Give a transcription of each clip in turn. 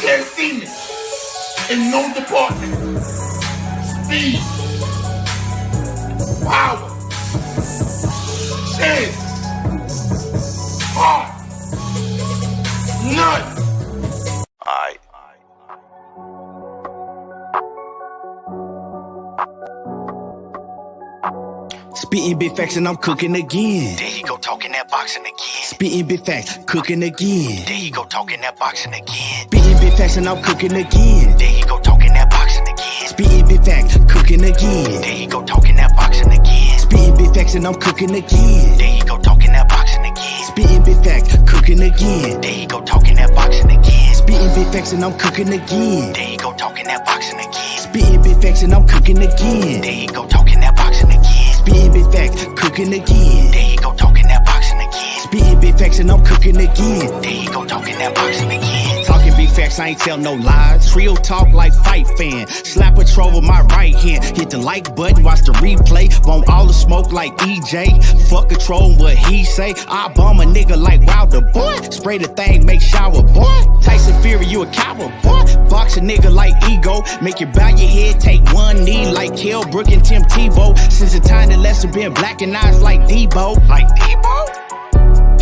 Can't see me in no department. Speed, power, chance, heart, none. Alright. Spitting big facts and I'm cooking again. There he go talking that boxing again. Spitting big facts, cooking again. There he go talking that boxing again. Spitting big facts and I'm cooking again. There he go talking that boxing again. Spitting big facts, cooking again. There he go talking that boxing again. Spitting big facts and I'm cooking again. There he go talking that boxing again. Spitting big facts, cooking again. There he go talking that boxing again. Spitting big facts and I'm cooking again. There he go talking that boxing again. Spitting big facts and I'm cooking again. There he go talking that boxing again. Spitting big facts, cooking again. There he go talking that boxing again. Spitting big facts and I'm cooking again. There he go talking that boxing again. Talking big facts, I ain't tell no lies. Trio talk like fight fan. Slap a troll with my right hand. Hit the like button, watch the replay. Want all the smoke like EJ. Fuck a troll what he say. I bomb a nigga like Wilder, boy. Spray the thing, make shower, boy. Tyson Fury, you a coward, boy. Box a nigga like ego. Make you bow your head, take one knee like Kell Brook and Tim Tebow. Since the time that Lester been black and eyes like Debo. Like Debo?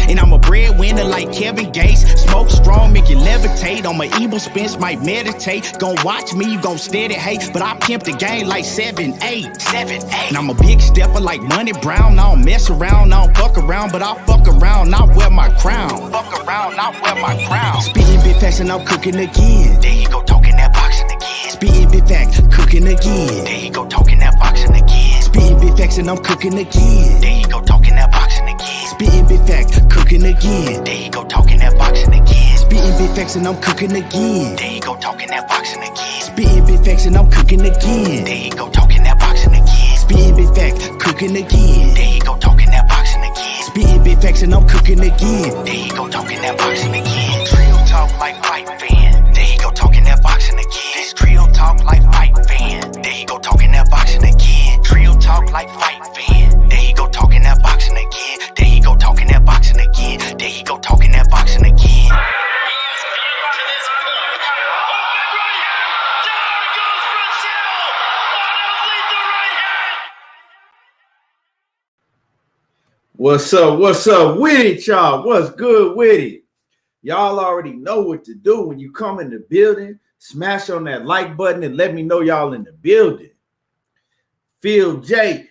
And I'm a breadwinner like Kevin Gates. Smoke strong, make you levitate. On my evil spins, might meditate. Gon' watch me, you gon' steady hate. But I pimp the game like 7-8. 7-8. And I'm a big stepper like Money Brown. I don't mess around, I don't fuck around. But I fuck around, not wear my crown. Fuck around, not wear my crown. Spitting big facts and I'm cooking again. There he go talking that boxing again. Spitting big facts, cooking again. There he go talking that boxing again. Spitting big facts and I'm cooking again. There he go talking that boxing again. Spitting big facts, cooking again. There he go talking that boxing again. Spitting big facts and I'm cooking again. There he go talking that boxing again. Spitting big facts and I'm cooking again. There he go talking that boxing again. Spitting big facts, cooking again. There he go talking that boxing again. Spitting big facts and I'm cooking again. There he go talking that boxing again. Trio talk like fight fan. There he go talking that boxing again. This trio talk like fight fan. There he go talking that boxing again. Trio talk like fight fan. There he go talking that boxing again. There he go talking that boxing again. There he go talking that boxing again. What's up with it, y'all? What's good with it? Y'all already know what to do when you come in the building. Smash on that like button and let me know y'all in the building. Phil J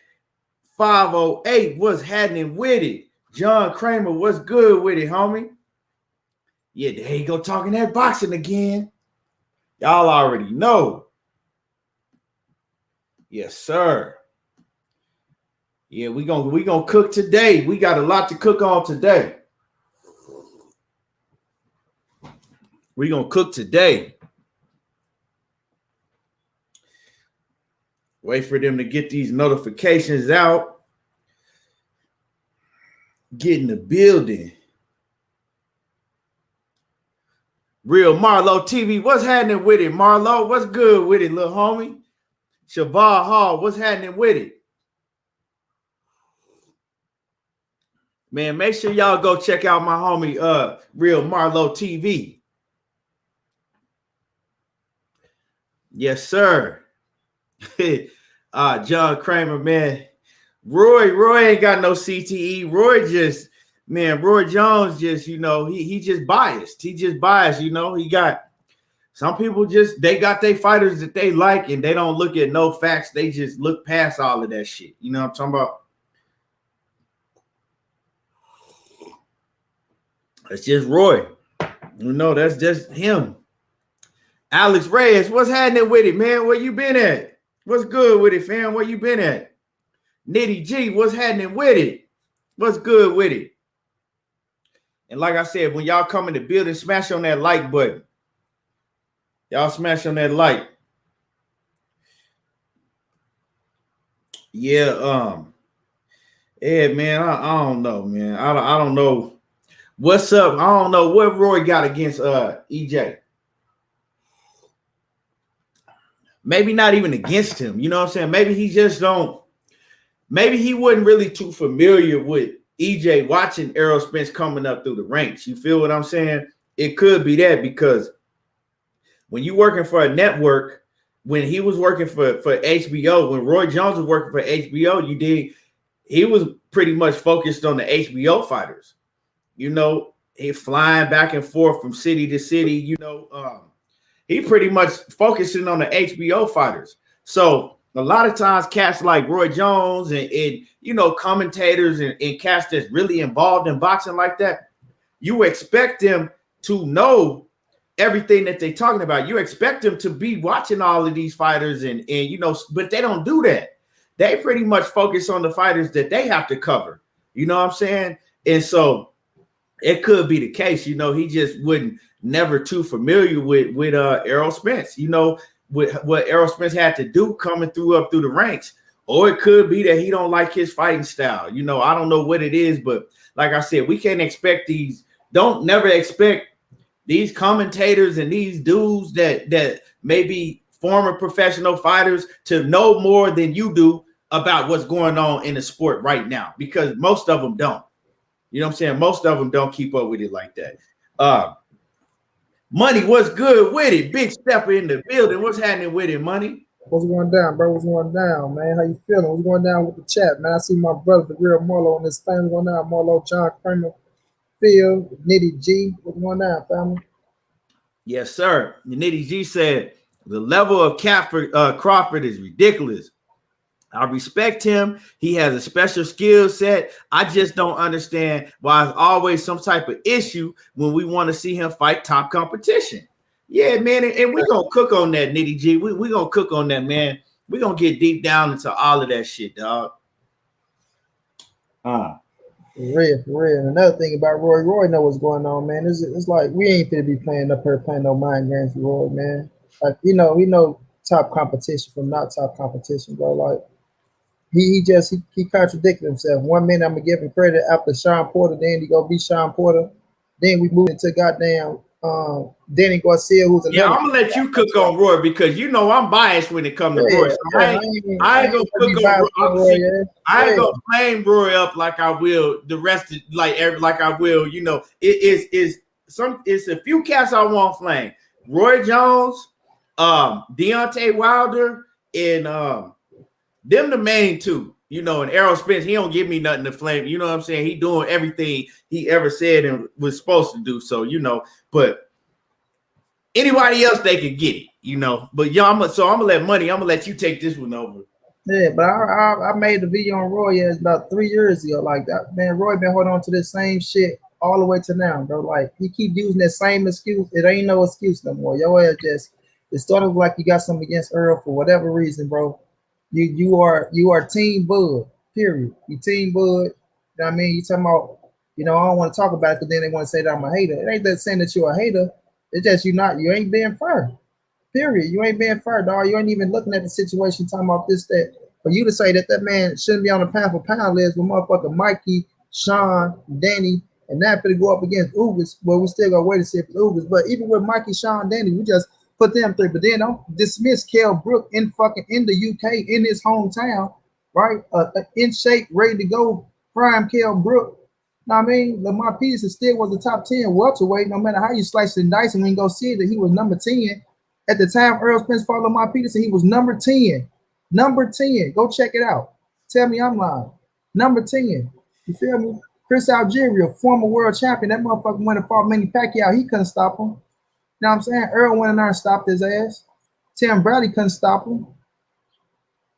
508, what's happening with it? John Kramer, what's good with it, homie? Yeah, there you go talking that boxing again. Y'all already know. Yes, sir. Yeah, we gonna cook today. We got a lot to cook on today. We gonna cook today. Wait for them to get these notifications out. Get in the building. Real Marlo TV, what's happening with it, Marlo? What's good with it, little homie? Shavar Hall, what's happening with it? Man, make sure y'all go check out my homie, Real Marlo TV. Yes, sir. John Kramer, man. Roy ain't got no CTE. Roy Jones just, he just biased. He just biased, he got some people they got their fighters that they like and they don't look at no facts. They just look past all of that shit. You know what I'm talking about? That's just Roy. That's just him. Alex Reyes, what's happening with it, man? Where you been at? What's good with it, fam? Where you been at? Nitty G, what's happening with it? What's good with it? And like I said, when y'all come in the building, smash on that like button. Y'all smash on that like. Yeah, man, I don't know, man. I don't know. What's up? I don't know what Roy got against EJ. Maybe not even against him. You know what I'm saying? Maybe he just don't. Maybe he wasn't really too familiar with EJ watching Errol Spence coming up through the ranks. You feel what I'm saying? It could be that because when you working for a network, when he was working for HBO, when Roy Jones was working for HBO, he was pretty much focused on the HBO fighters. You know, he flying back and forth from city to city. You know, he pretty much focusing on the HBO fighters. So a lot of times cats like Roy Jones and you know, commentators and cats that's really involved in boxing like that, you expect them to know everything that they're talking about. You expect them to be watching all of these fighters and you know, but they don't do that. They pretty much focus on the fighters that they have to cover. You know what I'm saying? And so it could be the case, you know, he just never too familiar with Errol Spence, you know, with what Errol Spence had to do coming up through the ranks. Or it could be that he don't like his fighting style. You know, I don't know what it is, but like I said, we can't expect don't never expect these commentators and these dudes that may be former professional fighters to know more than you do about what's going on in the sport right now, because most of them don't. You know what I'm saying? Most of them don't keep up with it like that. Money, what's good with it? Big Stepper in the building. What's happening with it, Money? What's going down, bro? What's going down, man? How you feeling? What's going down with the chat, man? I see my brother, the real Marlo, on this thing. What's going down, Marlo, John Kramer, Phil, Nitty G. What's going down, family? Yes, sir. Nitty G said the level of Crawford is ridiculous. I respect him. He has a special skill set. I just don't understand why it's always some type of issue when we want to see him fight top competition. Yeah, man. And we're going to cook on that, Nitty G. We're going to cook on that, man. We're going to get deep down into all of that shit, dog. For real. Another thing about Roy know what's going on, man. It's like we ain't gonna be playing up here playing no mind games with Roy, man. Like, you know, we know top competition from not top competition, bro. Like, he contradicted himself. 1 minute I'm gonna give him credit after Sean Porter, then he go beat Sean Porter. Then we move into goddamn Danny Garcia, who's another. Yeah, I'm gonna let you cook on Roy because you know I'm biased when it comes to Roy. So I ain't gonna cook on Roy. I ain't gonna flame Roy up like I will the rest of like I will. You know, it's a few cats I want flame. Roy Jones, Deontay Wilder, and them the main two, you know, and Errol Spence, he don't give me nothing to flame. You know what I'm saying? He doing everything he ever said and was supposed to do. So, you know, but anybody else, they could get it, you know. But I'm gonna let you take this one over. Yeah, but I made the video on Roy about 3 years ago. Like that, man, Roy been holding on to this same shit all the way to now, bro. Like he keep using that same excuse. It ain't no excuse no more. Your ass it started like you got something against Earl for whatever reason, bro. You are Team Bud, period. You Team Bud. You know what I mean? You talking about, you know, I don't want to talk about it because then they want to say that I'm a hater. It ain't that saying that you're a hater. It's just you ain't being fair. Period. You ain't being fair, dog. You ain't even looking at the situation talking about this, that. For you to say that man shouldn't be on the pound for pound list with motherfucker Mikey, Sean, Danny, and that to go up against Ugas. Well, we still gotta wait to see if it's Ugas. But even with Mikey, Sean, Danny, we just put them three, but then don't dismiss Kell Brook in the UK in his hometown, right? In shape, ready to go, prime Kell Brook. Know what I mean? Lamar Peterson still was the top 10 welterweight, no matter how you slice and dice. And when you go see it, that he was number 10 at the time. Earl Spence fought Lamar Peterson. He was number 10. Number 10. Go check it out. Tell me I'm lying. Number 10. You feel me? Chris Algeria, former world champion. That motherfucker went and fought Manny Pacquiao. He couldn't stop him. You know what I'm saying? Earl went in there and stopped his ass. Tim Bradley couldn't stop him.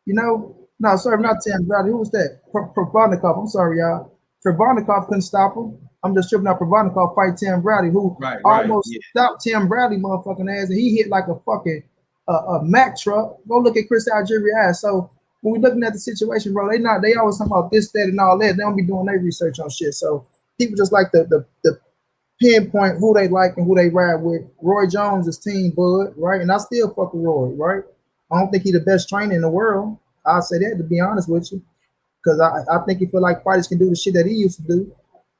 You know? No, sorry, not Tim Bradley. Who was that? Provodnikov. I'm sorry, y'all. Provodnikov couldn't stop him. I'm just tripping out Provodnikov fight Tim Bradley, who almost stopped Tim Bradley motherfucking ass, and he hit like a fucking a Mack truck. Go look at Chris Algeria ass. So when we're looking at the situation, bro, they always talking about this, that, and all that. They don't be doing their research on shit. So people just like the pinpoint who they like and who they ride with. Roy Jones is Team Bud, right? And I still fuck with Roy, right? I don't think he's the best trainer in the world. I'll say that, to be honest with you, because I think he feel like fighters can do the shit that he used to do.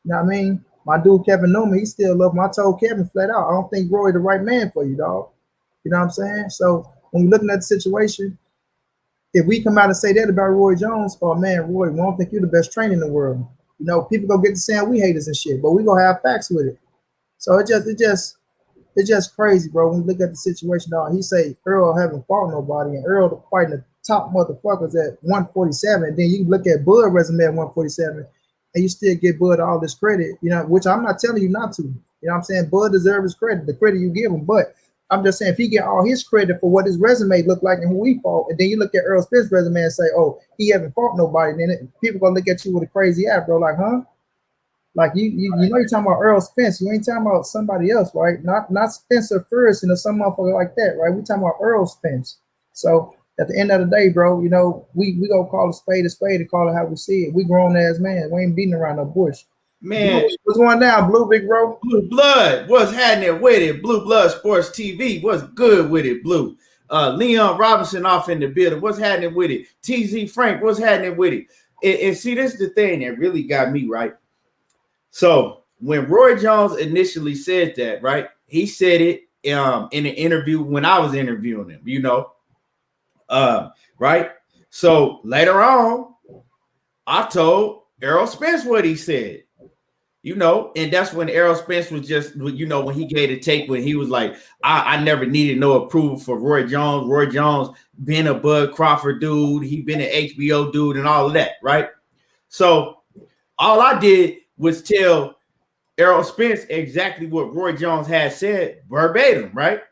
You know what I mean? My dude Kevin Newman, he still love him. I told Kevin flat out, I don't think Roy the right man for you, dog. You know what I'm saying? So when we're looking at the situation, if we come out and say that about Roy Jones, oh man, Roy, we don't think you're the best trainer in the world. You know, people gonna get to saying we haters and shit, but we gonna have facts with it. So it just it's just crazy, bro. When you look at the situation, dog, he say Earl haven't fought nobody, and Earl fighting the top motherfuckers at 147. And then you look at Bud resume at 147, and you still give Bud all this credit, you know, which I'm not telling you not to. You know what I'm saying? Bud deserves his credit, the credit you give him. But I'm just saying, if he get all his credit for what his resume looked like and who he fought, and then you look at Earl Spence' resume and say, oh, he haven't fought nobody, then people gonna look at you with a crazy eye, bro. Like, huh? Like you know you're talking about Earl Spence. You ain't talking about somebody else, right? Not Spencer Ferguson or some motherfucker like that, right? We talking about Earl Spence. So at the end of the day, bro, you know, we gonna call a spade and call it how we see it. We grown ass man. We ain't beating around no bush. Man, what's going down, Blue Big Bro? Blue Blood, what's happening with it? Blue Blood Sports TV, what's good with it, Blue? Leon Robinson off in the building, what's happening with it? TZ Frank, what's happening with it? And see, this is the thing that really got me, right? So when Roy Jones initially said that, right, he said it in an interview when I was interviewing him, you know, right? So later on, I told Errol Spence what he said, you know, and that's when Errol Spence was just, you know, when he gave a take when he was like, I never needed no approval for Roy Jones. Roy Jones been a Bud Crawford dude. He been an HBO dude and all of that, right? So all I did was tell Errol Spence exactly what Roy Jones had said verbatim, right?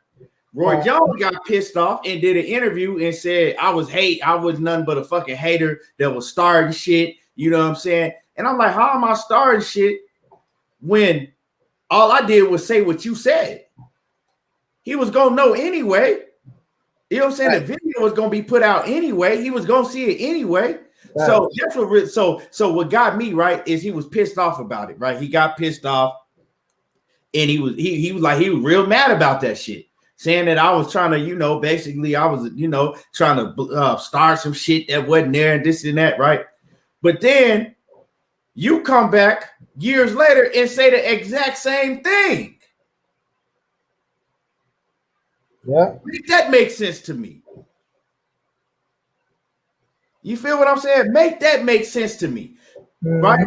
Roy Jones got pissed off and did an interview and said, I was nothing but a fucking hater that was starting shit. You know what I'm saying? And I'm like, how am I starting shit when all I did was say what you said? He was going to know anyway. You know what I'm saying? Right. The video was going to be put out anyway. He was going to see it anyway. Right. So that's what. So what got me right is he was pissed off about it. Right, he got pissed off, and he was real mad about that shit, saying that I was trying to, you know, basically I was, you know, trying to start some shit that wasn't there and this and that, right? But then you come back years later and say the exact same thing. Yeah, that makes sense to me. You feel what I'm saying? Make that make sense to me, right?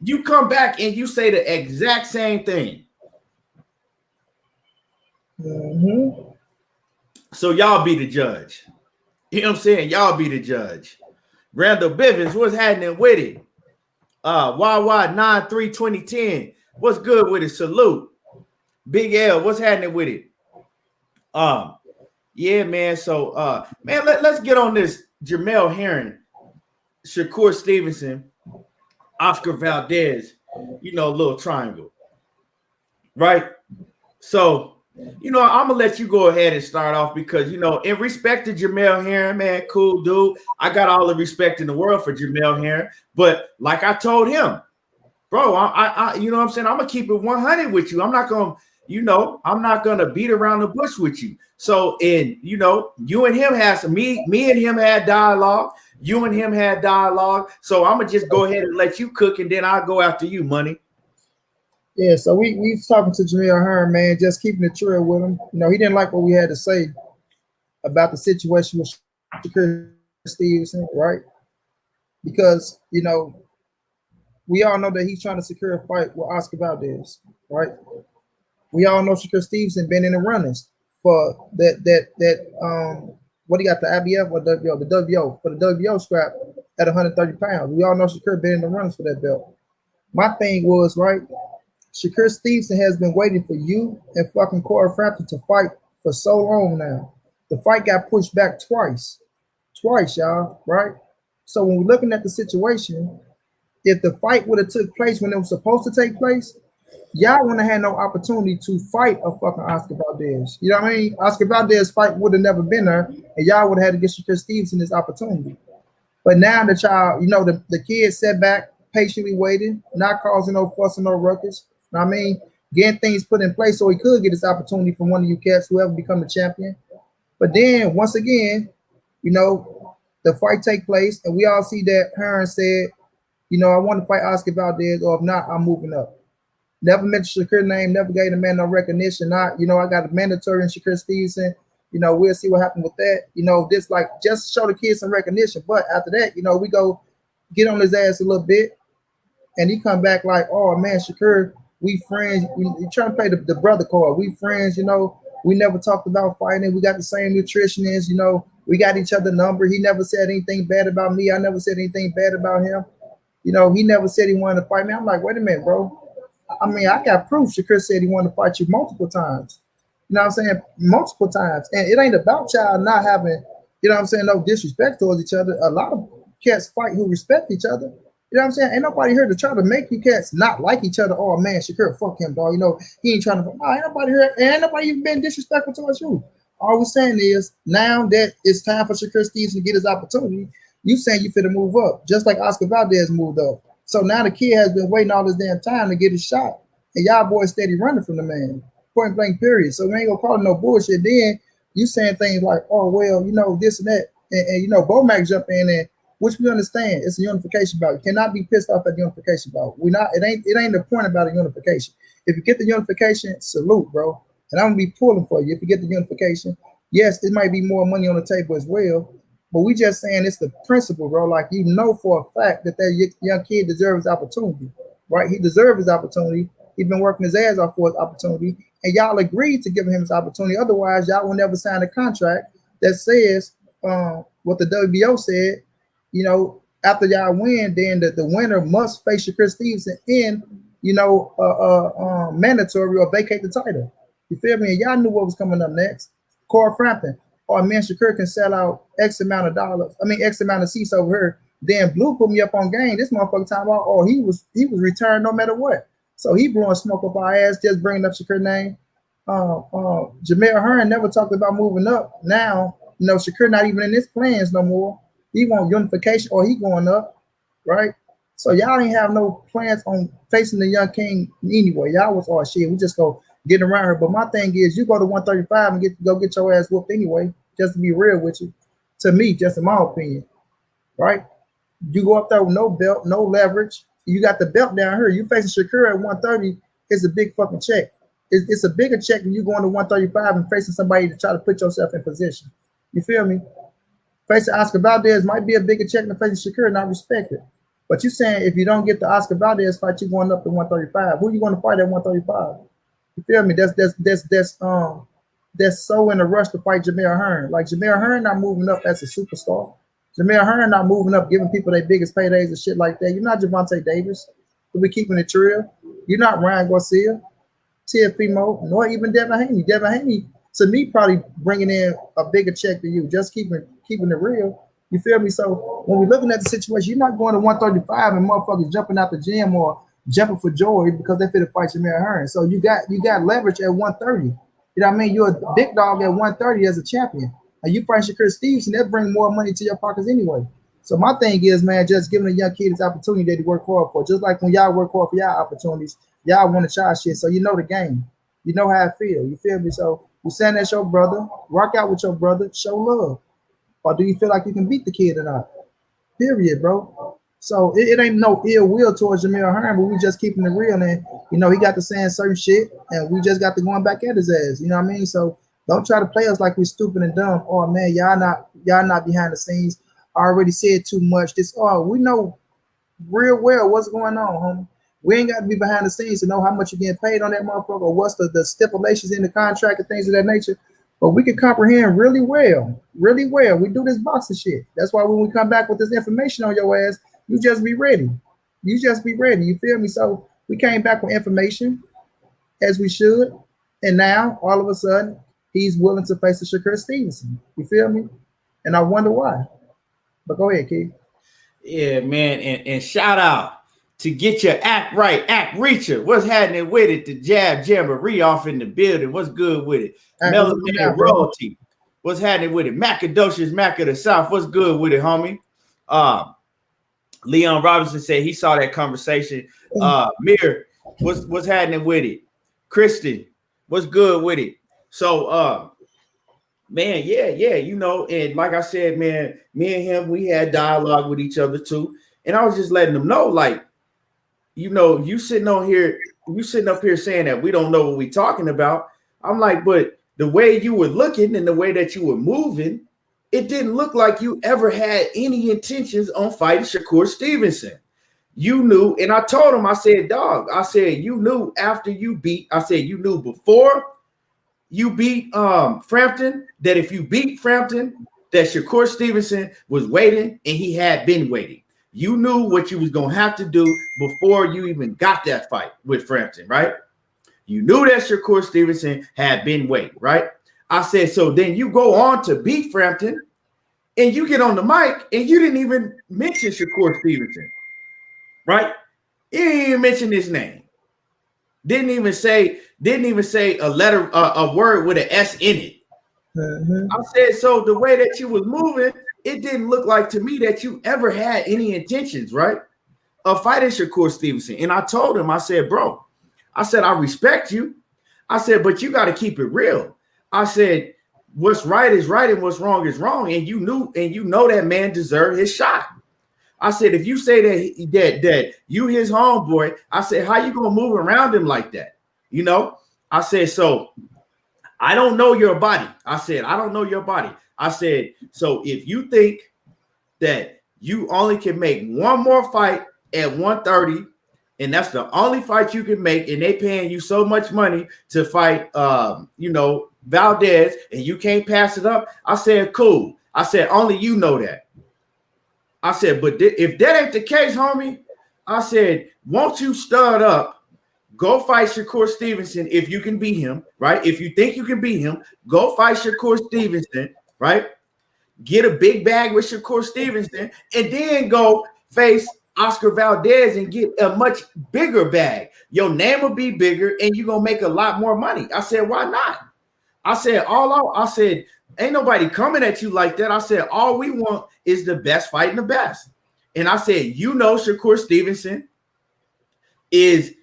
You come back and you say the exact same thing. So y'all be the judge. You know what I'm saying? Y'all be the judge. Randall Bivens, what's happening with it? YY932010, what's good with it? Salute. Big L, what's happening with it? Yeah, man. So man, let's get on this. Jamel Herring, Shakur Stevenson, Oscar Valdez, you know, little triangle, right? So, you know, I'm gonna let you go ahead and start off because, you know, in respect to Jamel Herring, man, cool dude. I got all the respect in the world for Jamel Herring, but like I told him, bro, I you know what I'm saying? I'm gonna keep it 100 with you. I'm not gonna, you know, I'm not gonna beat around the bush with you. So, and you know, you and him had me and him had dialogue. You and him had dialogue. So I'm gonna just go ahead and let you cook, and then I'll go after you, money. Yeah. So we talking to Jamel Herring, man, just keeping it true with him. You know, he didn't like what we had to say about the situation with Shakur Stevenson, right? Because, you know, we all know that he's trying to secure a fight with Oscar Valdez, right? We all know Shakur Stevenson been in the runnings for that what he got, the IBF or WBO, the WBO, for the WBO strap at 130 pounds. We all know Shakur been in the runnings for that belt. My thing was, right, Shakur Stevenson has been waiting for you and fucking Corey Frampton to fight for so long now. The fight got pushed back twice, y'all, right? So when we're looking at the situation, if the fight would have took place when it was supposed to take place, y'all wouldn't have had no opportunity to fight a fucking Oscar Valdez. You know what I mean? Oscar Valdez fight would have never been there, and y'all would have had to get Shakur Stevenson this opportunity. But now that y'all, you know, the kid sat back, patiently waiting, not causing no fuss and no ruckus. You know what I mean? Getting things put in place so he could get this opportunity from one of you cats, whoever become the champion. But then, once again, you know, the fight take place, and we all see that Herring said, you know, I want to fight Oscar Valdez, or if not, I'm moving up. Never mentioned Shakur's name, never gave the man no recognition. Not, you know, I got a mandatory in Shakur Stevenson. You know, we'll see what happened with that. You know, this like just show the kids some recognition. But after that, you know, we go get on his ass a little bit, and he come back like, oh man, Shakur, we friends. We trying to play the brother card. We friends, you know. We never talked about fighting. We got the same nutritionist, you know. We got each other number. He never said anything bad about me. I never said anything bad about him. You know, he never said he wanted to fight me. I'm like, wait a minute, bro. I mean, I got proof. Shakur said he wanted to fight you multiple times. You know what I'm saying? Multiple times. And it ain't about y'all not having, you know what I'm saying, no disrespect towards each other. A lot of cats fight who respect each other. You know what I'm saying? Ain't nobody here to try to make you cats not like each other. Oh man, Shakur, fuck him, dog. You know, he ain't trying to fuck. No, ain't nobody here. Ain't nobody even been disrespectful towards you. All we're saying is now that it's time for Shakur Stevenson to get his opportunity, you saying you finna move up, just like Oscar Valdez moved up. So now the kid has been waiting all this damn time to get his shot. And y'all boys steady running from the man. Point blank period. So we ain't gonna call it no bullshit. Then you saying things like, oh well, you know, this and that. And you know, Bomac jump in and which we understand it's a unification bout. You cannot be pissed off at the unification bout. It ain't the point about a unification. If you get the unification, salute, bro. And I'm gonna be pulling for you if you get the unification. Yes, it might be more money on the table as well. But we just saying it's the principle, bro. Like, you know for a fact that young kid deserves opportunity, right? He deserves his opportunity. He's been working his ass off for his opportunity. And y'all agreed to give him his opportunity. Otherwise, y'all will never sign a contract that says what the WBO said, you know, after y'all win, then the winner must face Shakur Stevenson in, you know, mandatory or vacate the title. You feel me? And y'all knew what was coming up next. Corey Frampton. Or man, Shakur can sell out X amount of dollars. I mean, X amount of seats over here. Then Blue put me up on game. This motherfucker talking about, oh, he was returned no matter what. So he blowing smoke up our ass, just bringing up Shakur name. Jamel Hearn never talked about moving up. Now, you know, Shakur not even in his plans no more. He want unification or he going up, right? So y'all ain't have no plans on facing the young king anyway. Y'all was, oh shit, we just go get around her. But my thing is, you go to 135 and go get your ass whooped anyway, just to be real with you. To me, just in my opinion, right? You go up there with no belt, no leverage. You got the belt down here. You facing Shakur at 130, it's a big fucking check. It's a bigger check than you going to 135 and facing somebody to try to put yourself in position. You feel me? Facing Oscar Valdez might be a bigger check than facing Shakur, and I respect it. But you saying if you don't get the Oscar Valdez fight, you going up to 135. Who you going to fight at 135? You feel me? That's so in a rush to fight Jamel Hearn. Like, Jamel Hearn not moving up as a superstar. Jamel Hearn not moving up, giving people their biggest paydays and shit like that. You're not Javante Davis. We'll be keeping it real. You're not Ryan Garcia, Teofimo, nor even Devin Haney. Devin Haney, to me, probably bringing in a bigger check than you. Just keeping it real. You feel me? So when we're looking at the situation, you're not going to 135 and motherfuckers jumping out the gym or jumping for joy because they fit to fight Jamel Hearn. So you got leverage at 130. You know what I mean? You're a big dog at 130 as a champion. And you fight Shakur Stevenson, that bring more money to your pockets anyway. So my thing is, man, just giving a young kid this opportunity that he work hard for. Just like when y'all work hard for y'all opportunities, y'all want to try shit. So you know the game. You know how it feel. You feel me? So you saying that's your brother, rock out with your brother, show love. Or do you feel like you can beat the kid or not? Period, bro. So it ain't no ill will towards Jamel Hearn, but we just keeping it real. And, you know, he got to saying certain shit, and we just got to going back at his ass. You know what I mean? So don't try to play us like we're stupid and dumb. Oh, man, y'all not behind the scenes. I already said too much. We know real well what's going on, homie. We ain't got to be behind the scenes to know how much you're getting paid on that motherfucker or what's the stipulations in the contract and things of that nature. But we can comprehend really well. Really well. We do this boxing shit. That's why when we come back with this information on your ass, you just be ready. You just be ready. You feel me? So we came back with information as we should. And now, all of a sudden, he's willing to face the Shakur Stevenson. You feel me? And I wonder why. But go ahead, Keith. Yeah, man. And shout out to Get Your Act Right, Act Reacher. What's happening with it? The Jab Jamboree off in the building. What's good with it? Melanated Royalty. What's happening with it? Macadocious Mac of the South. What's good with it, homie? Leon Robinson said he saw that conversation. Mir, what's happening with it? Kristen, what's good with it? So, man, yeah, you know, and like I said, man, me and him, we had dialogue with each other too. And I was just letting them know, like, you know, you sitting up here saying that we don't know what we're talking about. I'm like, but the way you were looking and the way that you were moving, it didn't look like you ever had any intentions on fighting Shakur Stevenson. you knew, and I told him, I said, dog, I said, you knew after you beat, I said, you knew before you beat Frampton, that if you beat Frampton, that Shakur Stevenson was waiting and he had been waiting. You knew what you was going to have to do before you even got that fight with Frampton, right? You knew that Shakur Stevenson had been waiting, right? I said, so then you go on to beat Frampton and you get on the mic and you didn't even mention Shakur Stevenson, right? You didn't even mention his name. Didn't even say a letter, a word with an S in it. Mm-hmm. I said, so the way that you was moving, it didn't look like to me that you ever had any intentions, right, of fighting Shakur Stevenson. And I told him, I said, bro, I said, I respect you. I said, but you got to keep it real. I said, what's right is right and what's wrong is wrong. And you know that man deserved his shot. I said, if you say that you his homeboy, I said, how you gonna move around him like that? You know, I said, so I don't know your body. I said, I don't know your body. I said, so if you think that you only can make one more fight at 130, and that's the only fight you can make, and they paying you so much money to fight, Valdez, and you can't pass it up. I said, cool. I said, only you know that. I said, but if that ain't the case, homie, I said, won't you stud up, go fight Shakur Stevenson if you can beat him, right? If you think you can beat him, go fight Shakur Stevenson, right? Get a big bag with Shakur Stevenson, and then go face Oscar Valdez and get a much bigger bag. Your name will be bigger, and you're going to make a lot more money. I said, why not? I said, I said, ain't nobody coming at you like that. I said, all we want is the best fighting the best. And I said, Shakur Stevenson is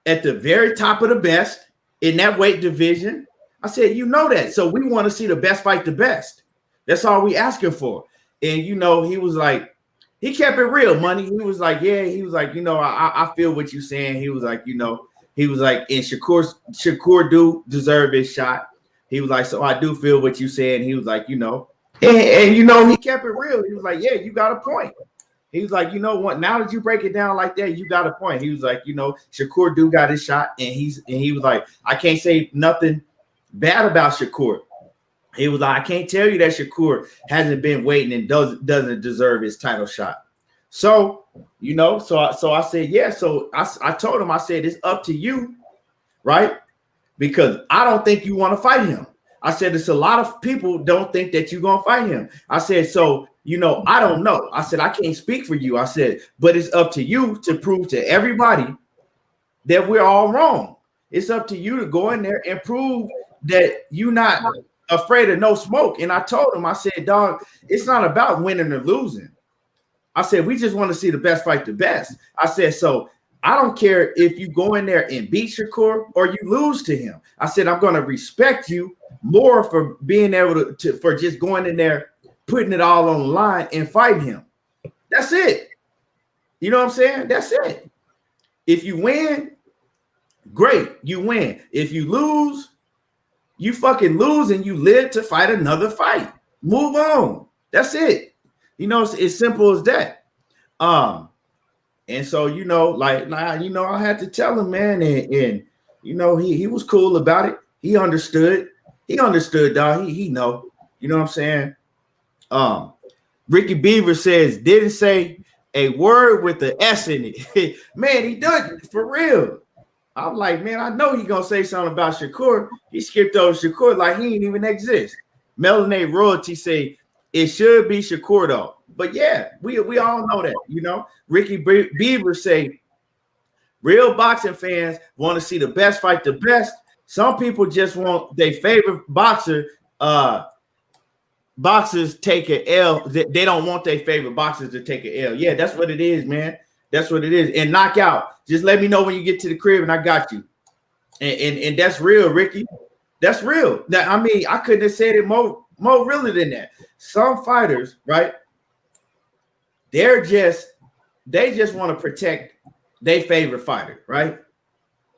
at the very top of the best in that weight division. I said, you know that. So we want to see the best fight the best. That's all we asking for. And, he was like, he kept it real, money. He was like, yeah, he was like, I feel what you're saying. He was like, he was like, and Shakur do deserve his shot. He was like, so I do feel what you said. And he was like, and he kept it real. He was like, yeah, you got a point. He was like, you know what? Now that you break it down like that, you got a point. He was like, Shakur do got his shot. And he was like, I can't say nothing bad about Shakur. He was like, I can't tell you that Shakur hasn't been waiting and doesn't deserve his title shot. So, so I said, yeah. So I told him, I said, it's up to you, right? Because I don't think you want to fight him. I said, it's a lot of people don't think that you're going to fight him. I said, so, I don't know. I said, I can't speak for you. I said, but it's up to you to prove to everybody that we're all wrong. It's up to you to go in there and prove that you're not afraid of no smoke. And I told him, I said, dog, it's not about winning or losing. I said, we just want to see the best fight the best. I said, so I don't care if you go in there and beat Shakur or you lose to him. I said, I'm going to respect you more for being able for just going in there, putting it all on the line and fighting him. That's it. You know what I'm saying? That's it. If you win, great, you win. If you lose, you fucking lose and you live to fight another fight. Move on. That's it. It's as simple as that. And so, I had to tell him, man, and he was cool about it. He understood. He understood, dog. He know. You know what I'm saying? Ricky Beaver says, didn't say a word with the S in it. Man, he done it for real. I'm like, man, I know he gonna say something about Shakur. He skipped over Shakur like he ain't even exist. Melanate Royalty say it should be Shakur though. But yeah, we all know that, Ricky Beaver say real boxing fans want to see the best fight the best. Some people just want their favorite boxers take an L. They don't want their favorite boxers to take an L. Yeah, that's what it is, man. That's what it is. And knockout. Just let me know when you get to the crib and I got you. And that's real, Ricky. That's real. Now, I mean, I couldn't have said it more realer than that. Some fighters, right? They just want to protect their favorite fighter, right?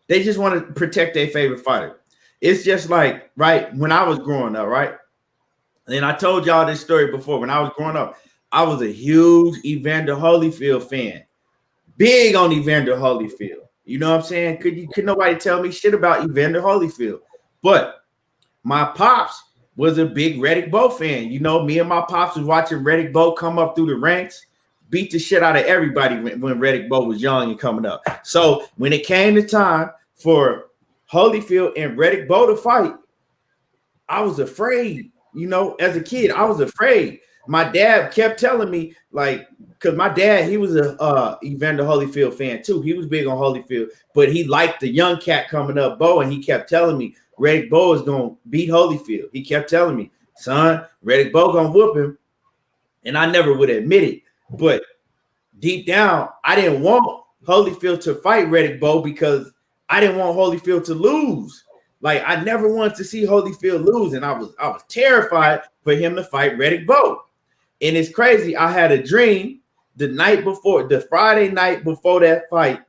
They just want to protect their favorite fighter. It's just like, right, when I was growing up, right? And I told y'all this story before. When I was growing up, I was a huge Evander Holyfield fan. big on Evander Holyfield. You know what I'm saying? Could nobody tell me shit about Evander Holyfield? But my pops was a big Riddick Bowe fan. You know, me and my pops was watching Riddick Bowe come up through the ranks, beat the shit out of everybody when Riddick Bowe was young and coming up. So when it came to time for Holyfield and Riddick Bowe to fight, I was afraid. You know, as a kid, I was afraid. My dad kept telling me, like, because my dad, he was a Evander Holyfield fan too. He was big on Holyfield, but he liked the young cat coming up, Bowe, and he kept telling me Riddick Bowe is gonna beat Holyfield. He kept telling me, son, Riddick Bowe gonna whoop him, and I never would admit it. But deep down, I didn't want Holyfield to fight Riddick Bowe because I didn't want Holyfield to lose. Like, I never wanted to see Holyfield lose, and I was terrified for him to fight Riddick Bowe. And it's crazy. I had a dream the night before, the Friday night before that fight.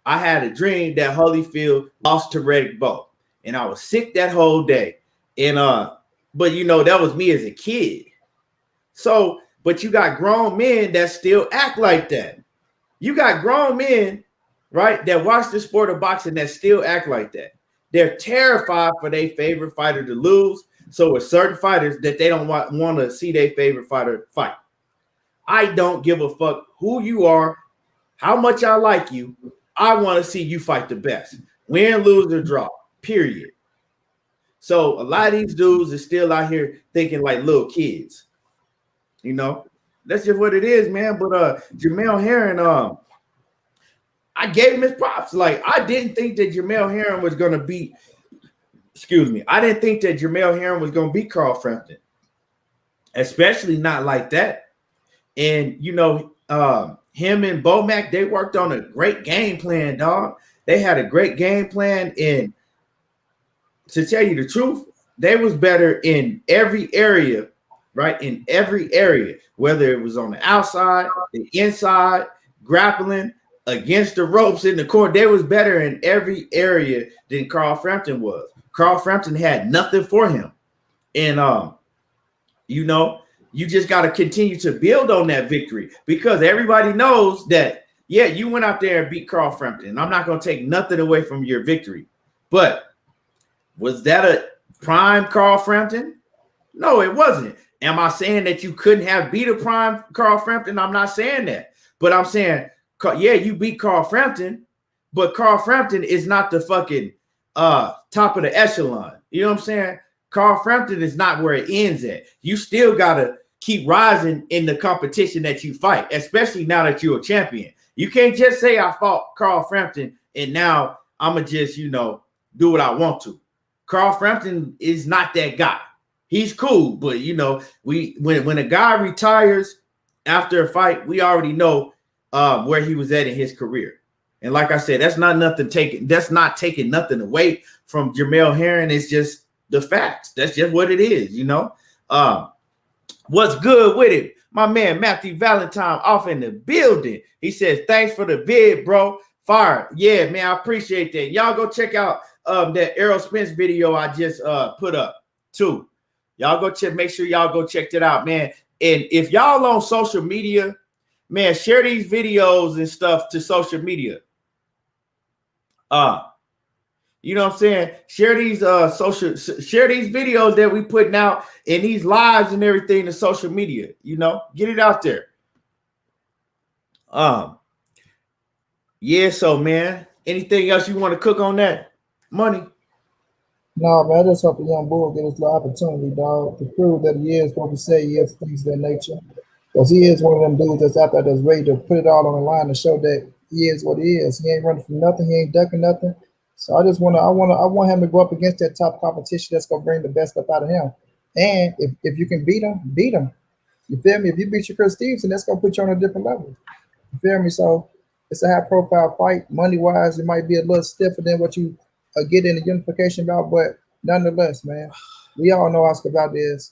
I had a dream that Holyfield lost to Riddick Bowe, and I was sick that whole day. And but you know, that was me as a kid. So, but you got grown men that still act like that. You got grown men, right, that watch the sport of boxing that still act like that. They're terrified for their favorite fighter to lose. So with certain fighters that they don't want to see their favorite fighter fight. I don't give a fuck who you are, how much I like you. I want to see you fight the best. Win, lose, or draw, period. So a lot of these dudes are still out here thinking like little kids. You know, that's just what it is, man. But Jamel Herring, I gave him his props. Like, I didn't think that Jamel Herring was going to beat, I didn't think that Jamel Herring was going to beat Carl Frampton, especially not like that. And, you know, him and Bomac, they worked on a great game plan, dog. They had a great game plan. And to tell you the truth, they was better in every area, right? In every area, whether it was on the outside, the inside, grappling, against the ropes in the court, they was better in every area than Carl Frampton was. Carl Frampton had nothing for him. And, you know, you just got to continue to build on that victory because everybody knows that, yeah, you went out there and beat Carl Frampton. I'm not going to take nothing away from your victory. But was that a prime Carl Frampton? No, it wasn't. Am I saying that you couldn't have beat a prime Carl Frampton? I'm not saying that. But I'm saying, yeah, you beat Carl Frampton, but Carl Frampton is not the fucking top of the echelon. You know what I'm saying? Carl Frampton is not where it ends at. You still got to keep rising in the competition that you fight, especially now that you're a champion. You can't just say I fought Carl Frampton and now I'm going to just, you know, do what I want to. Carl Frampton is not that guy. He's cool, but, you know, when a guy retires after a fight, we already know where he was at in his career. And like I said, that's not taking nothing away from Jamel Herring. It's just the facts. That's just what it is, you know. What's good with it? My man Matthew Valentine off in the building. He says, thanks for the vid, bro. Fire. Yeah, man, I appreciate that. Y'all go check out that Errol Spence video I just put up too. Y'all go check, make sure y'all go check that out, man. And if y'all on social media, man, share these videos and stuff to social media. You know what I'm saying? Share these share these videos that we putting out and these lives and everything to social media. You know, get it out there. Yeah. So, man, anything else you want to cook on that? Money? No, man, I just hope the young bull get his opportunity, dog, to prove that he is what we say he is, things of that nature. Because he is one of them dudes that's out there that's ready to put it all on the line to show that he is what he is. He ain't running from nothing. He ain't ducking nothing. So I want him to go up against that top competition that's gonna bring the best stuff out of him. And if you can beat him, beat him. You feel me? If you beat Shakur Stevenson, that's gonna put you on a different level. You feel me? So it's a high profile fight. Money wise, it might be a little stiffer than what you get in the unification bout, but nonetheless, man, we all know Oscar Valdez,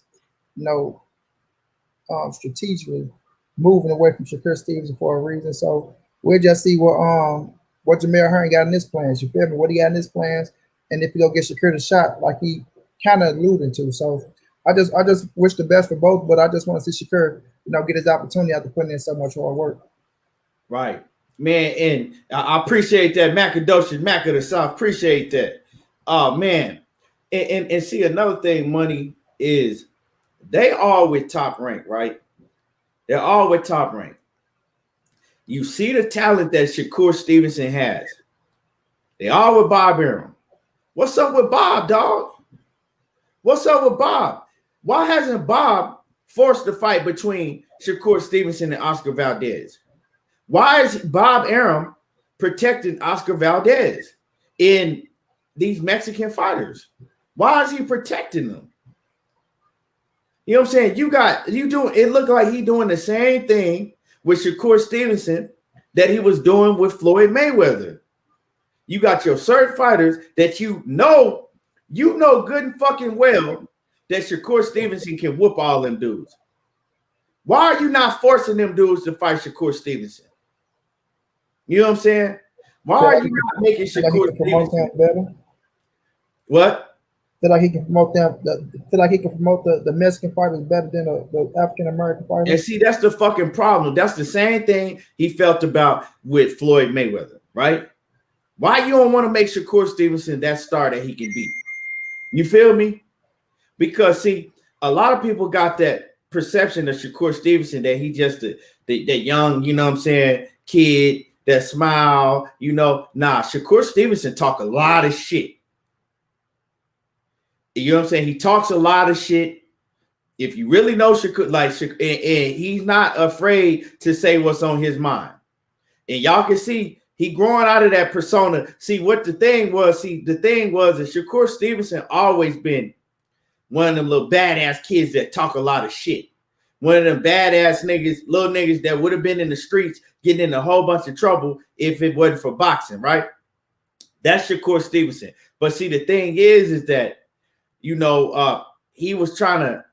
you know, strategically moving away from Shakur Stevenson for a reason. So we'll just see what Jamel Herring got in his plans. You feel me? What he got in his plans, and if he go get Shakur the shot, like he kind of alluding to. So I just wish the best for both, but I just want to see Shakur, you know, get his opportunity after putting in so much hard work. Right. man, and I appreciate that. Macadocious Mac of the South. Appreciate that. Oh man. And see, another thing, money is they all with top rank, right? They're all with top rank. You see the talent that Shakur Stevenson has. They all with Bob Arum. What's up with Bob, dog? What's up with Bob? Why hasn't Bob forced the fight between Shakur Stevenson and Oscar Valdez? Why is Bob Arum protecting Oscar Valdez in these Mexican fighters? Why is he protecting them? You know what I'm saying? You doing it look like he doing the same thing with Shakur Stevenson that he was doing with Floyd Mayweather. You got your certain fighters that you know good and fucking well that Shakur Stevenson can whoop all them dudes. Why are you not forcing them dudes to fight Shakur Stevenson? You know what I'm saying? Why are you not making Shakur Stevenson better? What? Feel like he can promote them. Feel like he can promote the Mexican fighters better than the African American fighters. And see, that's the fucking problem. That's the same thing he felt about with Floyd Mayweather, right? Why you don't want to make Shakur Stevenson that star that he can beat? You feel me? Because see, a lot of people got that perception of Shakur Stevenson that he just that young, you know what I'm saying, kid that smile, you know. Nah, Shakur Stevenson talk a lot of shit. You know what I'm saying? He talks a lot of shit. If you really know Shakur, and he's not afraid to say what's on his mind. And y'all can see he growing out of that persona. See what the thing was. The thing was that Shakur Stevenson always been one of them little badass kids that talk a lot of shit. One of them badass niggas, little niggas that would have been in the streets getting in a whole bunch of trouble if it wasn't for boxing, right? That's Shakur Stevenson. But see, the thing is that, you know, he was trying to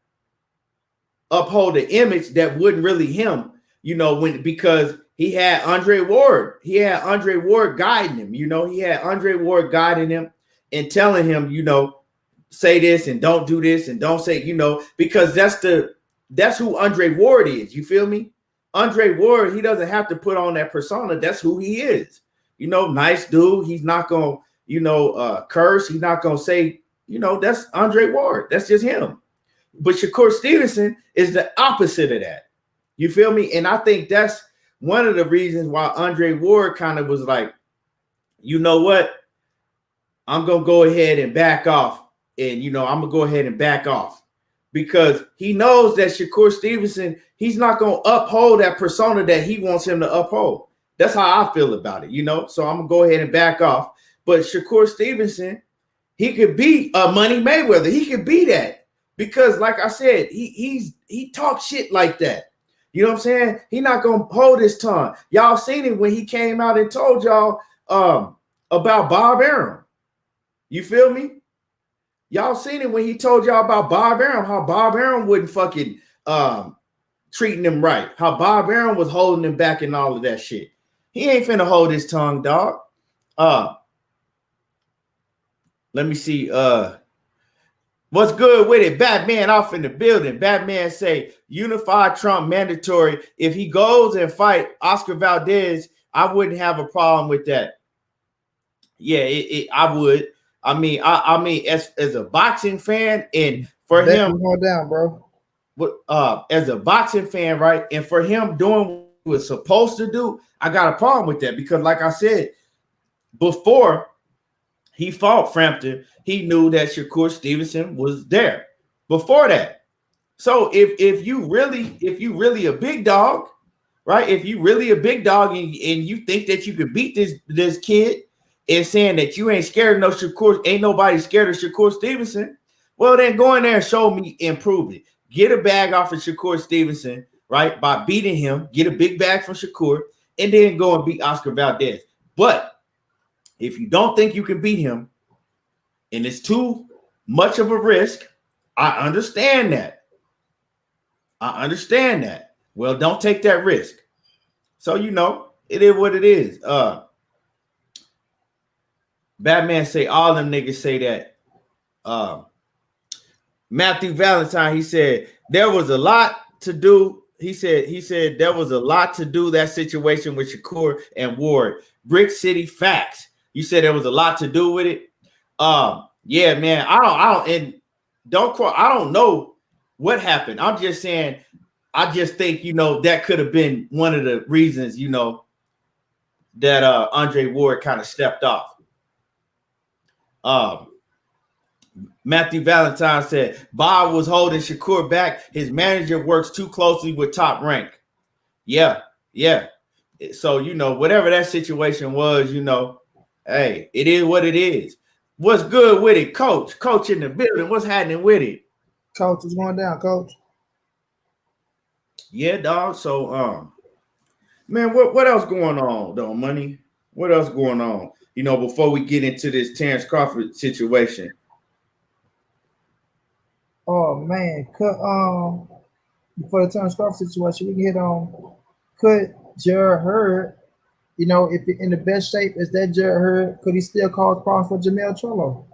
uphold the image that wasn't really him, you know, because he had Andre Ward. He had Andre Ward guiding him, you know. He had Andre Ward guiding him and telling him, you know, say this and don't do this and don't say, you know, because that's who Andre Ward is. You feel me? Andre Ward, he doesn't have to put on that persona. That's who he is. You know, nice dude. He's not going to, you know, curse. He's not going to say, you know, that's Andre Ward. That's just him. But Shakur Stevenson is the opposite of that. You feel me? And I think that's one of the reasons why Andre Ward kind of was like, you know what? I'm going to go ahead and back off. And, you know, I'm going to go ahead and back off. Because he knows that Shakur Stevenson, he's not going to uphold that persona that he wants him to uphold. That's how I feel about it, you know? So I'm going to go ahead and back off. But Shakur Stevenson, he could be a Money Mayweather. He could be that. Because, like I said, he talks shit like that. You know what I'm saying? He's not going to hold his tongue. Y'all seen him when he came out and told y'all about Bob Arum. You feel me? Y'all seen it when he told y'all about Bob Arum, how Bob Arum wouldn't fucking treating him right. How Bob Arum was holding him back and all of that shit. He ain't finna hold his tongue, dog. Let me see. What's good with it? Batman off in the building. Batman say unify Trump mandatory. If he goes and fight Oscar Valdez, I wouldn't have a problem with that. Yeah, I would. I mean, as a boxing fan, and for him, going down, bro. As a boxing fan, right, and for him doing what he was supposed to do, I got a problem with that because, like I said, before he fought Frampton, he knew that Shakur Stevenson was there. Before that, so if you really a big dog, right? If you really a big dog and you think that you can beat this kid. And saying that you ain't scared of no Shakur, ain't nobody scared of Shakur Stevenson. Well, then go in there and show me and prove it. Get a bag off of Shakur Stevenson, right? By beating him, get a big bag from Shakur, and then go and beat Oscar Valdez. But if you don't think you can beat him, and it's too much of a risk, I understand that. Well, don't take that risk. So, you know, it is what it is. Batman say all them niggas say that. Matthew Valentine, he said there was a lot to do he said there was a lot to do that situation with Shakur and Ward. Brick City facts. You said there was a lot to do with it. Yeah, man. I don't know what happened. I'm just saying, I just think, that could have been one of the reasons, that Andre Ward kind of stepped off. Matthew Valentine said Bob was holding Shakur back. His manager works too closely with Top Rank. Yeah. So, whatever that situation was, hey, it is what it is. What's good with it, Coach? Coach in the building. What's happening with it? Coach, what's going down, Coach? Yeah, dog. So, man, what else going on, though, Money? What else going on? Before we get into this Terence Crawford situation. Oh man, before the Terence Crawford situation, we can hit on could Jared Hurd, if in the best shape as that Jared Hurd, could he still cause problems for Jamel Trollo?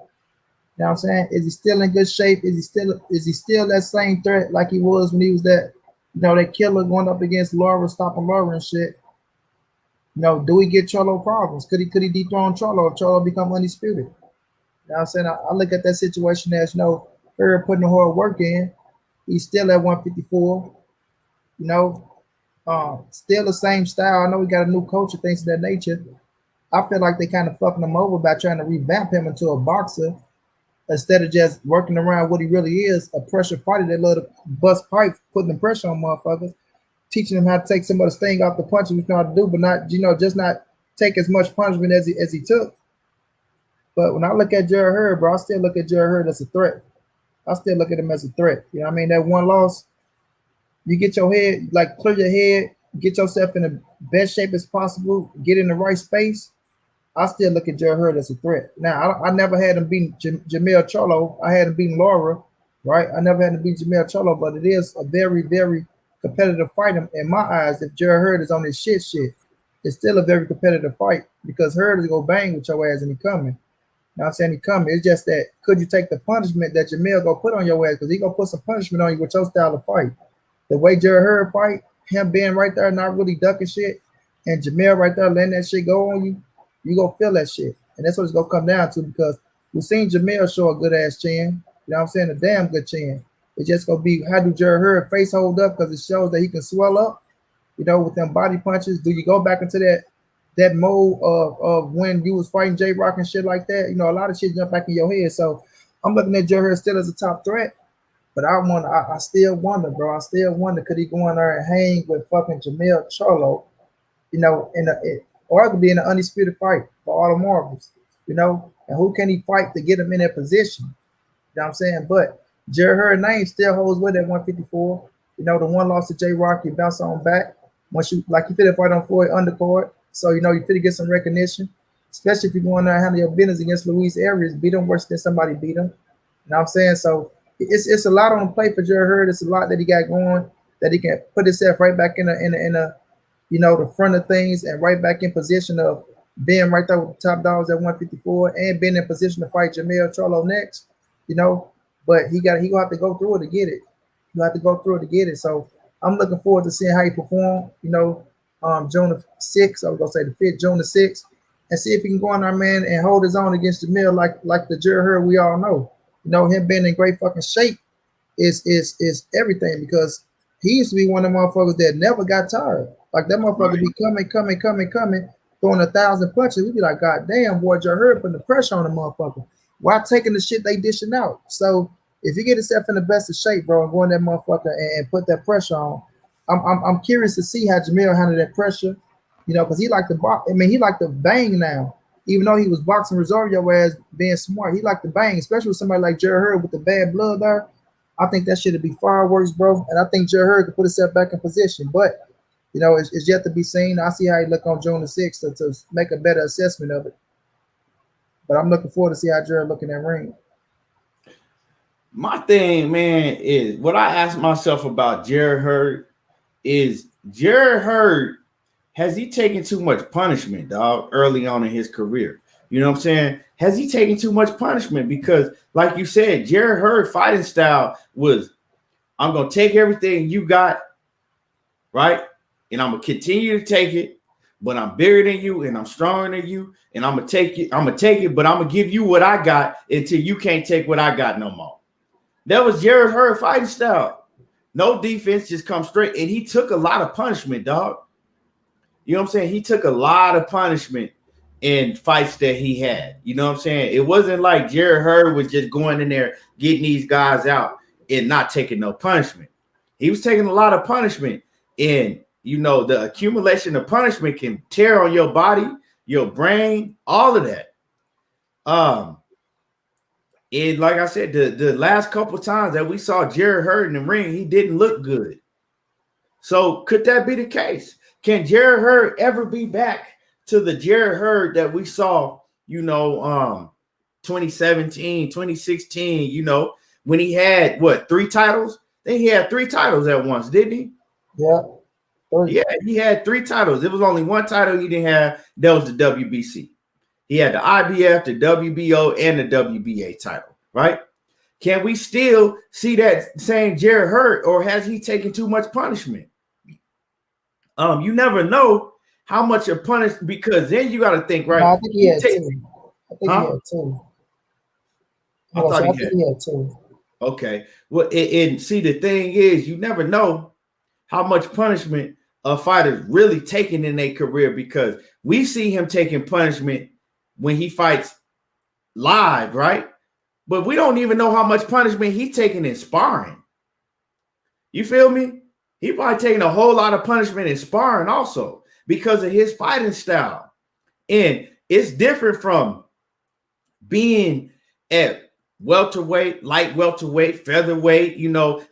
You know what I'm saying? Is he still in good shape? Is he still that same threat like he was when he was that, that killer going up against Laura, stopping Laura and shit? Do we get Trollo problems? Could he dethrone Trollo if Trollo become undisputed? You know what I'm saying? I look at that situation as, Hurd putting the hard work in. He's still at 154. Still the same style. I know we got a new coach and things of that nature. I feel like they kind of fucking him over by trying to revamp him into a boxer instead of just working around what he really is, a pressure fighter that love to bust pipes, putting the pressure on motherfuckers, teaching them how to take some of the sting off the punches we know how to do, but not, just not take as much punishment as he took. But when I look at Jared Hurd, bro, I still look at Jared Hurd as a threat. I still look at him as a threat. You know what I mean? That one loss, you get your head, clear your head, get yourself in the best shape as possible, get in the right space. I still look at Jared Hurd as a threat. Now, I never had him beating Jamel Trollo. I had him beating Laura, right? I never had him beat Jamel Trollo, but it is a very, very competitive fight in my eyes. If Jared Hurd is on his shit, it's still a very competitive fight because Hurd is going to bang with your ass and he coming. You know what I'm saying? He coming. It's just that could you take the punishment that Jamel gonna put on your ass because he gonna put some punishment on you with your style of fight. The way Jared Hurd fight, him being right there, not really ducking shit, and Jamel right there letting that shit go on you, you gonna feel that shit. And that's what it's gonna come down to because we've seen Jamel show a good ass chin. You know what I'm saying? A damn good chin. It's just gonna be how do Jared Hurd face hold up because it shows that he can swell up, with them body punches. Do you go back into that mode of when you was fighting J-Rock and shit like that? A lot of shit jump back in your head. So I'm looking at Jared Hurd still as a top threat, but I still wonder, bro. I still wonder could he go in there and hang with fucking Jamel Trollo, or it could be in an undisputed fight for all the marbles, and who can he fight to get him in that position? You know what I'm saying? But Jared Hurd's name still holds with at 154. The one loss to J-Rock, you bounce on back. Once you fit a fight on Floyd undercard. So, you fit to get some recognition, especially if you're going there and handle your business against Luis Arias, beat him worse than somebody beat him. You know what I'm saying? So it's a lot on the plate for Jared Hurd. It's a lot that he got going, that he can put himself right back in the front of things and right back in position of being right there with the top dogs at 154 and being in position to fight Jamel Trollo next, but he gonna have to go through it to get it. He'll have to go through it to get it. So I'm looking forward to seeing how he perform, June the 6th, I was gonna say the 5th, June the 6th, and see if he can go in there, man, and hold his own against Jamel like the Jared Hurd we all know. Him being in great fucking shape is everything because he used to be one of the motherfuckers that never got tired. Like that motherfucker be coming, throwing 1,000 punches. We'd be like, God damn, boy, Jared Hurd putting the pressure on the motherfucker. Why taking the shit they dishing out? So if you get yourself in the best of shape, bro, and go in that motherfucker and put that pressure on, I'm curious to see how Jamel handled that pressure, because he like to box. I mean, he like to bang now. Even though he was boxing reserve your ass, being smart, he like to bang, especially with somebody like Jared Hurd with the bad blood there. I think that should be fireworks, bro. And I think Jared Hurd could put himself back in position. But, it's yet to be seen. I see how he look on June the 6th to make a better assessment of it. But I'm looking forward to see how Jared look in that ring. My thing, man, is what I ask myself about Jared Hurd is Jared Hurd, has he taken too much punishment, dog, early on in his career? You know what I'm saying? Has he taken too much punishment? Because, like you said, Jared Hurd fighting style was, I'm going to take everything you got right? And I'm gonna continue to take it, but I'm bigger than you and I'm stronger than you, and I'm gonna take it. I'm gonna take it, but I'm gonna give you what I got until you can't take what I got no more. That was Jarrett Hurd fighting style. No defense, just come straight, and he took a lot of punishment, dog. You know what I'm saying? He took a lot of punishment in fights that he had. You know what I'm saying? It wasn't like Jarrett Hurd was just going in there getting these guys out and not taking no punishment. He was taking a lot of punishment, and you know the accumulation of punishment can tear on your body, your brain, all of that. And like I said, the last couple times that we saw Jarrett Hurd in the ring, he didn't look good. So could that be the case? Can Jarrett Hurd ever be back to the Jarrett Hurd that we saw, 2017, 2016, when he had, 3 titles? I think he had 3 titles at once, didn't he? Yeah. 3. Yeah, he had 3 titles. There was only 1 title he didn't have. That was the WBC. He had the IBF, the WBO, and the WBA title, right? Can we still see that same Jarrett Hurd, or has he taken too much punishment? You never know how much of punishment, because then you got to think, right? No, I think he had 2. I think he had 2. I thought he had 2. Okay. Well, and see, the thing is, you never know how much punishment a fighter's really taking in their career, because we see him taking punishment when he fights live, right? But we don't even know how much punishment he's taking in sparring. You feel me? He probably taking a whole lot of punishment in sparring also because of his fighting style. And it's different from being at welterweight, light welterweight, featherweight,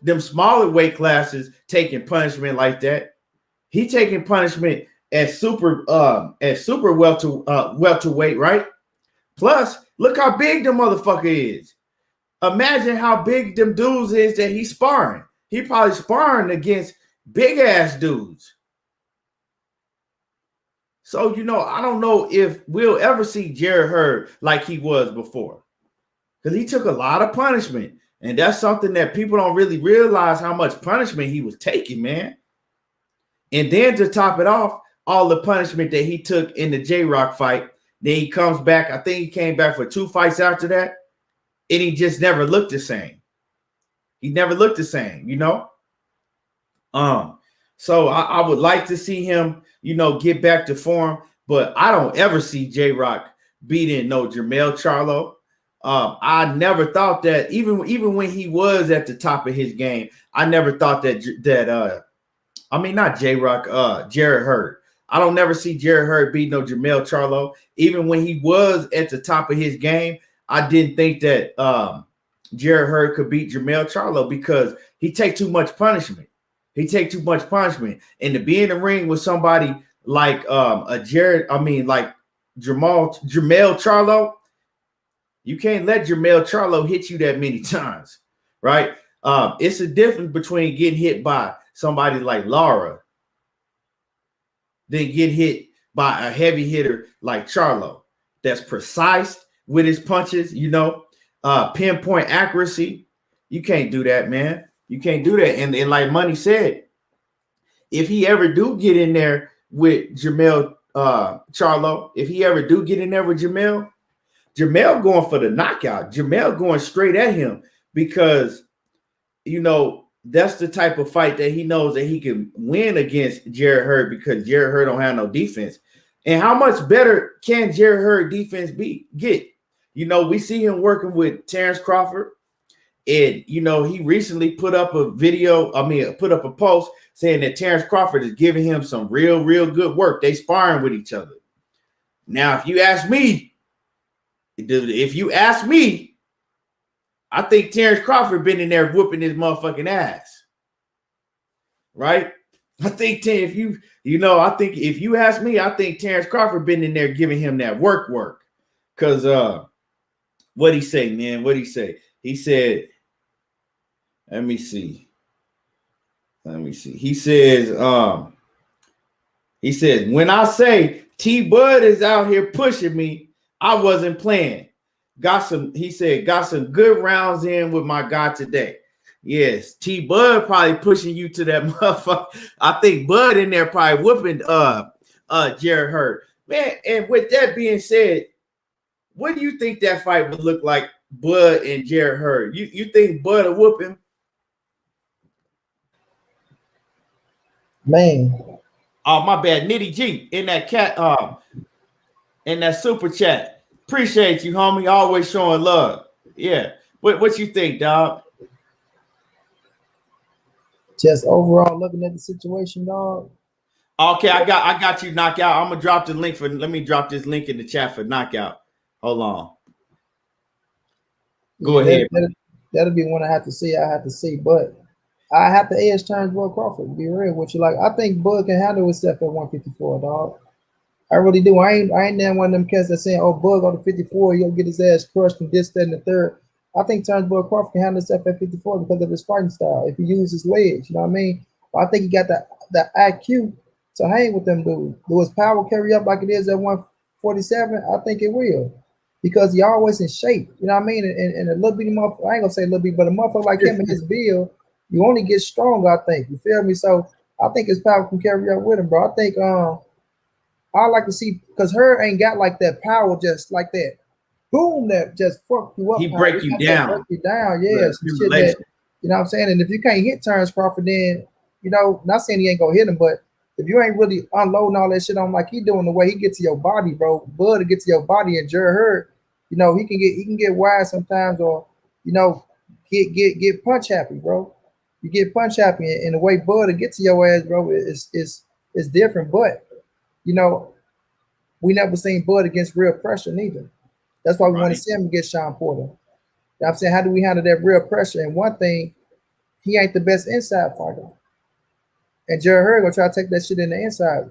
them smaller weight classes taking punishment like that. He taking punishment at super welterweight, right? Plus, look how big the motherfucker is. Imagine how big them dudes is that he's sparring. He probably sparring against big ass dudes. So, I don't know if we'll ever see Jarrett Hurd like he was before, because he took a lot of punishment. And that's something that people don't really realize, how much punishment he was taking, man. And then to top it off, all the punishment that he took in the J-Rock fight, then he comes back. I think he came back for 2 fights after that, and he just never looked the same. He never looked the same, So I would like to see him, get back to form, but I don't ever see J-Rock beating no Jermell Charlo. I never thought that, even when he was at the top of his game, I never thought not J-Rock, Jarrett Hurd. I don't never see Jarrett Hurd beat no Jermell Charlo. Even when he was at the top of his game, I didn't think that Jarrett Hurd could beat Jermell Charlo, because he take too much punishment. And to be in the ring with somebody like Jermell Charlo, you can't let Jermell Charlo hit you that many times, right? It's a difference between getting hit by somebody like Lara than get hit by a heavy hitter like Charlo that's precise with his punches, pinpoint accuracy. You can't do that, man. You can't do that. And like Money said, if he ever do get in there with Jermell Charlo, if he ever do get in there with Jermell going for the knockout, Jermell going straight at him, because, that's the type of fight that he knows that he can win against Jarrett Hurd, because Jarrett Hurd don't have no defense. And how much better can Jarrett Hurd defense get? We see him working with Terence Crawford. And, he recently put up a post saying that Terence Crawford is giving him some real, real good work. They sparring with each other. Now, if you ask me, I think Terence Crawford been in there whooping his motherfucking ass. Right? I think if you ask me, I think Terence Crawford been in there giving him that work. Because what'd he say, man? What'd he say? He said, let me see. He says, when I say T-Bud is out here pushing me, I wasn't playing. Got some good rounds in with my guy today. Yes, T Bud probably pushing you to that motherfucker. I think Bud in there probably whooping Jared Hurd. Man, and with that being said, what do you think that fight would look like, Bud and Jared Hurd? You think Bud will whoop him? Man. Oh, my bad. Nitty G in that in that super chat. Appreciate you, homie. Always showing love. Yeah. What you think, dog? Just overall looking at the situation, dog. Okay, I got you, Knockout. I'm gonna drop the link let me drop this link in the chat for Knockout. Hold on. Go ahead. That'll be one I have to see, but I have to ask Terence Crawford to be real with you. Like, I think Bud can handle himself at 154, dog. I really do. I ain't there one of them cats that saying, "Oh, Bud on the 54, he'll get his ass crushed and this, that, and the third." I think Terence Crawford can handle himself at 54 because of his fighting style. If he uses his legs, you know what I mean. But I think he got the IQ to hang with them dudes. Do his power carry up like it is at 147? I think it will, because he always in shape. You know what I mean. And a little bitty motherfucker, I ain't gonna say little bitty, but a motherfucker like him in his build, you only get stronger. I think, you feel me. So I think his power can carry up with him, bro. I think I like to see, because her ain't got like that power, just like that, boom, that just fuck you up. He break you down. Break you down, yeah. Shit that, you know what I'm saying? And if you can't hit Terence Crawford, then, you know, not saying he ain't gonna hit him, but if you ain't really unloading all that shit on like he doing, the way he get to your body, bro, Bud to get to your body, and Jared Hurd, you know, he can get wide sometimes, or, you know, get punch happy, bro. You get punch happy, and the way Bud to get to your ass, bro, is different. But, you know, we never seen Bud against real pressure neither. That's why we want to see him against Sean Porter. You know what I'm saying? How do we handle that real pressure? And one thing, he ain't the best inside fighter. And Jared Hurd gonna try to take that shit in the inside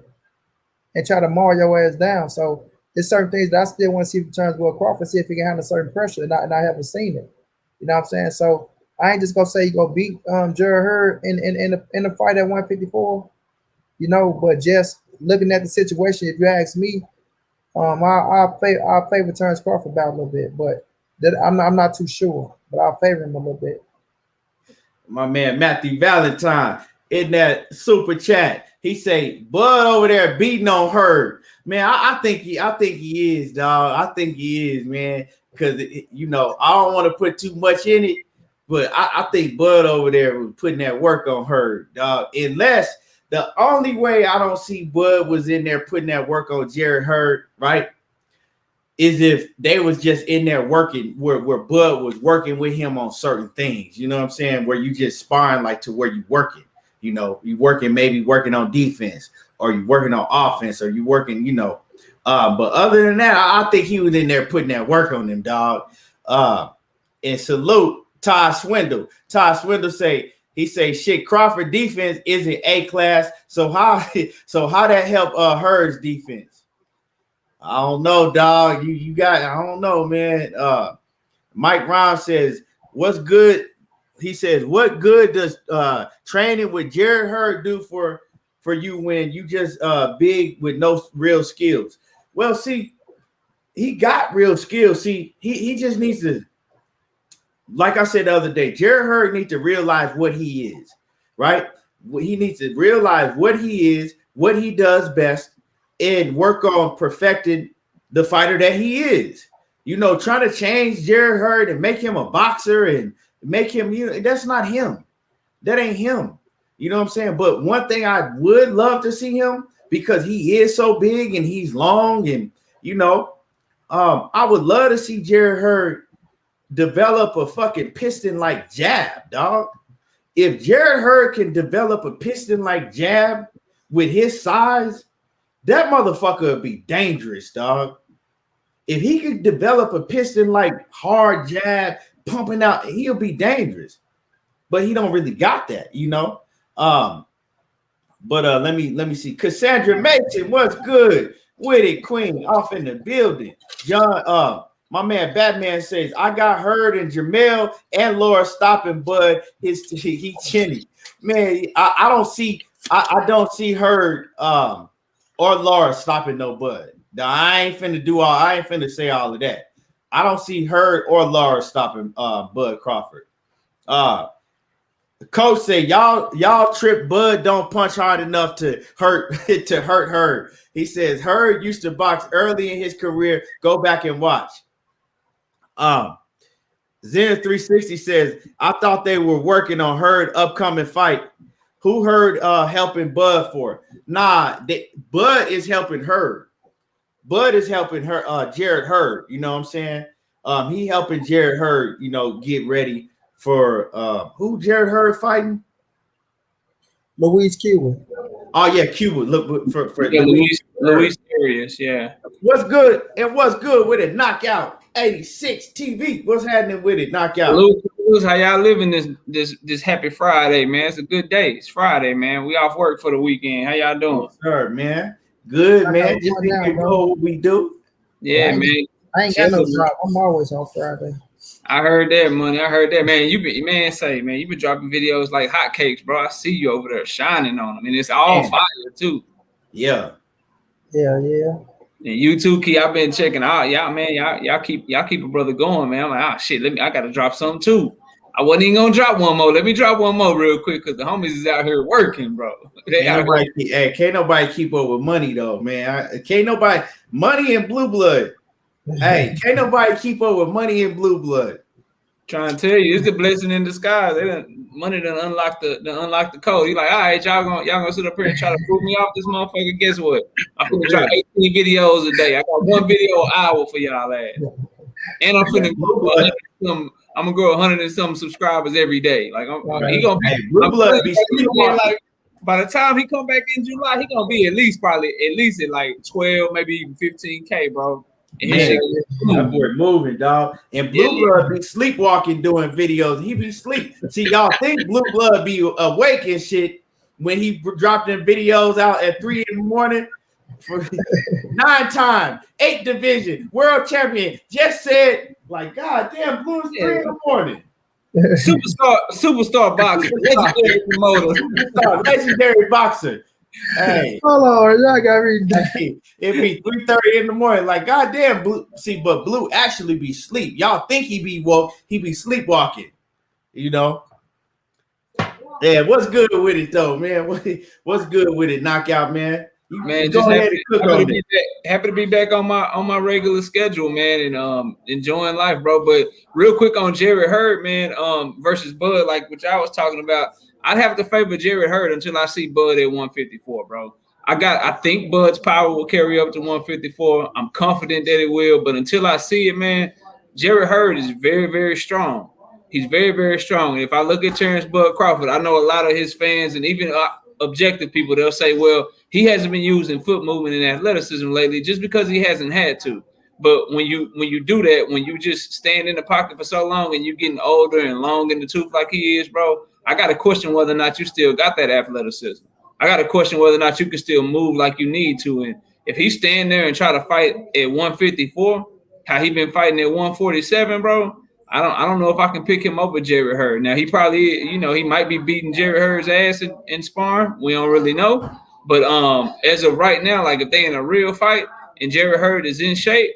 and try to mar your ass down. So there's certain things that I still want to see from Terence Crawford, see if he can handle certain pressure, and I haven't seen it. You know what I'm saying? So I ain't just gonna say he gonna beat Jared Hurd in the fight at 154, you know, but just looking at the situation, if you ask me, I'll favor Terence Crawford about a little bit, but I'm not too sure, but I'll favor him a little bit. My man Matthew Valentine in that super chat, he say Bud over there beating on Hurd. Man, I think he is, dog. I think he is, man, because you know, I don't want to put too much in it, but I think Bud over there was putting that work on Hurd, dog. Unless the only way I don't see Bud was in there putting that work on Jared Hurd, right, is if they was just in there working where Bud was working with him on certain things. You know what I'm saying? Where you just sparring like to where you working. You know, you maybe working on defense, or you working on offense, or you working, you know. But other than that, I think he was in there putting that work on them, dog. And salute Todd Swindle. Todd Swindle say, shit, Crawford defense isn't A class. So how that help Hurd's defense? I don't know, dog. You got, I don't know, man. Mike Rhymes says, what's good? He says, what good does training with Jared Hurd do for you when you just big with no real skills? Well, see, he got real skills. See, he just needs to, like I said the other day, Jared Hurd needs to realize what he is, right? He needs to realize what he is, what he does best, and work on perfecting the fighter that he is. You know, trying to change Jared Hurd and make him a boxer and make him, you know, that's not him. That ain't him. You know what I'm saying? But one thing I would love to see him, because he is so big and he's long, and, you know, I would love to see Jared Hurd develop a fucking piston-like jab, dog. If Jared Hurd can develop a piston-like jab with his size, that motherfucker would be dangerous, dog. If he could develop a piston-like hard jab, pumping out, he'll be dangerous. But he don't really got that, you know. But let me see. Cassandra Mason, what's good with it, Queen? Off in the building. John, my man Batman says, I got Hurd and Jamel and Laura stopping Bud. He chinny. Man, I don't see Hurd or Laura stopping no Bud. Now, I ain't finna say all of that. I don't see Hurd or Laura stopping Bud Crawford. The coach said, y'all trip Bud don't punch hard enough to hurt Hurd. He says Hurd used to box early in his career. Go back and watch. Zen 360 says, I thought they were working on Hurd upcoming fight. Who Hurd helping Bud for? Nah, Bud is helping Hurd. Bud is helping her, Jared Hurd. You know what I'm saying? He helping Jared Hurd, get ready for who Jared Hurd fighting? Luis Cuba. Oh yeah, Cuba. Look for Luis Arias, yeah. What's good? And what's good with it? Knockout 86 TV. What's happening with it? Knockout. Luz, how y'all living this happy Friday, man? It's a good day. It's Friday, man. We off work for the weekend. How y'all doing? Sir, man. Good, man. Just you know what we do. Yeah, man. I ain't got no job. I'm always off Friday. I heard that, money. I heard that, man. You been dropping videos like hotcakes, bro. I see you over there shining on them, and it's all fire too. Yeah. Yeah. And you too, Key. I've been checking out, y'all, man. Y'all keep a brother going, man. I'm like, shit. I gotta drop something too. I wasn't even gonna drop one more. Let me drop one more real quick because the homies is out here working, bro. Can't nobody keep up with money though, man. Can't nobody money and blue blood. Hey, can't nobody keep up with money and blue blood. Trying to tell you, it's the blessing in disguise. Money done unlock the code. You're like, all right, y'all gonna sit up here and try to prove me off this motherfucker. Guess what? I'm gonna drop 18 videos a day. I got one video an hour for y'all ass. And I'm finna I'm gonna grow 100 and some subscribers every day. Like he gonna be blue blood be like by the time he come back in July, he gonna be at least at like 12, maybe even 15K, bro. Man, we're moving, dog. And Blue Blood be sleepwalking doing videos. He be sleep. See, y'all think Blue Blood be awake and shit when he dropped them videos out at 3 in the morning for 9-time, 8 division, world champion. Just said, like, God damn, Blue is 3 in the morning. Superstar boxer, legendary promoter, legendary boxer. Hey, hold on, y'all got me. It be 3:30 in the morning. Like, goddamn, Blue. See, but Blue actually be sleep. Y'all think he be woke? He be sleepwalking. Yeah, what's good with it though, man? What's good with it? Knockout, man. Man, just happy to be back on my regular schedule, man, and enjoying life, bro. But real quick on Jared Hurd, man, versus Bud, like what y'all was talking about. I'd have to favor Jared Hurd until I see Bud at 154, bro. I think Bud's power will carry up to 154. I'm confident that it will, but until I see it, man, Jared Hurd is very, very strong. He's very, very strong. If I look at Terence Bud Crawford, I know a lot of his fans and even objective people, they'll say, well, he hasn't been using foot movement and athleticism lately just because he hasn't had to. But when you do that, when you just stand in the pocket for so long and you're getting older and long in the tooth like he is, bro, I got to question whether or not you still got that athleticism. I got to question whether or not you can still move like you need to. And if he stand there and try to fight at 154, how he been fighting at 147, bro, I don't know if I can pick him over Jared Hurd. Now, he probably, he might be beating Jared Hurd's ass in sparring. We don't really know. But as of right now, like if they in a real fight and Jared Hurd is in shape,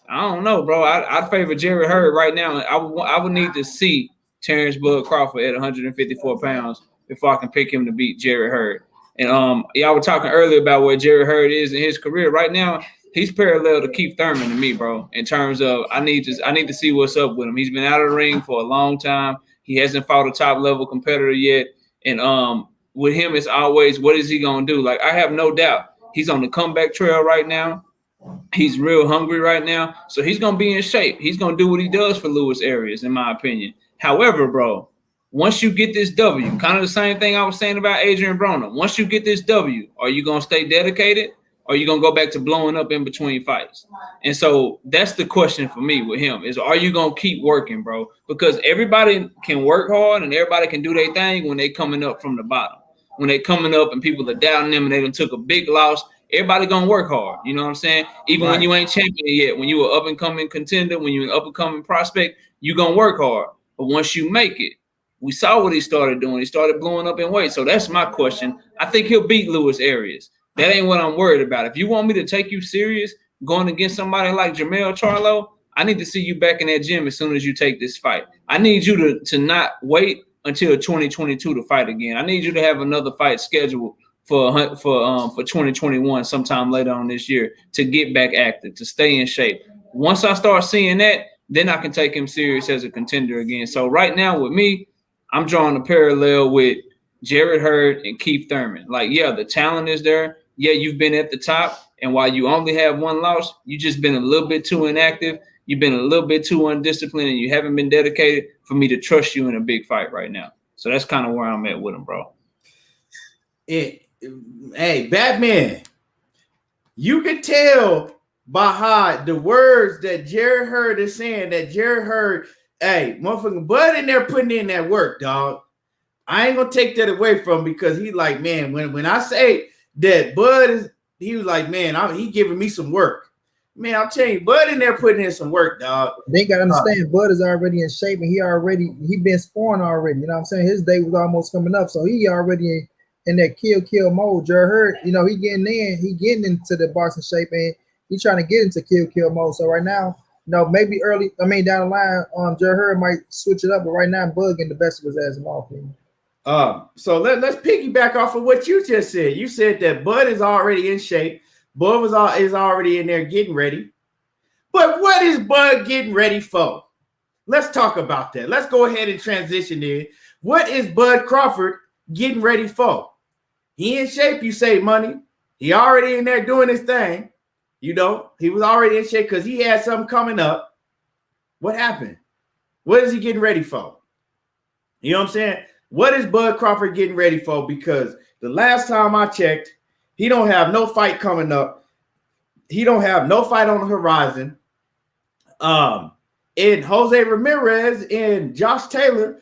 I don't know, bro. I'd favor Jared Hurd right now. I would need to see Terence Bud Crawford at 154 pounds before I can pick him to beat Jared Hurd. And y'all were talking earlier about where Jared Hurd is in his career. Right now, he's parallel to Keith Thurman to me, bro, in terms of I need to see what's up with him. He's been out of the ring for a long time. He hasn't fought a top-level competitor yet. And with him, it's always, what is he going to do? Like, I have no doubt he's on the comeback trail right now. He's real hungry right now. So he's going to be in shape. He's going to do what he does for Luis Arias, in my opinion. However, bro, once you get this W, kind of the same thing I was saying about Adrian Broner. Once you get this W, are you going to stay dedicated or are you going to go back to blowing up in between fights? And so that's the question for me with him is, are you going to keep working, bro? Because everybody can work hard and everybody can do their thing when they coming up from the bottom. When they coming up and people are doubting them and they done took a big loss, everybody going to work hard. You know what I'm saying? Even when you ain't champion yet, when you an up-and-coming contender, when you're an up-and-coming prospect, you going to work hard. But once you make it, we saw what he started doing. He started blowing up in weight. So that's my question. I think he'll beat Luis Arias. That ain't what I'm worried about. If you want me to take you serious going against somebody like Jermell Charlo, I need to see you back in that gym as soon as you take this fight. I need you to not wait until 2022 to fight again. I need you to have another fight scheduled for 2021 sometime later on this year to get back active, to stay in shape. Once I start seeing that, then I can take him serious as a contender again. So right now with me, I'm drawing a parallel with Jarrett Hurd and Keith Thurman. Like, yeah, the talent is there. Yeah, you've been at the top. And while you only have one loss, you just been a little bit too inactive. You've been a little bit too undisciplined, and you haven't been dedicated for me to trust you in a big fight right now. So that's kind of where I'm at with him, bro. Hey, Batman, you can tell by how the words that Jarrett Hurd is saying that Jarrett Hurd, hey, motherfucking Bud in there putting in that work, dog. I ain't gonna take that away from him because he like, man, when I say that Bud is, he was like, man, he giving me some work. Man, I'm telling you, Bud in there putting in some work, dog. They gotta understand Bud is already in shape and he been scoring already. You know what I'm saying? His day was almost coming up, so he already in that kill mode. Jarrett Hurd, you know, he getting into the boxing shape and he's trying to get into kill mode. So right now, you know, maybe down the line, Jarrett Hurd might switch it up, but right now Bud getting the best of his ass in my opinion. So let's piggyback off of what you just said. You said that Bud is already in shape. Bud is already in there getting ready. But what is Bud getting ready for? Let's talk about that. Let's go ahead and transition in. What is Bud Crawford getting ready for? He in shape, you say, money. He already in there doing his thing. You know, he was already in shape because he had something coming up. What happened? What is he getting ready for? You know what I'm saying? What is Bud Crawford getting ready for? Because the last time I checked, he don't have no fight coming up. He don't have no fight on the horizon. And Jose Ramirez and Josh Taylor,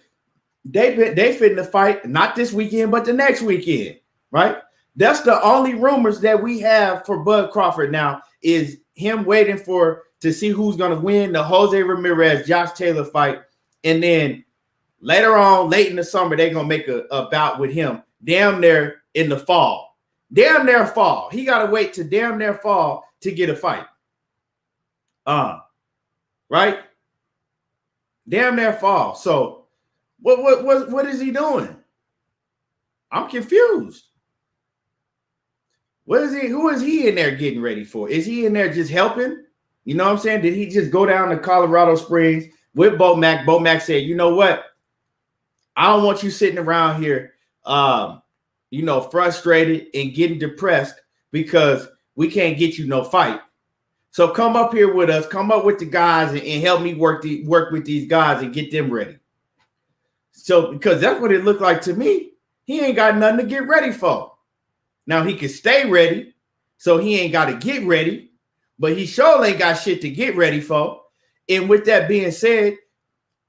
they fitting to fight not this weekend, but the next weekend, right? That's the only rumors that we have for Bud Crawford now is him waiting to see who's going to win the Jose Ramirez, Josh Taylor fight. And then later on, late in the summer, they're going to make a bout with him damn near in the fall. Damn near fall. He got to wait to damn near fall to get a fight. Right? Damn near fall. So what is he doing? I'm confused. Who is he in there getting ready for? Is he in there just helping? You know what I'm saying? Did he just go down to Colorado Springs with Bo Mac? Bo Mac said, you know what? I don't want you sitting around here frustrated and getting depressed because we can't get you no fight. So come up here with us, come up with the guys and help me work with these guys and get them ready. So because that's what it looked like to me. He ain't got nothing to get ready for. Now he can stay ready, so he ain't got to get ready, but he sure ain't got shit to get ready for. And with that being said,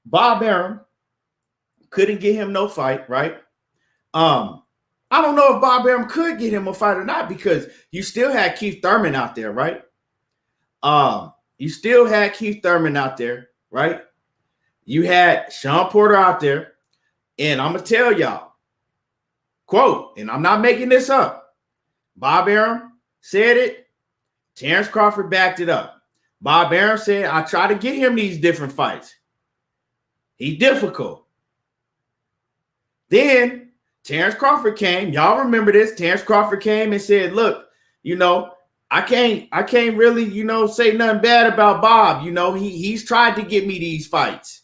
Bob Arum couldn't get him no fight, right? I don't know if Bob Arum could get him a fight or not because you still had Keith Thurman out there, right? You still had Keith Thurman out there, right? You had Sean Porter out there. And I'm going to tell y'all, quote, and I'm not making this up. Bob Arum said it. Terence Crawford backed it up. Bob Arum said, I try to get him these different fights. He's difficult. Then Terence Crawford came. Y'all remember this. Terence Crawford came and said, look, I can't really, say nothing bad about Bob. He's tried to get me these fights.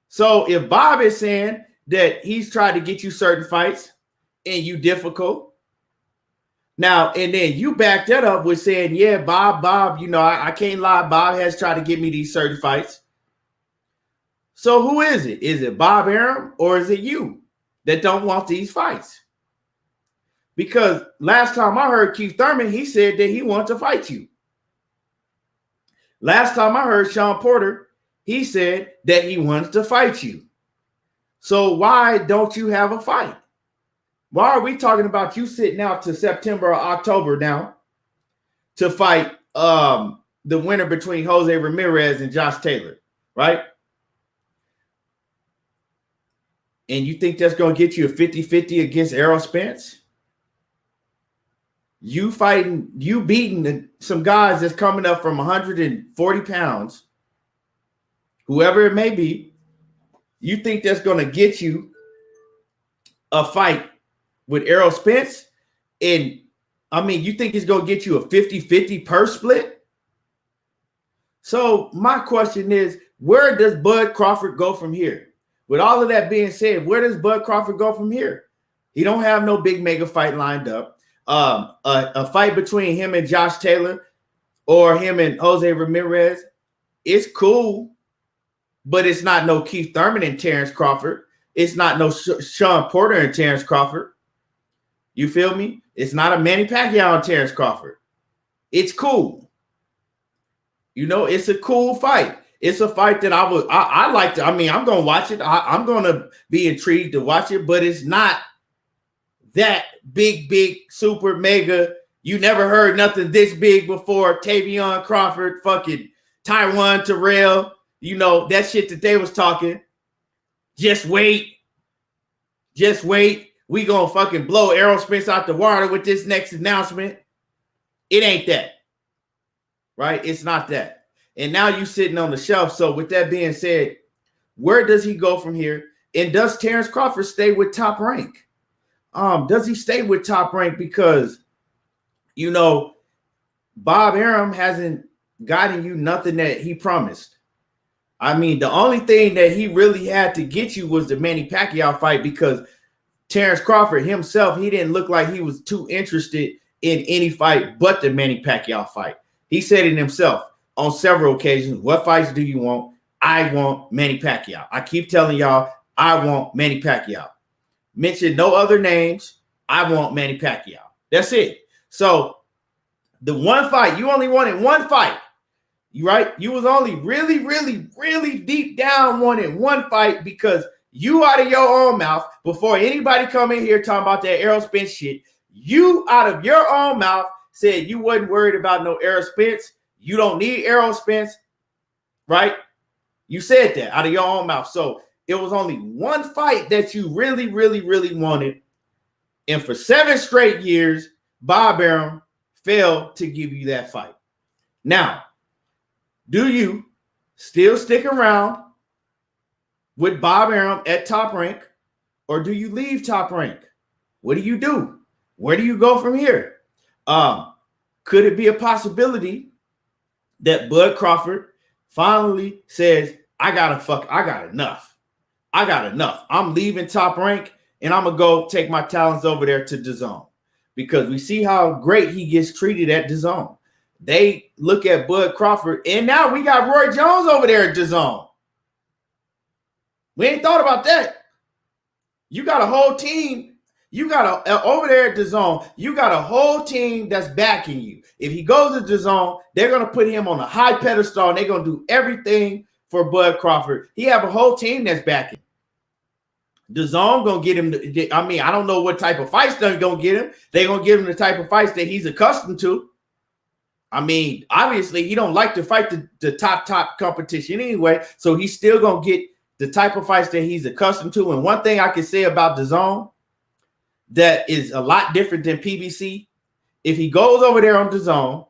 So if Bob is saying that he's tried to get you certain fights and you difficult, now, and then you back that up with saying, yeah, Bob, I can't lie. Bob has tried to get me these certain fights. So who is it? Is it Bob Arum or is it you that don't want these fights? Because last time I heard Keith Thurman, he said that he wanted to fight you. Last time I heard Sean Porter, he said that he wants to fight you. So why don't you have a fight? Why are we talking about you sitting out to September or October now to fight the winner between Jose Ramirez and Josh Taylor, right? And you think that's going to get you a 50-50 against Errol Spence? You beating some guys that's coming up from 140 pounds, whoever it may be. You think that's gonna get you a fight with Errol Spence? And I mean, you think it's gonna get you a 50-50 purse split? So my question is, where does Bud Crawford go from here? With all of that being said, where does Bud Crawford go from here? He don't have no big mega fight lined up. A fight between him and Josh Taylor or him and Jose Ramirez, it's cool, but it's not no Keith Thurman and Terence Crawford. It's not no Sean Porter and Terence Crawford. You feel me? It's not a Manny Pacquiao and Terence Crawford. It's cool. You know, it's a cool fight. It's a fight that I like to. I mean, I'm gonna watch it. I'm gonna be intrigued to watch it, but it's not that big, super mega. You never heard nothing this big before. Tavion Crawford, fucking Taiwan Terrell. You know that shit that they was talking. Just wait. We gonna fucking blow Errol Spence out the water with this next announcement. It ain't that, right? It's not that. And now you sitting on the shelf. So with that being said, where does he go from here? And does Terence Crawford stay with Top Rank? Does he stay with Top Rank? Because, you know, Bob Arum hasn't gotten you nothing that he promised. I mean, the only thing that he really had to get you was the Manny Pacquiao fight, because Terence Crawford himself, he didn't look like he was too interested in any fight but the Manny Pacquiao fight. He said it himself on several occasions. What fights do you want? I want Manny Pacquiao. I keep telling y'all, I want Manny Pacquiao. Mention no other names. I want Manny Pacquiao. That's it. So the one fight, you only wanted one fight. You right? You was only really deep down wanting one fight, because you out of your own mouth, before anybody come in here talking about that Errol Spence shit, you out of your own mouth said you wasn't worried about no Errol Spence. You don't need Errol Spence, right? You said that out of your own mouth. So it was only one fight that you really wanted. And for 7 straight years, Bob Arum failed to give you that fight. Now, do you still stick around with Bob Arum at Top Rank, or do you leave Top Rank? What do you do? Where do you go from here? Could it be a possibility that Bud Crawford finally says, I got enough. I'm leaving Top Rank and I'm gonna go take my talents over there to DAZN, because we see how great he gets treated at DAZN. They look at Bud Crawford, and now we got Roy Jones over there at DAZN. We ain't thought about that. You got a whole team. You got over there at DAZN, you got a whole team that's backing you. If he goes to DAZN, they're gonna put him on a high pedestal, and they're gonna do everything for Bud Crawford. He have a whole team that's backing. DAZN gonna get him. I mean, I don't know what type of fights they're gonna get him. They're gonna give him the type of fights that he's accustomed to. I mean, obviously, he don't like to fight the top competition anyway, so he's still gonna get the type of fights that he's accustomed to. And one thing I can say about DAZN that is a lot different than PBC, if he goes over there on DAZN,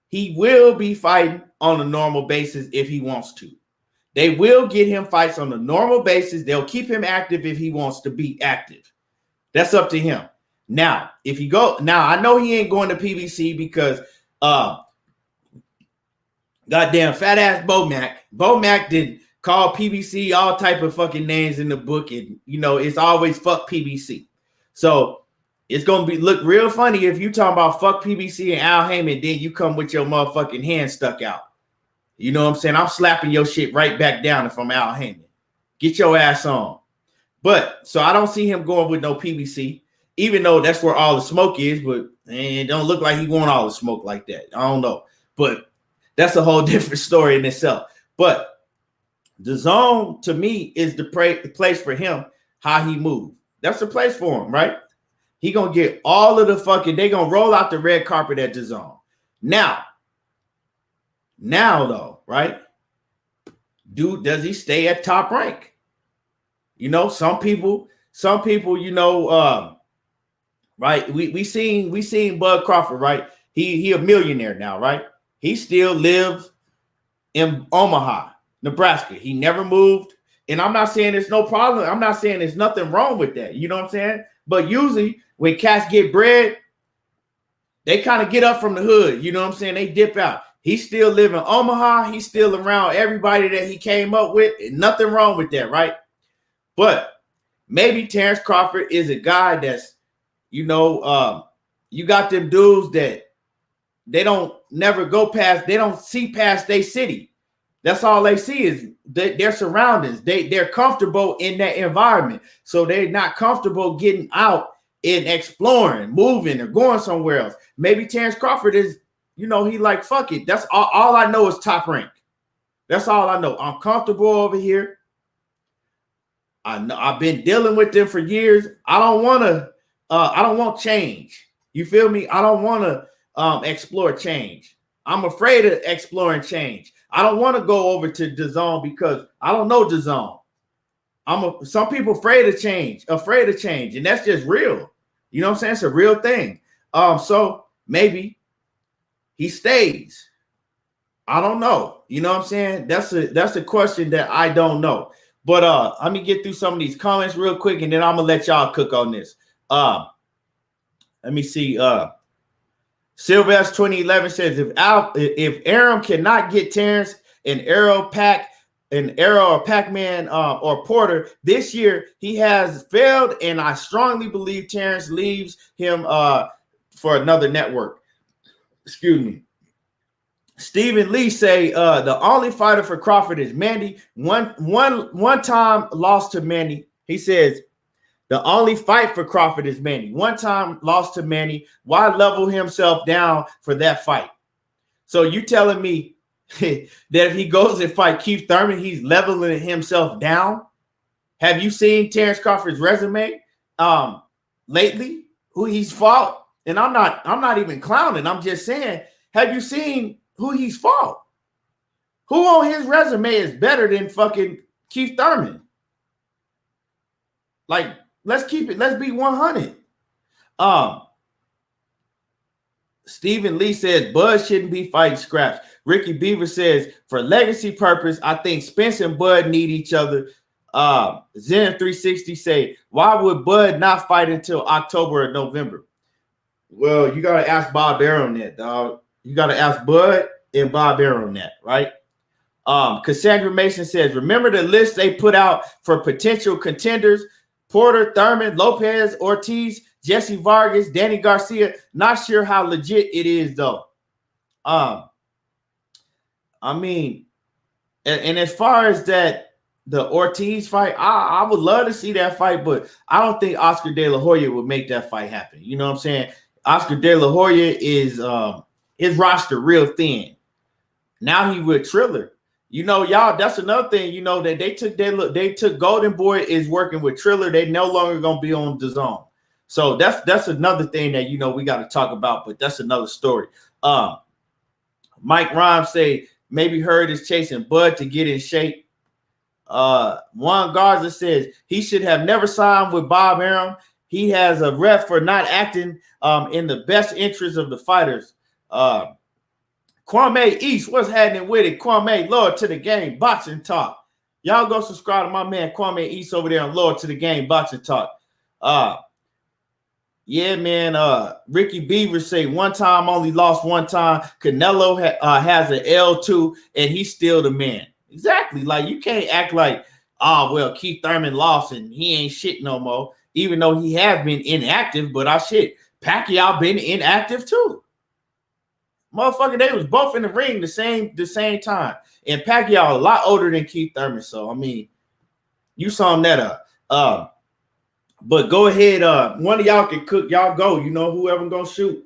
he will be fighting on a normal basis if he wants to. They will get him fights on a normal basis. They'll keep him active if he wants to be active. That's up to him. Now, if he go, now I know he ain't going to PBC because goddamn fat ass Bo Mac did call PBC all type of fucking names in the book, and you know it's always fuck PBC. So it's gonna look real funny if you talking about fuck PBC and Al Heyman, then you come with your motherfucking hand stuck out. You know what I'm saying? I'm slapping your shit right back down if I'm Al Heyman. Get your ass on. But so I don't see him going with no PBC, even though that's where all the smoke is. But it don't look like he want all the smoke like that. I don't know, but that's a whole different story in itself. But DAZN to me is the place for him. How he moves, that's the place for him, right? He gonna get all of the fucking. They gonna roll out the red carpet at DAZN. Now though, right? Does he stay at Top Rank? You know, some people, you know, right? We seen Bud Crawford, right? He a millionaire now, right? He still lives in Omaha, Nebraska. He never moved. And I'm not saying there's no problem. I'm not saying there's nothing wrong with that. You know what I'm saying? But usually when cats get bread, they kind of get up from the hood. You know what I'm saying? They dip out. He still live in Omaha. He's still around everybody that he came up with. And nothing wrong with that, right? But maybe Terence Crawford is a guy that's, you got them dudes that they don't never go past. They don't see past their city. That's all they see is their surroundings. They're comfortable in that environment. So they're not comfortable getting out and exploring, moving, or going somewhere else. Maybe Terence Crawford is, he like, fuck it. That's all I know is Top Rank. That's all I know. I'm comfortable over here. I know I've been dealing with them for years. I don't want change. You feel me? I don't want to explore change. I'm afraid of exploring change. I don't want to go over to DAZN because I don't know DAZN. Some people afraid of change, and that's just real. You know what I'm saying? It's a real thing. So maybe he stays. I don't know. You know what I'm saying? That's a question that I don't know. But let me get through some of these comments real quick, and then I'm gonna let y'all cook on this. Let me see. Sylvester 2011 says if Arum cannot get Terence an Arrow or Pac-Man or Porter this year, he has failed, and I strongly believe Terence leaves him for another network. Excuse me. Stephen Lee say the only fighter for Crawford is Mandy. One time lost to Mandy. He says the only fight for Crawford is Manny. One time lost to Manny. Why level himself down for that fight? So you telling me that if he goes and fight Keith Thurman, he's leveling himself down? Have you seen Terence Crawford's resume lately? Who he's fought? And I'm not even clowning. I'm just saying, have you seen who he's fought? Who on his resume is better than fucking Keith Thurman? Like, let's be 100. Stephen Lee says Bud shouldn't be fighting scraps. Ricky Beaver says for legacy purpose, I think Spence and Bud need each other. Zen 360 say, why would Bud not fight until October or November? Well, you gotta ask Bob Arum that, dog. You gotta ask Bud and Bob Arum that, right? Cassandra Mason says, remember the list they put out for potential contenders? Porter, Thurman, Lopez, Ortiz, Jesse Vargas, Danny Garcia. Not sure how legit it is, though. I mean, and as far as that, the Ortiz fight, I would love to see that fight, but I don't think Oscar De La Hoya would make that fight happen. You know what I'm saying? Oscar De La Hoya is his roster real thin. Now he with Triller. Y'all, that's another thing, that they took Golden Boy is working with Triller. They no longer gonna be on DAZN. So that's another thing that we got to talk about, but that's another story. Mike Rhymes say maybe Hurd is chasing Bud to get in shape. Juan Garza says he should have never signed with Bob Arum. He has a rep for not acting in the best interest of the fighters. Kwame East, what's happening with it? Kwame, Lord to the Game, Boxing Talk. Y'all go subscribe to my man Kwame East over there on Lord to the Game, Boxing Talk. Yeah, man. Ricky Beaver say one time only lost one time. Canelo has an L2 and he's still the man. Exactly. Like you can't act like, well, Keith Thurman lost and he ain't shit no more, even though he has been inactive. But Pacquiao been inactive too. Motherfucker, they was both in the ring the same time. And Pacquiao a lot older than Keith Thurman. So I mean, you sum that up. But go ahead. One of y'all can cook. Y'all go. Whoever gonna shoot.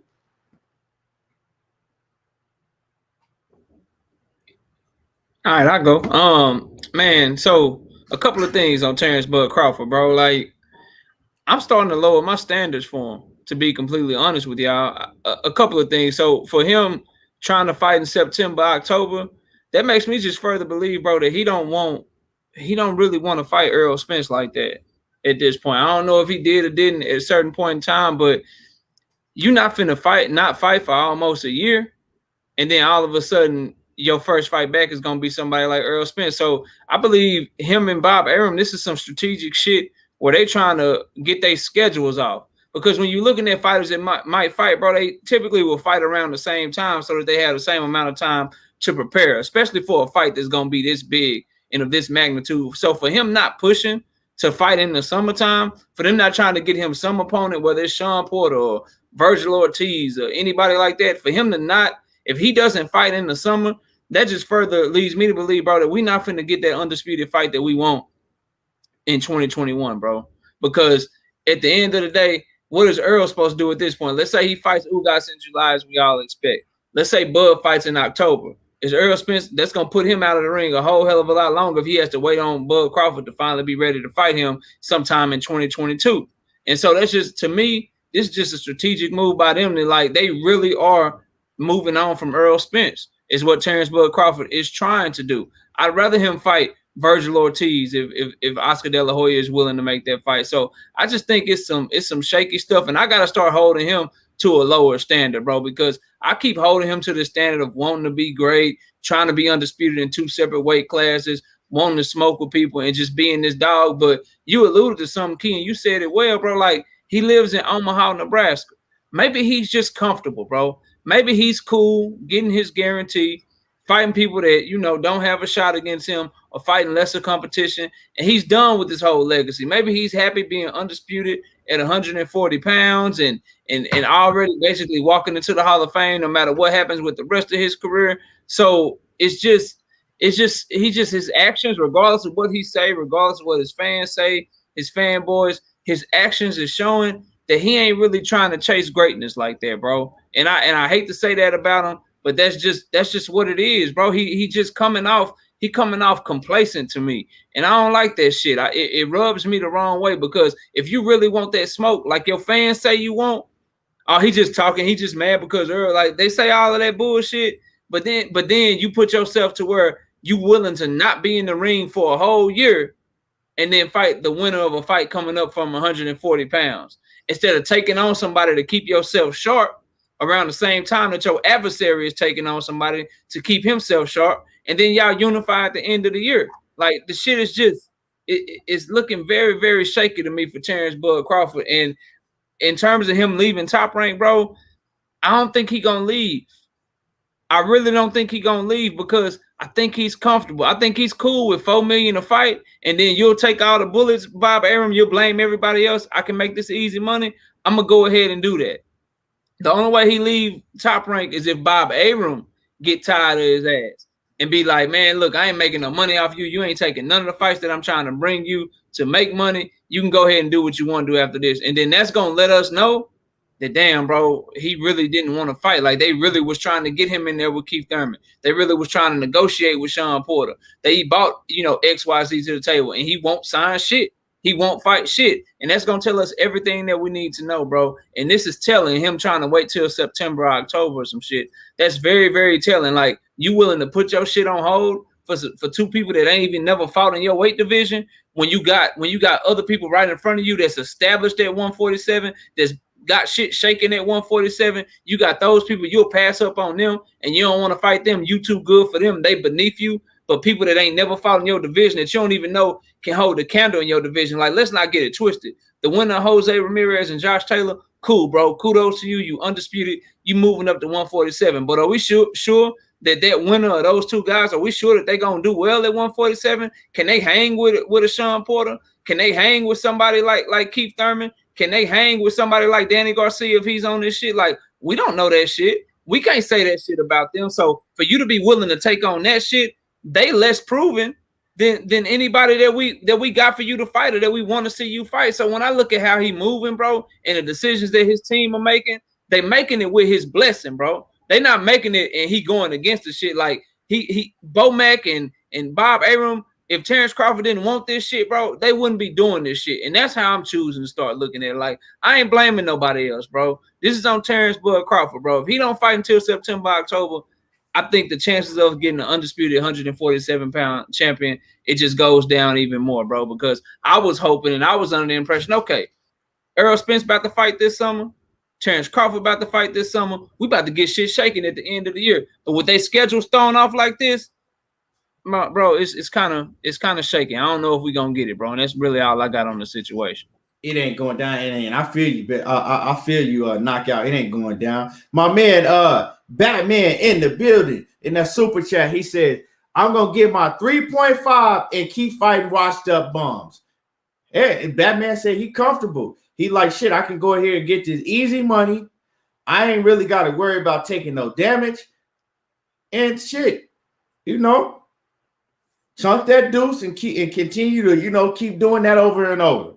All right, I go. Man, so a couple of things on Terence Bud Crawford, bro. Like, I'm starting to lower my standards for him, to be completely honest with y'all. A couple of things. So for him trying to fight in September, October, that makes me just further believe, bro, that he don't really want to fight Errol Spence like that at this point. I don't know if he did or didn't at a certain point in time, but you're not finna not fight for almost a year, and then all of a sudden your first fight back is going to be somebody like Errol Spence. So I believe him and Bob Arum, this is some strategic shit where they trying to get their schedules off. Because when you're looking at fighters that might fight, bro, they typically will fight around the same time so that they have the same amount of time to prepare, especially for a fight that's going to be this big and of this magnitude. So for him not pushing to fight in the summertime, for them not trying to get him some opponent, whether it's Sean Porter or Virgil Ortiz or anybody like that, for him to not, if he doesn't fight in the summer, that just further leads me to believe, bro, that we're not finna get that undisputed fight that we want in 2021, bro. Because at the end of the day, what is Earl supposed to do at this point? Let's say he fights Ugas in July, as we all expect. Let's say Bud fights in October. Is Errol Spence, that's going to put him out of the ring a whole hell of a lot longer if he has to wait on Bud Crawford to finally be ready to fight him sometime in 2022. And so that's just, to me, this is just a strategic move by them. That, like, they really are moving on from Errol Spence, is what Terence Bud Crawford is trying to do. I'd rather him fight Virgil Ortiz if Oscar De La Hoya is willing to make that fight. So I just think it's some shaky stuff, and I got to start holding him to a lower standard, bro, because I keep holding him to the standard of wanting to be great, trying to be undisputed in 2 separate weight classes, wanting to smoke with people and just being this dog. But you alluded to something key, and you said it well, bro. Like, he lives in Omaha, Nebraska. Maybe he's just comfortable, bro. Maybe he's cool getting his guarantee, fighting people that, you know, don't have a shot against him or fighting lesser competition, and he's done with his whole legacy. Maybe he's happy being undisputed at 140 pounds and already basically walking into the Hall of Fame no matter what happens with the rest of his career. So it's just his actions, regardless of what he say, regardless of what his fans say, his fanboys, his actions is showing that he ain't really trying to chase greatness like that, bro. And I hate to say that about him, but that's just what it is, bro. He just coming off complacent to me, and I don't like that shit. It rubs me the wrong way, because if you really want that smoke, like your fans say you want, oh, he just talking, he just mad because Earl, like, they say all of that bullshit, but then you put yourself to where you willing to not be in the ring for a whole year and then fight the winner of a fight coming up from 140 pounds instead of taking on somebody to keep yourself sharp around the same time that your adversary is taking on somebody to keep himself sharp, and then y'all unify at the end of the year. Like, the shit is just, it's looking very, very shaky to me for Terence Bud Crawford. And in terms of him leaving Top Rank, bro, I don't think he's gonna leave. I really don't think he's gonna leave, because I think he's comfortable. I think he's cool with $4 million a fight, and then you'll take all the bullets, Bob Arum, you'll blame everybody else. I can make this easy money. I'm gonna go ahead and do that. The only way he leave Top Rank is if Bob Arum get tired of his ass and be like, man, look, I ain't making no money off you. You ain't taking none of the fights that I'm trying to bring you to make money. You can go ahead and do what you want to do after this. And then that's going to let us know that, damn, bro, he really didn't want to fight. Like, they really was trying to get him in there with Keith Thurman. They really was trying to negotiate with Sean Porter. They bought, you know, XYZ to the table, and he won't sign shit. He won't fight shit. And that's going to tell us everything that we need to know, bro. And this is telling, him trying to wait till September or October or some shit. That's very, very telling. Like, you willing to put your shit on hold for 2 people that ain't even never fought in your weight division when you got other people right in front of you that's established at 147, that's got shit shaking at 147. You got those people, you'll pass up on them, and you don't want to fight them. You too good for them. They beneath you. But people that ain't never fought in your division, that you don't even know can hold the candle in your division. Like, let's not get it twisted. The winner, Jose Ramirez and Josh Taylor, cool, bro. Kudos to you. You undisputed. You moving up to 147. But are we sure that winner of those 2 guys, are we sure that they going to do well at 147? Can they hang with a Sean Porter? Can they hang with somebody like Keith Thurman? Can they hang with somebody like Danny Garcia if he's on this shit? Like, we don't know that shit. We can't say that shit about them. So for you to be willing to take on that shit, they less proven than anybody that we got for you to fight or that we want to see you fight. So when I look at how he moving, bro, and the decisions that his team are making, they making it with his blessing, bro. They not making it and he going against the shit. Like, he Bomac and Bob Arum, if Terence Crawford didn't want this shit, bro, they wouldn't be doing this shit. And that's how I'm choosing to start looking at it. Like, I ain't blaming nobody else, bro. This is on Terence Bud Crawford, bro. If he don't fight until September, October, I think the chances of getting an undisputed 147-pound champion, it just goes down even more, bro, because I was hoping and I was under the impression, okay, Errol Spence about to fight this summer. Terence Crawford about to fight this summer. We about to get shit shaking at the end of the year. But with their schedules thrown off like this, bro, it's kind of shaking. I don't know if we gonna get it, bro. And that's really all I got on the situation. It ain't going down. It ain't. I feel you, but I feel you. Knockout. It ain't going down. My man, Batman in the building in that super chat. He said, "I'm gonna get my 3.5 and keep fighting washed up bums." Hey, Batman said he comfortable. He like shit. I can go ahead and get this easy money. I ain't really got to worry about taking no damage and shit. You know, chunk that deuce and continue to keep doing that over and over.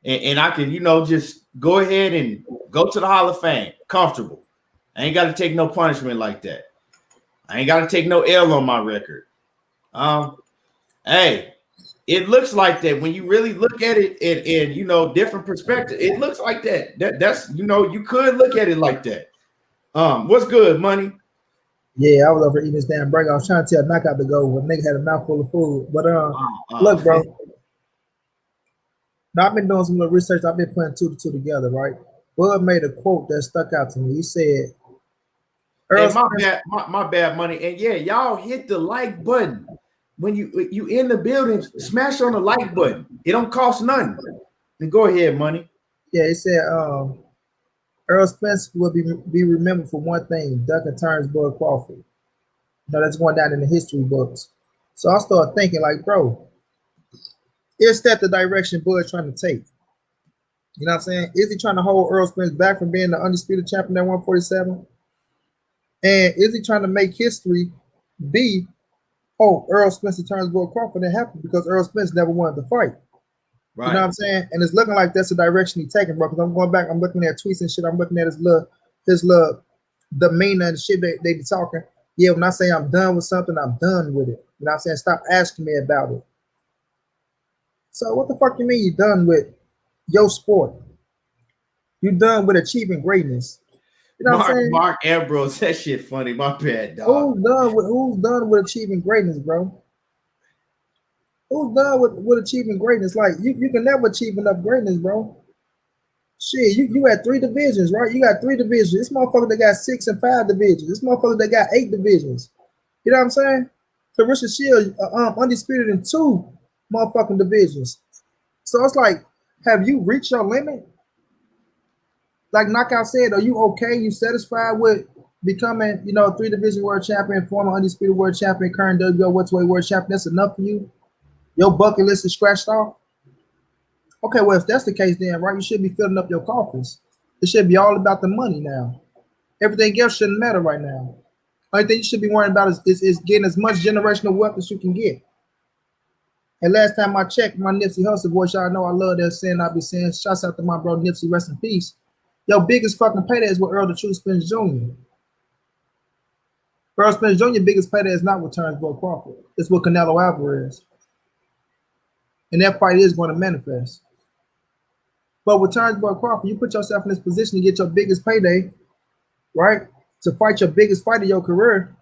And I can, just go ahead and go to the Hall of Fame comfortable. I ain't got to take no punishment like that. I ain't got to take no L on my record. Hey, it looks like that when you really look at it in different perspective. It looks like that. That's you could look at it like that. What's good, money? Yeah, I was over eating this damn burger. I was trying to tell Knockout to go, but nigga had a mouthful of food. But look, bro. Now, I've been doing some little research. I've been putting two to two together, right? Bud made a quote that stuck out to me. He said, hey, my bad, money. And yeah, y'all hit the like button. When you in the building, smash on the like button. It don't cost nothing. And go ahead, money. Yeah, he said Earl Spence will be remembered for one thing, ducking Terence Bud Crawford. That's going down in the history books. So I started thinking, like, bro, is that the direction Bud's trying to take? You know what I'm saying? Is he trying to hold Earl Spence back from being the undisputed champion at 147? And is he trying to make history be, Earl Spence and Terence Bud Crawford didn't happen because Earl Spence never wanted to fight? Right. You know what I'm saying? And it's looking like that's the direction he's taking, bro. Because I'm going back, I'm looking at tweets and shit. I'm looking at his little demeanor and shit they be talking. Yeah, when I say I'm done with something, I'm done with it. You know what I'm saying? Stop asking me about it. So what the fuck you mean you done with your sport? You done with achieving greatness. You know what I'm saying? Mark Ambrose, that shit funny. My bad, dog. Who's done with achieving greatness, bro? Who's done with achieving greatness? Like you can never achieve enough greatness, bro. Shit, you had 3 divisions, right? You got 3 divisions. This motherfucker that got 6 and 5 divisions. This motherfucker that got 8 divisions. You know what I'm saying? Clarissa Shield, undisputed in 2 motherfucking divisions. So it's like, have you reached your limit? Like Knockout said, are you okay? You satisfied with becoming, 3 division world champion, former undisputed world champion, current WBO welterweight world champion? That's enough for you? Your bucket list is scratched off? Okay, well, if that's the case, then, right, you should be filling up your coffers. It should be all about the money now. Everything else shouldn't matter right now. Only thing you should be worrying about is getting as much generational wealth as you can get. And last time I checked, my Nipsey Hussle voice, y'all know I love that saying. I be saying, shouts out to my bro Nipsey, rest in peace. Your biggest fucking payday is with Earl the Truth Spence Jr. Earl Spence Jr. biggest payday is not with Terence Bud Crawford. It's with Canelo Alvarez. And that fight is going to manifest. But with Terence Bud Crawford, you put yourself in this position to get your biggest payday, right? To fight your biggest fight of your career,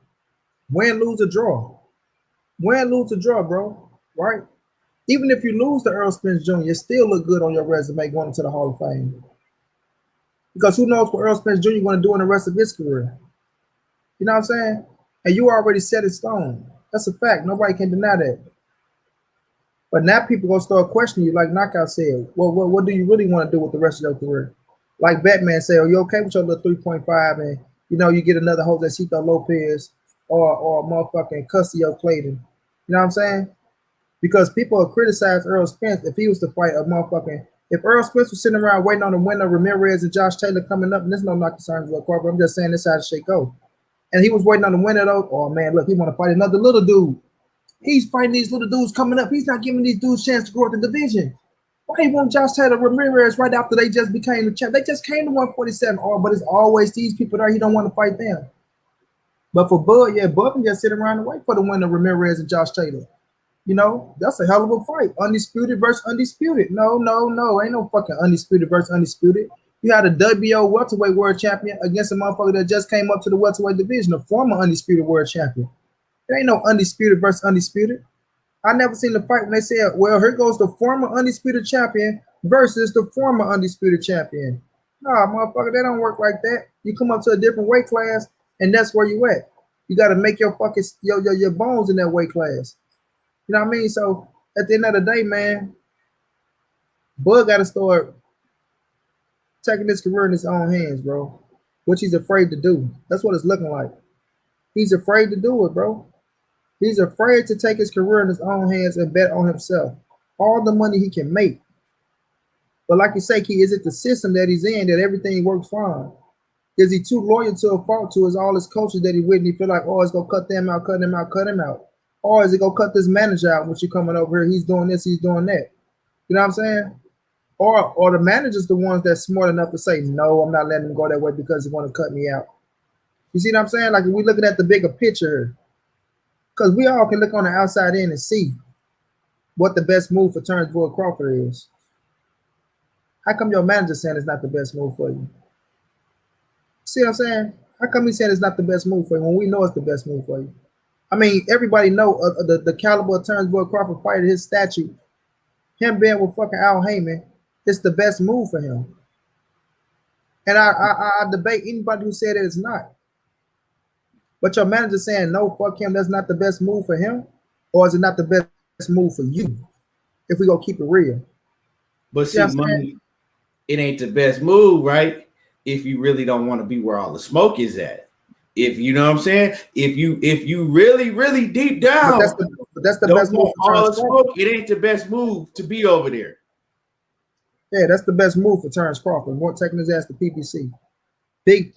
win, lose, or draw. Win, lose, or draw, bro, right? Even if you lose to Earl Spence Jr., it still look good on your resume going into the Hall of Fame. Because who knows what Earl Spence Jr. going to do in the rest of his career. You know what I'm saying? And you already set in stone. That's a fact. Nobody can deny that. But now people going to start questioning you, like Knockout said. Well, what do you really want to do with the rest of your career? Like Batman said, are you okay with your little 3.5 and, you get another Josecito Lopez or motherfucking Custio Clayton? You know what I'm saying? Because people will criticize Earl Spence if he was to fight a motherfucking... If Earl Spence was sitting around waiting on the winner, Ramirez and Josh Taylor coming up, and this is no knock concerns with Crawford, I'm just saying this how the shit go. And he was waiting on the winner, though. Oh, man, look, he want to fight another little dude. He's fighting these little dudes coming up. He's not giving these dudes a chance to grow up the division. Why he want Josh Taylor Ramirez right after they just became the champ? They just came to 147. Oh, but it's always these people there. He don't want to fight them. But for Bud, yeah, Bud can just sit around and wait for the winner, Ramirez and Josh Taylor. That's a hell of a fight. Undisputed versus undisputed. No. Ain't no fucking undisputed versus undisputed. You had a WBO welterweight world champion against a motherfucker that just came up to the welterweight division, a former undisputed world champion. There ain't no undisputed versus undisputed. I never seen the fight when they said, well, here goes the former undisputed champion versus the former undisputed champion. Nah, motherfucker, that don't work like that. You come up to a different weight class, and that's where you at. You got to make your fucking your bones in that weight class. You know what I mean? So at the end of the day, man, Bud got to start taking his career in his own hands, bro. Which he's afraid to do. That's what it's looking like. He's afraid to do it, bro. He's afraid to take his career in his own hands and bet on himself. All the money he can make. But like you say, Key, is it the system that he's in that everything works fine? Is he too loyal to a fault to his all his coaches that he with, and he feel like, oh, it's gonna cut them out, cut him out, cut him out? Or is it gonna cut this manager out when you coming over here? He's doing this, he's doing that. You know what I'm saying? Or the manager's the ones that's smart enough to say, no, I'm not letting him go that way because he want to cut me out. You see what I'm saying? Like we're looking at the bigger picture here. Because we all can look on the outside in and see what the best move for Terence Crawford is. How come your manager saying it's not the best move for you? See what I'm saying? How come he's saying it's not the best move for you when we know it's the best move for you? I mean, everybody know the caliber of Terence Crawford fighter, his statue, him being with fucking Al Heyman, it's the best move for him. And I debate anybody who said that it's not. But your manager saying, no, fuck him, that's not the best move for him? Or is it not the best move for you? If we go keep it real. But see, money, it ain't the best move, right? If you really don't want to be where all the smoke is at. If you know what I'm saying? If you really deep down, but that's the best move. All the smoke, it ain't the best move to be over there. Yeah, that's the best move for Terence Crawford. More taking his ass to PBC. Big,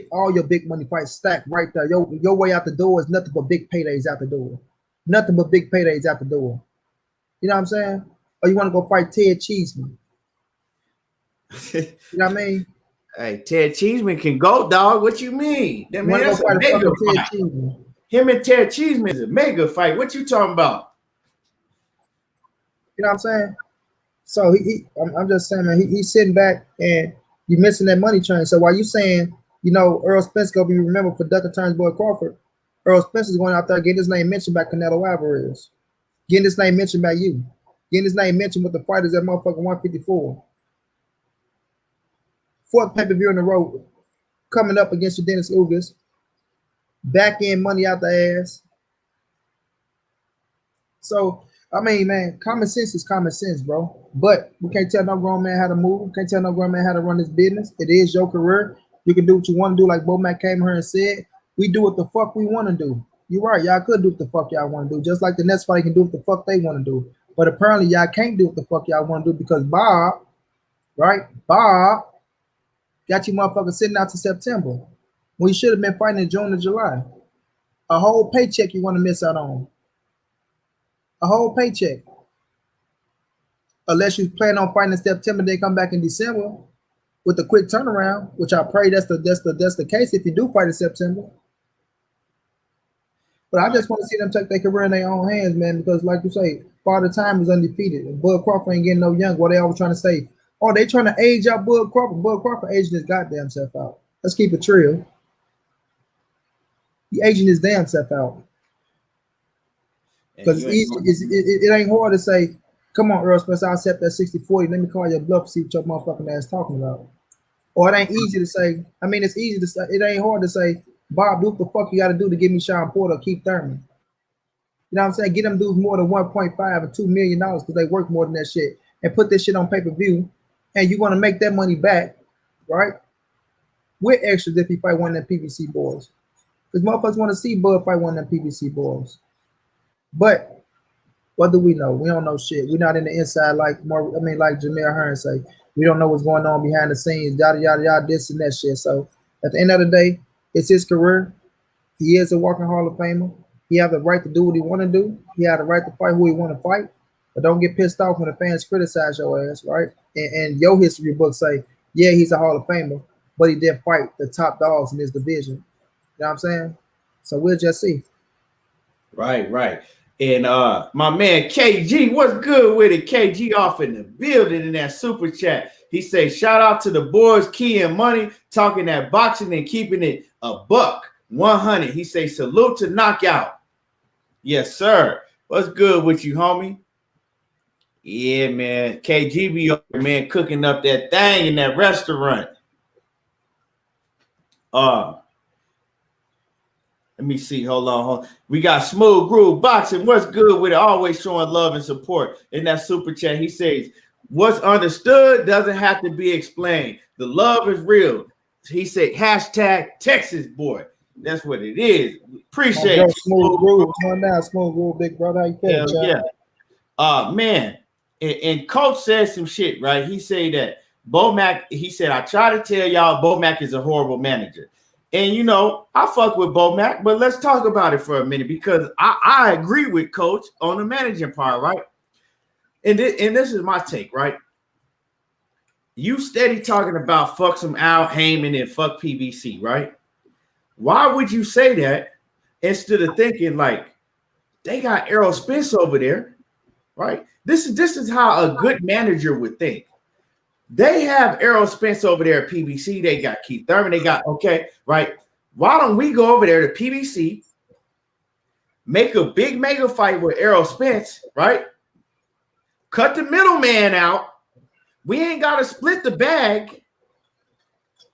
all your big money fights stacked right there. Your way out the door is nothing but big paydays out the door. Nothing but big paydays out the door. You know what I'm saying? Or you want to go fight Ted Cheeseman. You know what I mean? Hey, Ted Cheeseman can go, dog. What you mean? That man, that's a mega fight. Him and Ted Cheeseman is a mega fight. What you talking about? You know what I'm saying? So I'm just saying, man, he's sitting back and you're missing that money train. So while you saying, you know, Earl Spence gonna be remembered for ducking Terence Crawford, Earl Spence is going out there getting his name mentioned by Canelo Alvarez, getting his name mentioned by you, getting his name mentioned with the fighters at motherfucking 154. Fourth pay-per-view in a row coming up against your Dennis Ugas. Back end money out the ass. So, I mean, man, common sense is common sense, bro. But we can't tell no grown man how to move. We can't tell no grown man how to run his business. It is your career. You can do what you want to do, like Bo Mac came here and said. We do what the fuck we want to do. You're right. Y'all could do what the fuck y'all want to do. Just like the next fight can do what the fuck they want to do. But apparently y'all can't do what the fuck y'all want to do because Bob, right? Bob got you motherfuckers sitting out to September when you should have been fighting in June or July. A whole paycheck you want to miss out on. A whole paycheck. Unless you plan on fighting in September, they come back in December with a quick turnaround, which I pray that's the case if you do fight in September. But I just want to see them take their career in their own hands, man, because like you say, Father Time is undefeated. And Bud Crawford ain't getting no young. What they always trying to say, oh, they trying to age out Bud Crawford. Bud Crawford aging his goddamn self out. Let's keep it real. He aging his damn self out. Because it ain't hard to say, come on, Earl Spence, I'll accept that 60-40. Let me call your bluff, see what your motherfucking ass talking about. Or it ain't easy to say, I mean, it's easy to say, it ain't hard to say, Bob, do what the fuck you got to do to give me Sean Porter or Keith Thurman. You know what I'm saying? Get them dudes more than 1.5 or $2 million because they work more than that shit and put this shit on pay-per-view. And you're going to make that money back, right? With extras if you fight one of them PBC boys. Because motherfuckers want to see Bud fight one of them PBC boys. But what do we know? We don't know shit. We're not in the inside like Jamel Hearn say. We don't know what's going on behind the scenes, yada, yada, yada, this and that shit. So at the end of the day, it's his career. He is a walking Hall of Famer. He has the right to do what he want to do. He has the right to fight who he want to fight. But don't get pissed off when the fans criticize your ass, right? And your history book say, yeah, he's a Hall of Famer, but he didn't fight the top dogs in his division. You know what I'm saying? So we'll just see. Right. And my man KG, what's good with it? KG off in the building in that super chat. He says, shout out to the boys, Key and Money, talking that boxing and keeping it a buck. 100. He says, salute to Knockout. Yes, sir. What's good with you, homie? Yeah, man. KGB over there, man, cooking up that thing in that restaurant. Let me see. Hold on. We got Smooth Groove Boxing. What's good with it? Always showing love and support. In that super chat, he says, what's understood doesn't have to be explained. The love is real. He said, hashtag Texas boy. That's what it is. Appreciate you. it. Smooth Groove. Come on now, Smooth Groove, big brother. How you feeling, yeah. Man, and Coach said some shit, right? He said that Bo Mack, he said, I try to tell y'all Bo Mack is a horrible manager. And, you know, I fuck with Bo Mack, but let's talk about it for a minute because I agree with Coach on the managing part, right? And this is my take, right? You steady talking about fuck some Al Heyman and fuck PBC, right? Why would you say that instead of thinking like they got Errol Spence over there, right? This is how a good manager would think. They have Errol Spence over there at PBC. They got Keith Thurman. They got, okay, right? Why don't we go over there to PBC, make a big mega fight with Errol Spence, right? Cut the middleman out. We ain't got to split the bag.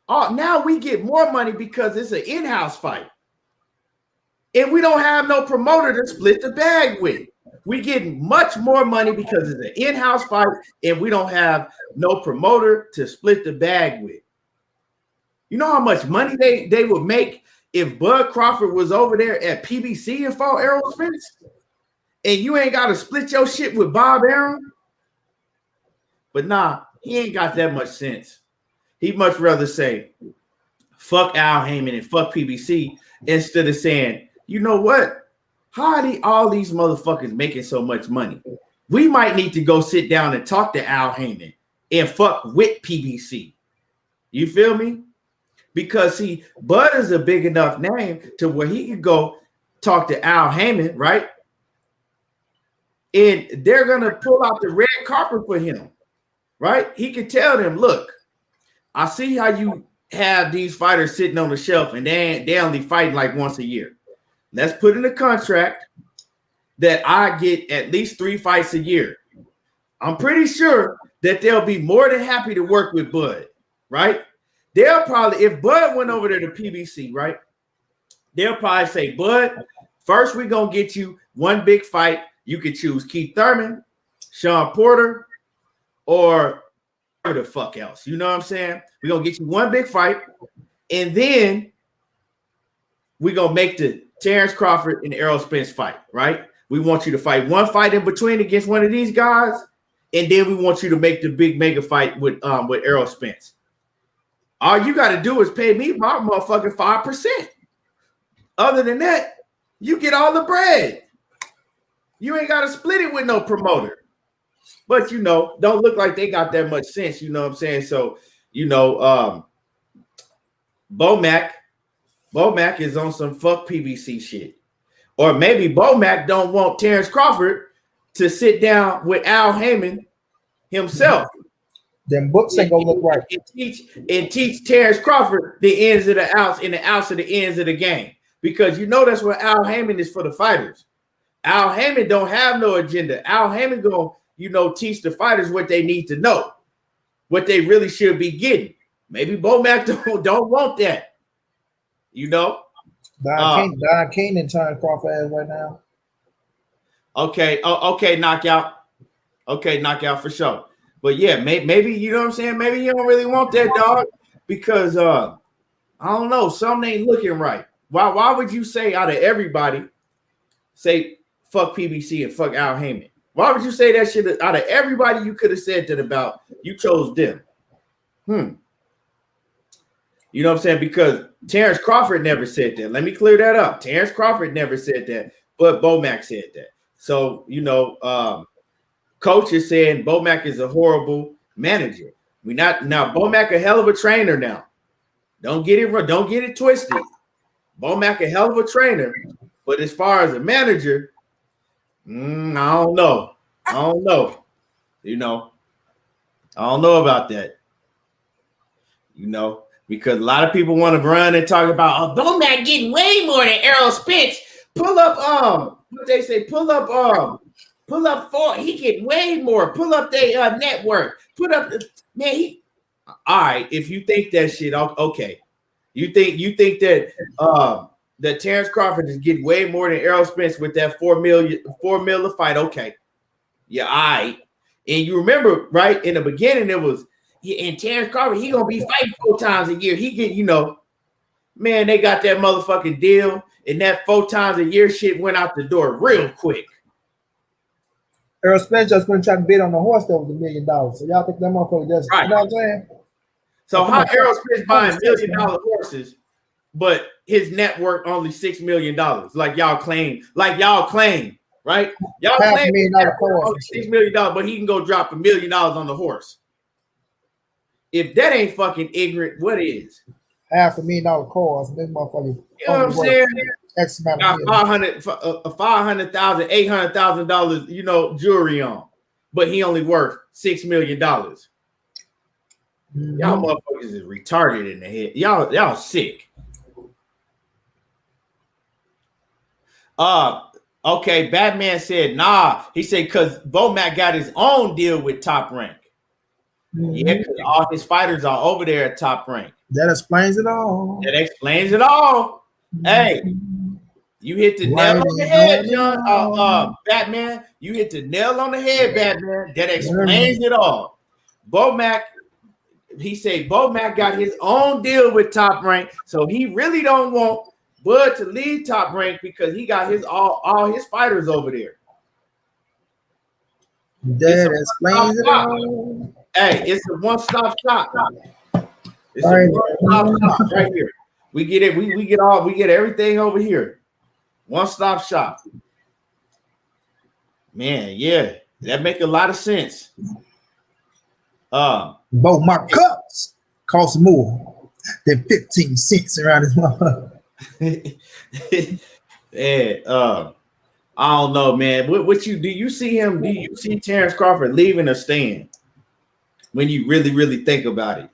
Oh, now we get more money because it's an in-house fight. And we don't have no promoter to split the bag with. We get much more money because it's an in-house fight and we don't have no promoter to split the bag with. You know how much money they would make if Bud Crawford was over there at PBC and fought Errol Spence? And you ain't got to split your shit with Bob Arum? But nah, he ain't got that much sense. He'd much rather say, fuck Al Heyman and fuck PBC instead of saying, you know what? How are all these motherfuckers making so much money? We might need to go sit down and talk to Al Heyman and fuck with PBC. You feel me? Because see, Bud is a big enough name to where he could go talk to Al Heyman, right? And they're gonna pull out the red carpet for him, right? He could tell them, look, I see how you have these fighters sitting on the shelf and they only fight like once a year. Let's put in a contract that I get at least 3 fights a year. I'm pretty sure that they'll be more than happy to work with Bud, right? They'll probably, if Bud went over there to PBC, right? They'll probably say, Bud, first we're going to get you one big fight. You could choose Keith Thurman, Sean Porter, or whatever the fuck else. You know what I'm saying? We're going to get you one big fight, and then we're going to make the Terence Crawford and Errol Spence fight, right? We want you to fight one fight in between against one of these guys, and then we want you to make the big mega fight with Errol Spence. All you got to do is pay me my motherfucking 5%. Other than that, you get all the bread. You ain't got to split it with no promoter. But, you know, don't look like they got that much sense, you know what I'm saying? So, you know, Bo Mack is on some fuck PBC shit. Or maybe Bo Mack don't want Terence Crawford to sit down with Al Heyman himself. Them books ain't gonna look right. And teach Terence Crawford the ins of the outs and the outs of the ends of the game. Because you know that's what Al Heyman is for the fighters. Al Heyman don't have no agenda. Al Heyman gonna, you know, teach the fighters what they need to know, what they really should be getting. Maybe Bo Mack don't want that. You know? Don King and Terence Crawford ass right now. Okay, knockout. Okay, knockout for sure. But yeah, maybe you know what I'm saying? Maybe you don't really want that, dog, because I don't know, something ain't looking right. Why would you say out of everybody, say fuck PBC and fuck Al Heyman? Why would you say that shit out of everybody you could have said that about? You chose them. You know what I'm saying? Because Terence Crawford never said that. Let me clear that up. Terence Crawford never said that, but Bo Mack said that. So, you know, Coach is saying Bo Mack is a horrible manager. Now Bo Mack a hell of a trainer now. Don't get it twisted. Bo Mack a hell of a trainer, but as far as a manager, I don't know. You know, I don't know about that. You know, because a lot of people want to run and talk about Bo Mack getting way more than Errol Spence. Pull up, what they say, pull up Pull up four. He get way more. Pull up their network. Put up man. He all right. If you think that shit, okay. You think that that Terence Crawford is getting way more than Errol Spence with that $4 million to fight? Okay, yeah, all right. And you remember, right in the beginning, it was and Terence Crawford. He gonna be fighting 4 times a year. He get man. They got that motherfucking deal, and that 4 times a year shit went out the door real quick. Errol Spence just went trying to bid on the horse that was $1 million. So y'all think that motherfucker just right? You know what I'm saying? So how Errol Spence buying $1 million horses, but his net worth only $6 million? Like y'all claim, right? Y'all claim $500,000 $6 million, but he can go drop $1 million on the horse. If that ain't fucking ignorant, what is? $500,000 cars. This motherfucker. You know what I'm saying? X amount of $500,000, $800,000, jewelry on, but he only worth $6 million. Mm-hmm. Y'all motherfuckers is retarded in the head. Y'all sick. Okay. Batman said, nah. He said because Bomac got his own deal with Top Rank. Mm-hmm. Yeah, because all his fighters are over there at Top Rank. That explains it all. Mm-hmm. Hey, you hit the nail on the head, John. Batman. You hit the nail on the head, Batman. That explains it all. Bomac. He said Bomac got his own deal with Top Rank, so he really don't want Bud to leave Top Rank because he got his all his fighters over there. That explains it all. Hey, it's a one-stop shop. It's a one-stop shop right here. We get it. We get everything over here. One-stop shop. Man, yeah, that make a lot of sense. Bomac cups cost more than 15 cents around this motherfucker. Yeah, I don't know, man. What do you see him? Do you see Terence Crawford leaving or staying? When you really think about it,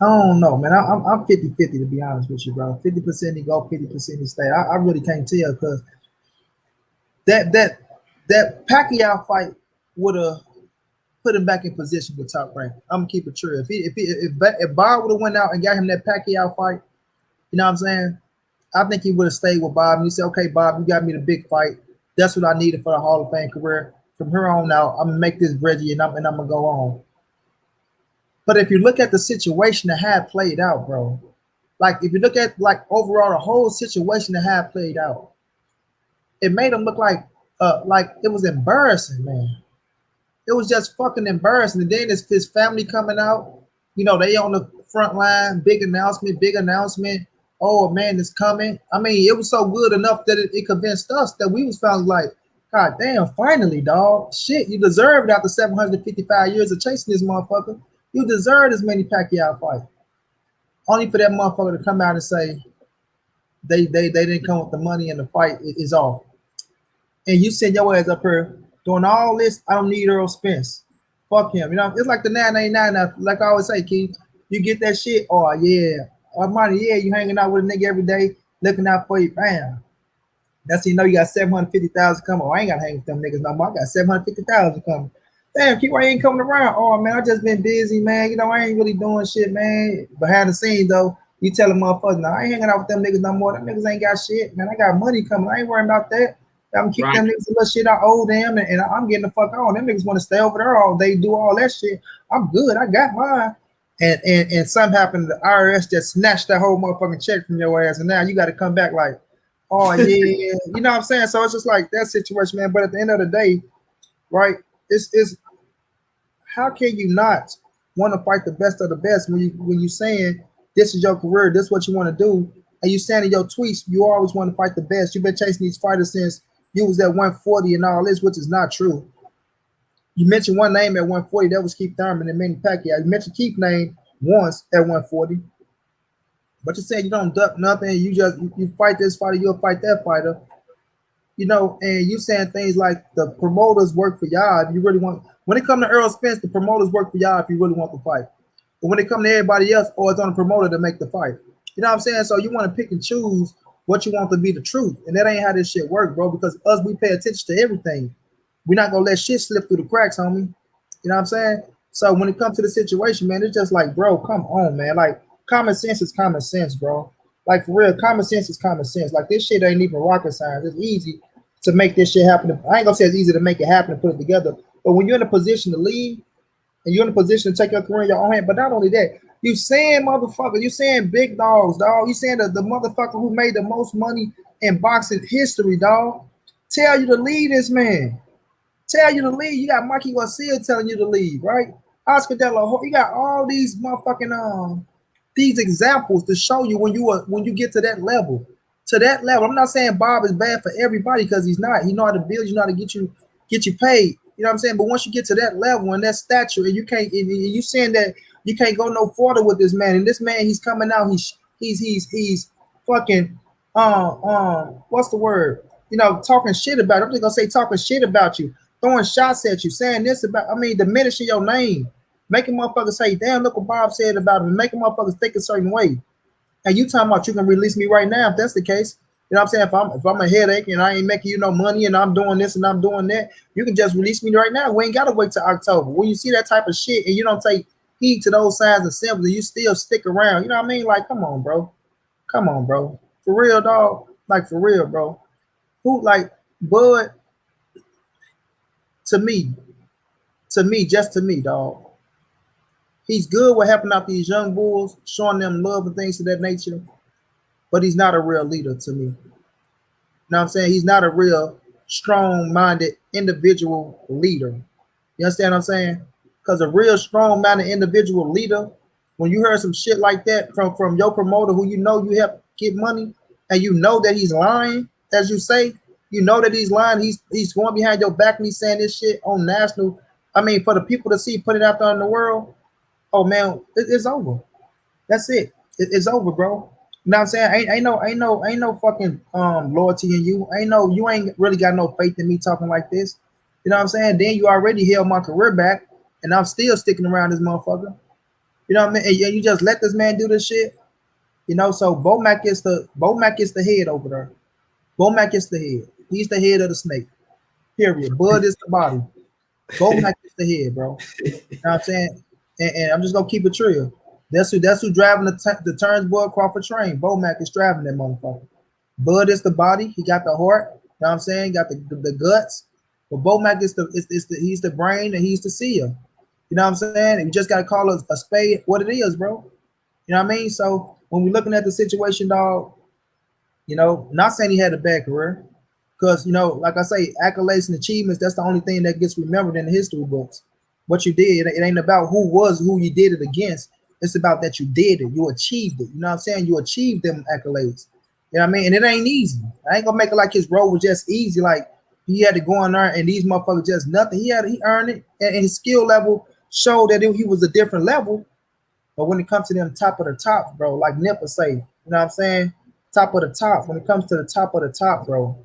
I don't know, man. I'm 50-50 to be honest with you, bro. 50% he go, 50% he stay. I really can't tell because that Pacquiao fight would have put him back in position with Top Rank. I'm gonna keep it true. If Bob would have went out and got him that Pacquiao fight, you know what I'm saying? I think he would have stayed with Bob. And he said, "Okay, Bob, you got me the big fight. That's what I needed for the Hall of Fame career. From here on out, I'm gonna make this Reggie, and I'm gonna go on." But if you look at the situation that had played out, bro, like if you look at like overall the whole situation that had played out, it made him look like it was embarrassing, man. It was just fucking embarrassing. And then his family coming out, they on the front line, big announcement. Oh, man, it's coming. I mean, it was so good enough that it convinced us that we was found like, God damn, finally, dog. Shit, you deserved after 755 years of chasing this motherfucker. You deserve as many Pacquiao fights. Only for that motherfucker to come out and say they didn't come with the money and the fight is off. And you send your ass up here doing all this. I don't need Errol Spence. Fuck him. It's like the 989. Like I always say, Keith, you get that shit. Oh, yeah. Money, yeah, you hanging out with a nigga every day, looking out for you. Bam. That's you got 750,000 coming. Oh, I ain't got to hang with them niggas no more. I got 750,000 coming. Damn, Keith, why you ain't coming around? Oh, man, I just been busy, man. I ain't really doing shit, man. Behind the scenes, though, you tell them motherfuckers, no, I ain't hanging out with them niggas no more. Them niggas ain't got shit, man. I got money coming. I ain't worrying about that. I'm gonna keep them niggas a little shit I owe them, and I'm getting the fuck on. Them niggas want to stay over there all day, do all that shit. I'm good. I got mine. And something happened. The IRS just snatched that whole motherfucking check from your ass, and now you got to come back like, oh yeah, you know what I'm saying? So it's just like that situation, man. But at the end of the day, right? It's how can you not want to fight the best of the best when you saying this is your career, this is what you want to do, and you saying in your tweets you always want to fight the best. You've been chasing these fighters since you was at 140 and all this, which is not true. You mentioned one name at 140, that was Keith Thurman and Manny Pacquiao. You mentioned Keith's name once at 140, but you said you don't duck nothing. You fight this fighter, you'll fight that fighter. And you saying things like the promoters work for y'all if you really want. When it comes to Errol Spence, the promoters work for y'all if you really want the fight. But when it comes to everybody else, it's on the promoter to make the fight. You know what I'm saying? So you want to pick and choose what you want to be the truth. And that ain't how this shit work, bro, because us, we pay attention to everything. We're not gonna let shit slip through the cracks, homie. You know what I'm saying? So when it comes to the situation, man, it's just like, bro, come on, man. Like, common sense is common sense, bro. Like, for real, common sense is common sense. Like, this shit ain't even rocket science. It's easy to make this shit happen. I ain't gonna say it's easy to make it happen and put it together, but when you're in a position to lead and you're in a position to take your career in your own hand, but not only that, you saying motherfucker, you saying big dogs, dog. You saying the motherfucker who made the most money in boxing history, dog. Tell you to leave this man. Tell you to leave. You got Mikey Garcia telling you to leave, right? Oscar De La Hoya. You got all these motherfucking these examples to show you when you get to that level. To that level. I'm not saying Bob is bad for everybody because he's not. He know how to build, you know how to get you paid. You know what I'm saying? But once you get to that level and that stature, and you can't, and you saying that you can't go no further with this man. And this man, he's coming out, he's fucking what's the word? You know, talking shit about it. I'm just gonna say talking shit about you, throwing shots at you, saying this about, I mean, diminishing your name, making motherfuckers say, damn, look what Bob said about him, making motherfuckers think a certain way. And you talking about you can release me right now if that's the case. You know what I'm saying? If I'm a headache and I ain't making you no money and I'm doing this and I'm doing that, you can just release me right now. We ain't gotta wait till October. When you see that type of shit and you don't take heed to those signs and symbols and you still stick around, you know what I mean? Like, come on, bro. Come on, bro. For real, dog. Like, for real, bro. Who, like, Bud, to me, just to me, dog. He's good with helping out these young bulls, showing them love and things of that nature, but he's not a real leader to me. You know what I'm saying? He's not a real strong-minded individual leader. You understand what I'm saying? Because a real strong-minded individual leader, when you heard some shit like that from your promoter who you know you help get money, and you know that he's lying, as you say, you know that he's lying, he's going behind your back and he's saying this shit on national, I mean, for the people to see, put it out there in the world, oh man, it's over. That's it. It's over, bro. You know what I'm saying? Ain't no fucking loyalty in you. You ain't really got no faith in me talking like this. You know what I'm saying? Then you already held my career back, and I'm still sticking around this motherfucker. You know what I mean? And you just let this man do this shit. You know, so Bomac is the head over there. Bomac is the head. He's the head of the snake. Period. Bud is the body. Bomac is the head, bro. You know what I'm saying? And I'm just gonna keep it real. That's who driving the Terence Crawford train. Bomac is driving that motherfucker. Bud is the body. He got the heart. You know what I'm saying? Got the guts. But Bomac is he's the brain and he's the seer. You know what I'm saying? And you just gotta call a spade what it is, bro. You know what I mean? So when we're looking at the situation, dog, you know, not saying he had a bad career, because, you know, like I say, accolades and achievements, that's the only thing that gets remembered in the history books. What you did, it ain't about who you did it against. It's about that you did it. You achieved it. You know what I'm saying? You achieved them accolades. You know what I mean? And it ain't easy. I ain't gonna make it like his road was just easy. Like he had to go in there and these motherfuckers just nothing. He earned it. And his skill level showed that he was a different level. But when it comes to them top of the top, bro, like Nipper say, you know what I'm saying? Top of the top. When it comes to the top of the top, bro,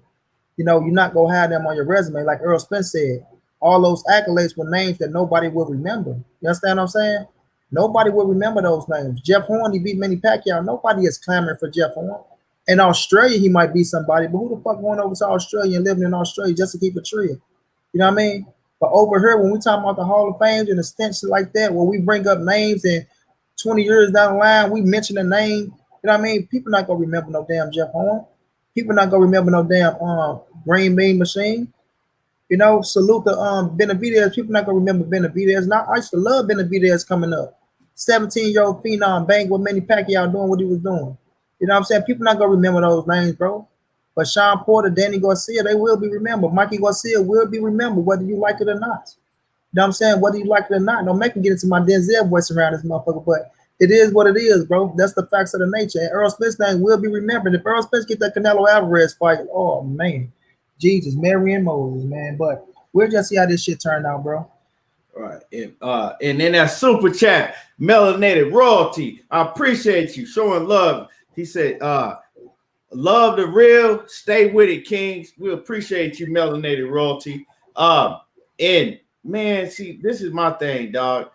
you know, you're not gonna have them on your resume. Like Earl Spence said, all those accolades were names that nobody will remember. You understand what I'm saying? Nobody will remember those names. Jeff Horn, he beat Manny Pacquiao. Nobody is clamoring for Jeff Horn. In Australia, he might be somebody, but who the fuck going over to Australia and living in Australia just to keep it real? You know what I mean? But over here, when we talk about the Hall of Fame and the stench like that, where we bring up names and 20 years down the line, we mention a name, you know what I mean? People not gonna remember no damn Jeff Horn. People not gonna remember no damn Green Bean Machine. You know, salute the Benavidez. People not gonna remember Benavidez. Now I used to love Benavidez coming up. 17-year-old phenom bang with Manny Pacquiao doing what he was doing. You know what I'm saying? People not gonna remember those names, bro. But Sean Porter, Danny Garcia, they will be remembered. Mikey Garcia will be remembered, whether you like it or not. You know what I'm saying? Whether you like it or not. Don't make me get into my Denzel voice around this motherfucker, but it is what it is, bro. That's the facts of the nature. And Earl Spence name will be remembered. If Earl Spence get that Canelo Alvarez fight, oh man, Jesus, Mary and Moses, man. But we'll just see how this shit turn out, bro. All right. And then that super chat, Melanated Royalty. I appreciate you showing love. He said, love the real, stay with it, Kings. We appreciate you, Melanated Royalty. And man, see, this is my thing, dog.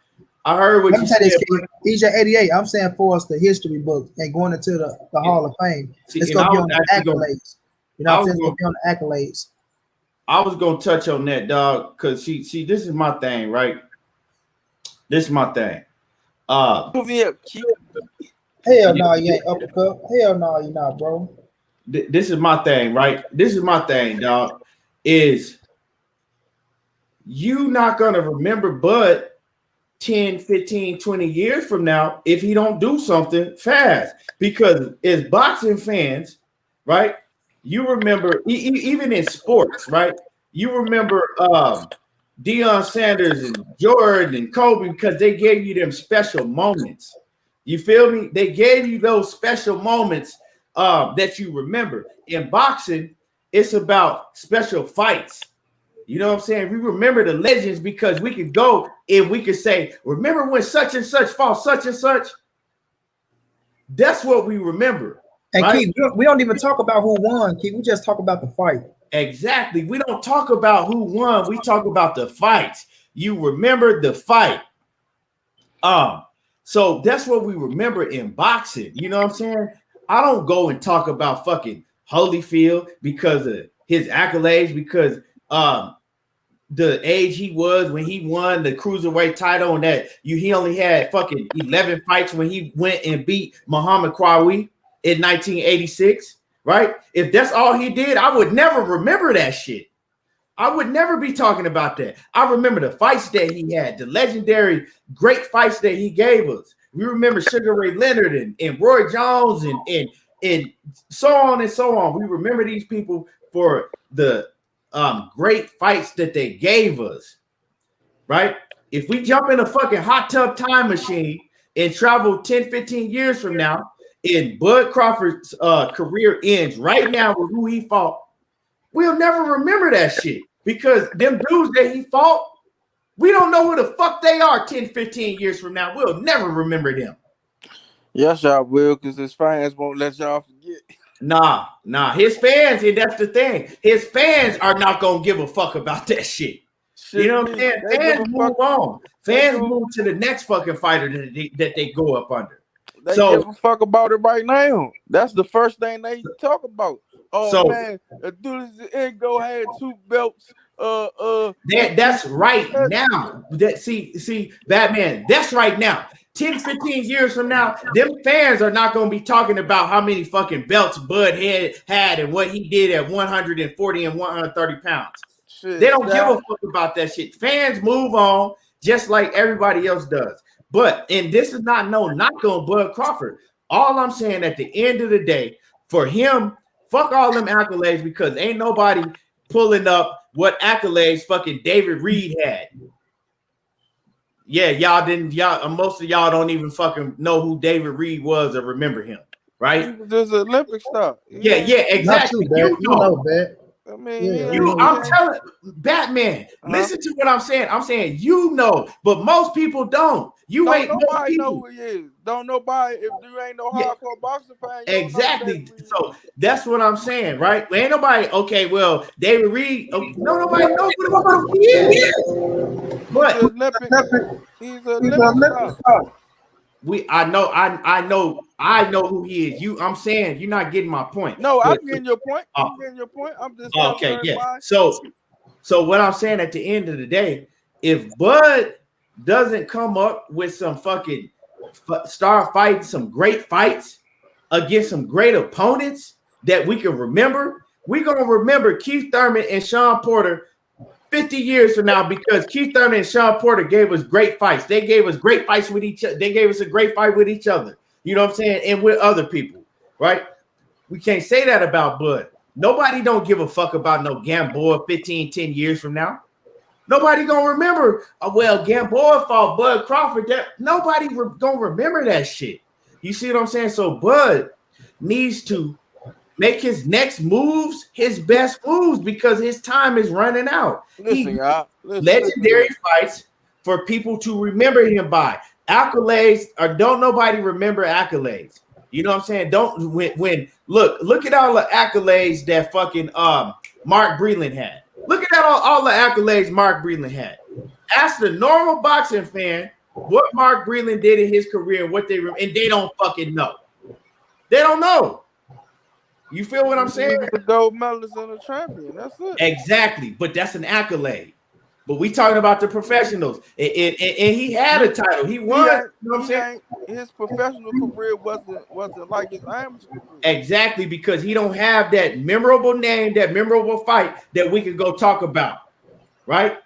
I heard what Let you me say said. this, EJ 88. I'm saying for us the history book and going into the Hall of Fame. It's And gonna I be was on the actually accolades. You know what I'm saying? It's gonna be on the accolades. I was gonna touch on that, dog, because see, this is my thing, right? This is my thing. Put me up, Keith. Hell no, you ain't uppercut. Hell no, you not, bro. This is my thing, right? This is my thing, dog. Is you not gonna remember Bud 10, 15, 20 years from now if he don't do something fast? Because as boxing fans, right? You remember even in sports, right? You remember Deion Sanders and Jordan and Kobe because they gave you them special moments. You feel me? They gave you those special moments that you remember. In boxing, it's about special fights. You know what I'm saying? We remember the legends because we could go and we could say, remember when such and such fought such and such? That's what we remember. And right? Keith, we don't even talk about who won, Keith. We just talk about the fight. Exactly. We don't talk about who won. We talk about the fights. You remember the fight. So that's what we remember in boxing. You know what I'm saying? I don't go and talk about fucking Holyfield because of his accolades, because the age he was when he won the cruiserweight title, and that he only had fucking 11 fights when he went and beat Muhammad Qawi in 1986, right? If that's all he did, I would never remember that shit. I would never be talking about that. I remember the fights that he had, the legendary great fights that he gave us. We remember Sugar Ray Leonard and Roy Jones and so on and so on. We remember these people for the great fights that they gave us, right? If we jump in a fucking hot tub time machine and travel 10, 15 years from now, and Bud Crawford's career ends right now with who he fought, we'll never remember that shit because them dudes that he fought, we don't know who the fuck they are 10, 15 years from now. We'll never remember them. Yes, y'all will, because his fans won't let y'all forget. Nah. His fans, and that's the thing. His fans are not gonna give a fuck about that shit. You know what I'm saying? Fans move on. Fans move to the next fucking fighter that they go up under. They give a fuck about it right now. That's the first thing they talk about. Oh man, a dude is go had 2 belts. That's right now. See, Batman, that's right now. 10, 15 years from now, them fans are not going to be talking about how many fucking belts Bud had and what he did at 140 and 130 pounds. Shit, they don't give a fuck about that shit. Fans move on just like everybody else does. And this is not no knock on Bud Crawford. All I'm saying at the end of the day, for him, fuck all them accolades, because ain't nobody pulling up what accolades fucking David Reed had. Yeah, most of y'all don't even fucking know who David Reed was or remember him, right? He was just an Olympic star. Yeah, exactly. You know that. I mean, I'm telling Batman, listen to what I'm saying. I'm saying but most people don't. Ain't nobody know who he is. Don't nobody, if you ain't no hardcore boxing fan. Exactly. So that's what I'm saying, right? Ain't nobody, okay, well, David Reed, nobody knows who he is. But he's an Olympic star. I know who he is. I'm saying you're not getting my point. No, I'm getting your point. I'm just okay, yeah. So what I'm saying at the end of the day, if Bud doesn't come up with some fucking star fights, some great fights against some great opponents that we can remember, we're gonna remember Keith Thurman and Sean Porter 50 years from now, because Keith Thurman and Sean Porter gave us great fights. They gave us great fights with each other. They gave us a great fight with each other. You know what I'm saying? And with other people, right? We can't say that about Bud. Nobody don't give a fuck about no Gamboa 10 years from now. Nobody gonna remember, Gamboa fought Bud Crawford. Nobody gonna remember that shit. You see what I'm saying? So Bud needs to make his next moves his best moves, because his time is running out. Legendary fights for people to remember him by. Accolades, or don't nobody remember accolades. You know what I'm saying? Don't look at all the accolades that fucking Mark Breland had. Look at all the accolades Mark Breland had. Ask the normal boxing fan what Mark Breland did in his career and what and they don't fucking know. They don't know. You feel what I'm saying? The gold medalist and a champion. That's it. Exactly, but that's an accolade. But we talking about the professionals, and he had a title. He won. You know what I'm saying? His professional career wasn't like his amateur career. Exactly, because he don't have that memorable name, that memorable fight that we can go talk about. Right?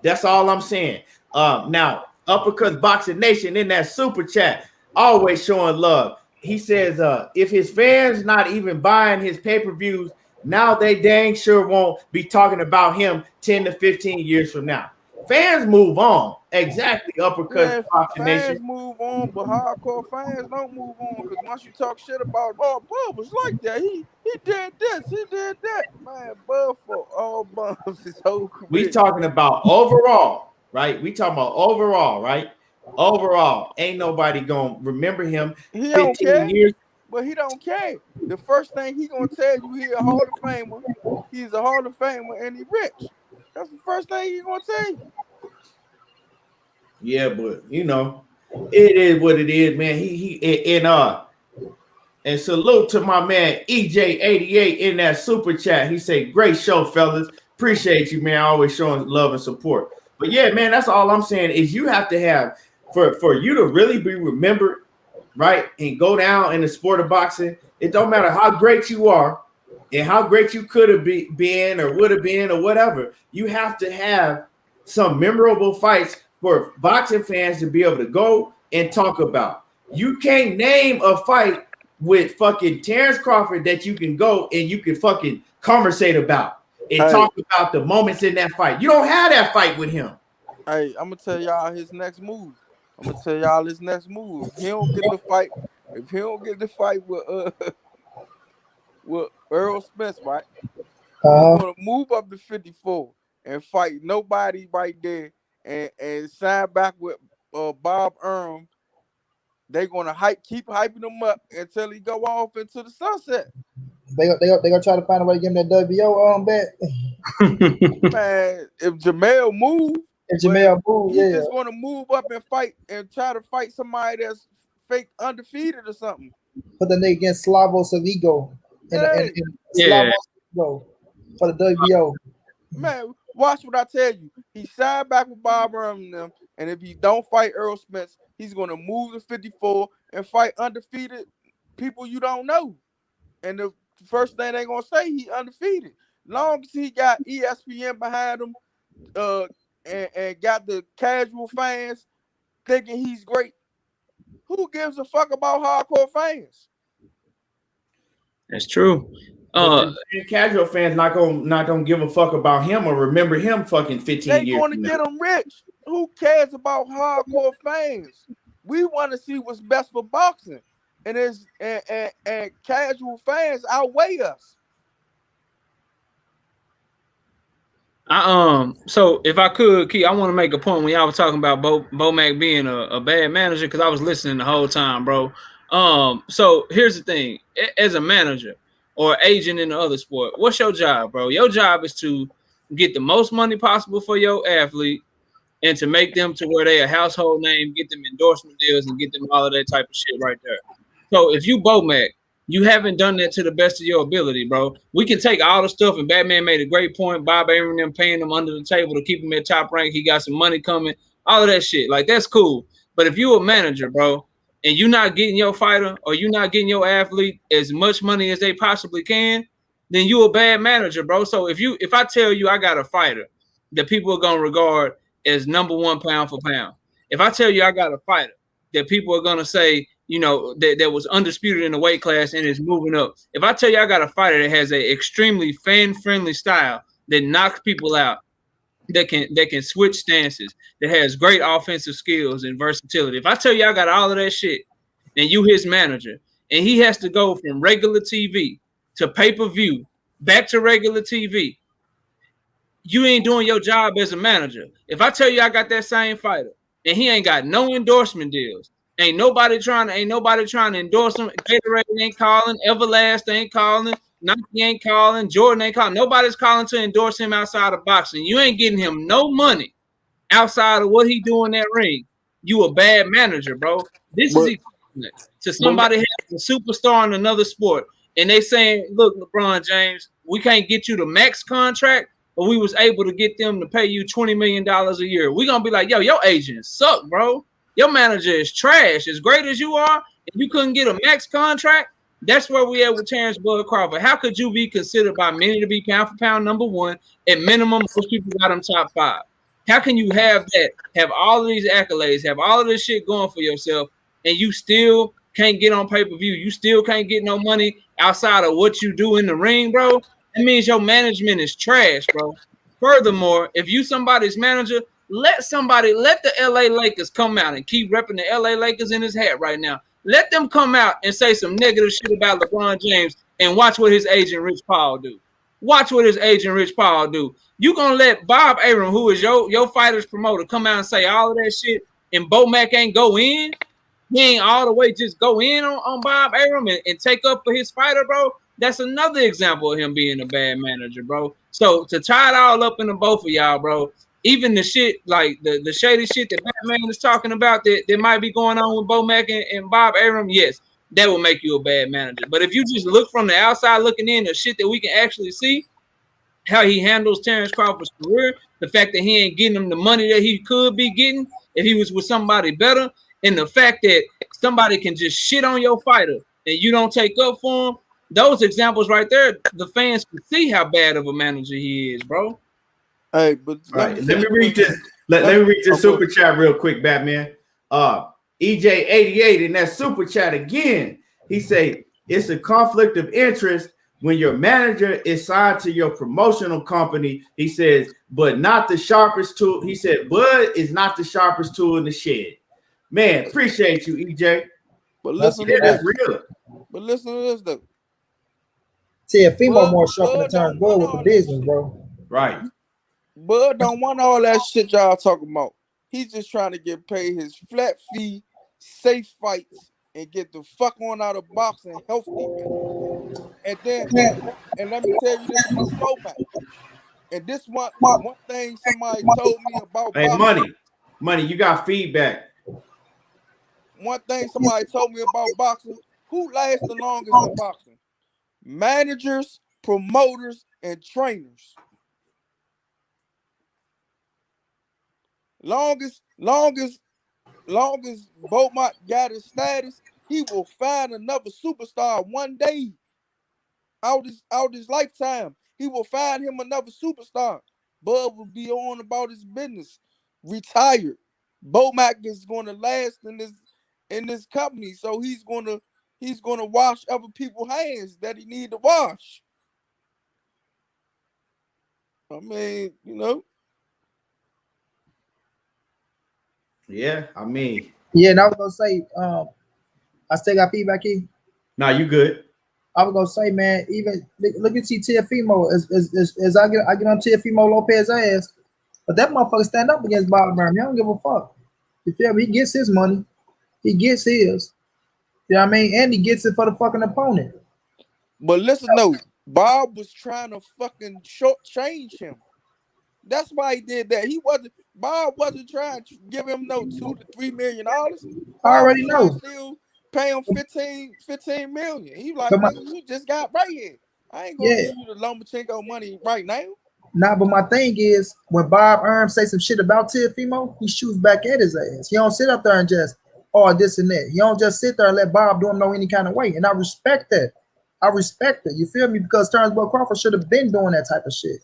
That's all I'm saying. Now, Uppercuts Boxing Nation in that super chat, always showing love. He says, if his fans not even buying his pay-per-views, now they dang sure won't be talking about him 10 to 15 years from now. Fans move on. Exactly, Uppercuts Boxing Nation. Fans move on, but hardcore fans don't move on, because once you talk shit about, oh, Bub was like that. He did this, he did that. Man, Bub for all bums his whole career. We talking about overall, right? We talking about overall, right? Overall, ain't nobody gonna remember him. He don't care, years. But he don't care. The first thing he gonna tell you, he a Hall of Famer. He's a Hall of Famer and he rich. That's the first thing he gonna tell you. Yeah, but you know, it is what it is, man. And salute to my man EJ88 in that super chat. He said, "Great show, fellas. Appreciate you, man. Always showing love and support." But yeah, man, that's all I'm saying is you have to have for you to really be remembered, right, and go down in the sport of boxing. It don't matter how great you are and how great you could have been or would have been or whatever. You have to have some memorable fights for boxing fans to be able to go and talk about. You can't name a fight with fucking Terence Crawford that you can go and you can fucking conversate about and talk about the moments in that fight. You don't have that fight with him. Hey, I'm gonna tell y'all his next move. If he don't get the fight, with Earl Spence, right? He's gonna move up to 54 and fight nobody right there and sign back with Bob Arum. They're gonna keep hyping him up until he go off into the sunset. They gonna try to find a way to give him that WBO bet. Man, if Jamel move, he's just gonna move up and fight and try to fight somebody that's fake undefeated or something. Put the nigga against Slavoj Savigo for the WBO. Man, watch what I tell you. He signed back with Bob Arum and them, and if he don't fight Earl Spence, he's gonna move to 54 and fight undefeated people you don't know. And the first thing they gonna say, he undefeated. Long as he got ESPN behind him, and got the casual fans thinking he's great. Who gives a fuck about hardcore fans? That's true. Casual fans not gonna give a fuck about him or remember him fucking 15 years. They gonna get him rich. Who cares about hardcore fans? We want to see what's best for boxing, and casual fans outweigh us. So if I could, Key, I want to make a point when y'all was talking about Bo Mac being a bad manager, because I was listening the whole time, bro. So here's the thing: as a manager or agent in the other sport, what's your job, bro? Your job is to get the most money possible for your athlete and to make them to where they a household name, get them endorsement deals, and get them all of that type of shit right there. So if you Bo Mac, you haven't done that to the best of your ability, bro. We can take all the stuff, and Batman made a great point. Bob Arum them paying them under the table to keep him at top rank. He got some money coming, all of that shit. Like, that's cool. But if you a manager, bro, and you're not getting your fighter or you're not getting your athlete as much money as they possibly can, then you a bad manager, bro. So if I tell you I got a fighter that people are gonna regard as number one pound for pound, if I tell you I got a fighter that people are gonna say, you know, that was undisputed in the weight class and is moving up. If I tell you I got a fighter that has a extremely fan-friendly style that knocks people out, that can switch stances, that has great offensive skills and versatility. If I tell you I got all of that shit, and you his manager, and he has to go from regular TV to pay-per-view back to regular TV, you ain't doing your job as a manager. If I tell you I got that same fighter and he ain't got no endorsement deals, ain't nobody trying to endorse him. Gatorade ain't calling, Everlast ain't calling, Nike ain't calling, Jordan ain't calling. Nobody's calling to endorse him outside of boxing. You ain't getting him no money outside of what he do in that ring. you a bad manager, bro. This is equivalent to somebody has a superstar in another sport, and they saying, look, LeBron James, we can't get you the max contract, but we was able to get them to pay you $20 million a year. We're gonna be like, yo, your agents suck, bro. Your manager is trash. As great as you are, if you couldn't get a max contract, that's where we at with Terence Bud Crawford. How could you be considered by many to be pound for pound number one? At minimum, most people got him top 5. How can you have that, have all of these accolades, have all of this shit going for yourself, and you still can't get on pay-per-view? You still can't get no money outside of what you do in the ring, bro? That means your management is trash, bro. Furthermore, if you somebody's manager, let the LA Lakers come out and keep repping the LA Lakers in his hat right now. Let them come out and say some negative shit about LeBron James and watch what his agent Rich Paul do. Watch what his agent Rich Paul do. You gonna let Bob Arum, who is your fighter's promoter, come out and say all of that shit, and Bo Mac ain't go in? He ain't all the way just go in on Bob Arum and take up for his fighter, bro. That's another example of him being a bad manager, bro. So to tie it all up into both of y'all, bro, even the shit, like the shady shit that Batman is talking about that might be going on with Bo Mac and Bob Arum, yes, that will make you a bad manager. But if you just look from the outside looking in, the shit that we can actually see, how he handles Terence Crawford's career, the fact that he ain't getting him the money that he could be getting if he was with somebody better, and the fact that somebody can just shit on your fighter and you don't take up for him, those examples right there, the fans can see how bad of a manager he is, bro. Hey, but let me read this. Let me read this super chat real quick, Batman. EJ88 in that super chat again. He say it's a conflict of interest when your manager is signed to your promotional company. He says, but not the sharpest tool. He said, Bud is not the sharpest tool in the shed. Man, appreciate you, EJ. But listen to that's this. real. But listen to this though. See, a female more sharp in the turn. Bud with the business, bro. Right. Bud don't want all that shit y'all talking about. He's just trying to get paid his flat fee, safe fights, and get the fuck on out of boxing healthy. And then, and let me tell you this about Bomac. And this one thing somebody told me about boxing. Money, you got feedback. One thing somebody told me about boxing, who lasts the longest in boxing? Managers, promoters, and trainers. Longest Bomac got his status, he will find another superstar one day out his lifetime. He will find him another superstar. Bud will be on about his business, retired. Bomac is going to last in this company, so he's going to wash other people's hands that he need to wash. I mean, you know. Yeah, I mean. Yeah, and I was gonna say, I still got feedback here. Nah, you good. I was gonna say, man, even look at Teofimo as I get on Teofimo Lopez's ass, but that motherfucker stand up against Bob Arum. He don't give a fuck. You feel me? He gets his money, he gets his. You know what I mean? And he gets it for the fucking opponent. But listen, though, Bob was trying to fucking change him. That's why he did that. Bob wasn't trying to give him no $2 to $3 million. I already know. Still pay him 15 million. He like, you just got right here. I ain't gonna give you the Lomachenko money right now. Nah, but my thing is, when Bob Arum say some shit about Teofimo, he shoots back at his ass. He don't sit up there and just, this and that. He don't just sit there and let Bob do him no any kind of way. And I respect that. You feel me? Because Terence Bud Crawford should have been doing that type of shit.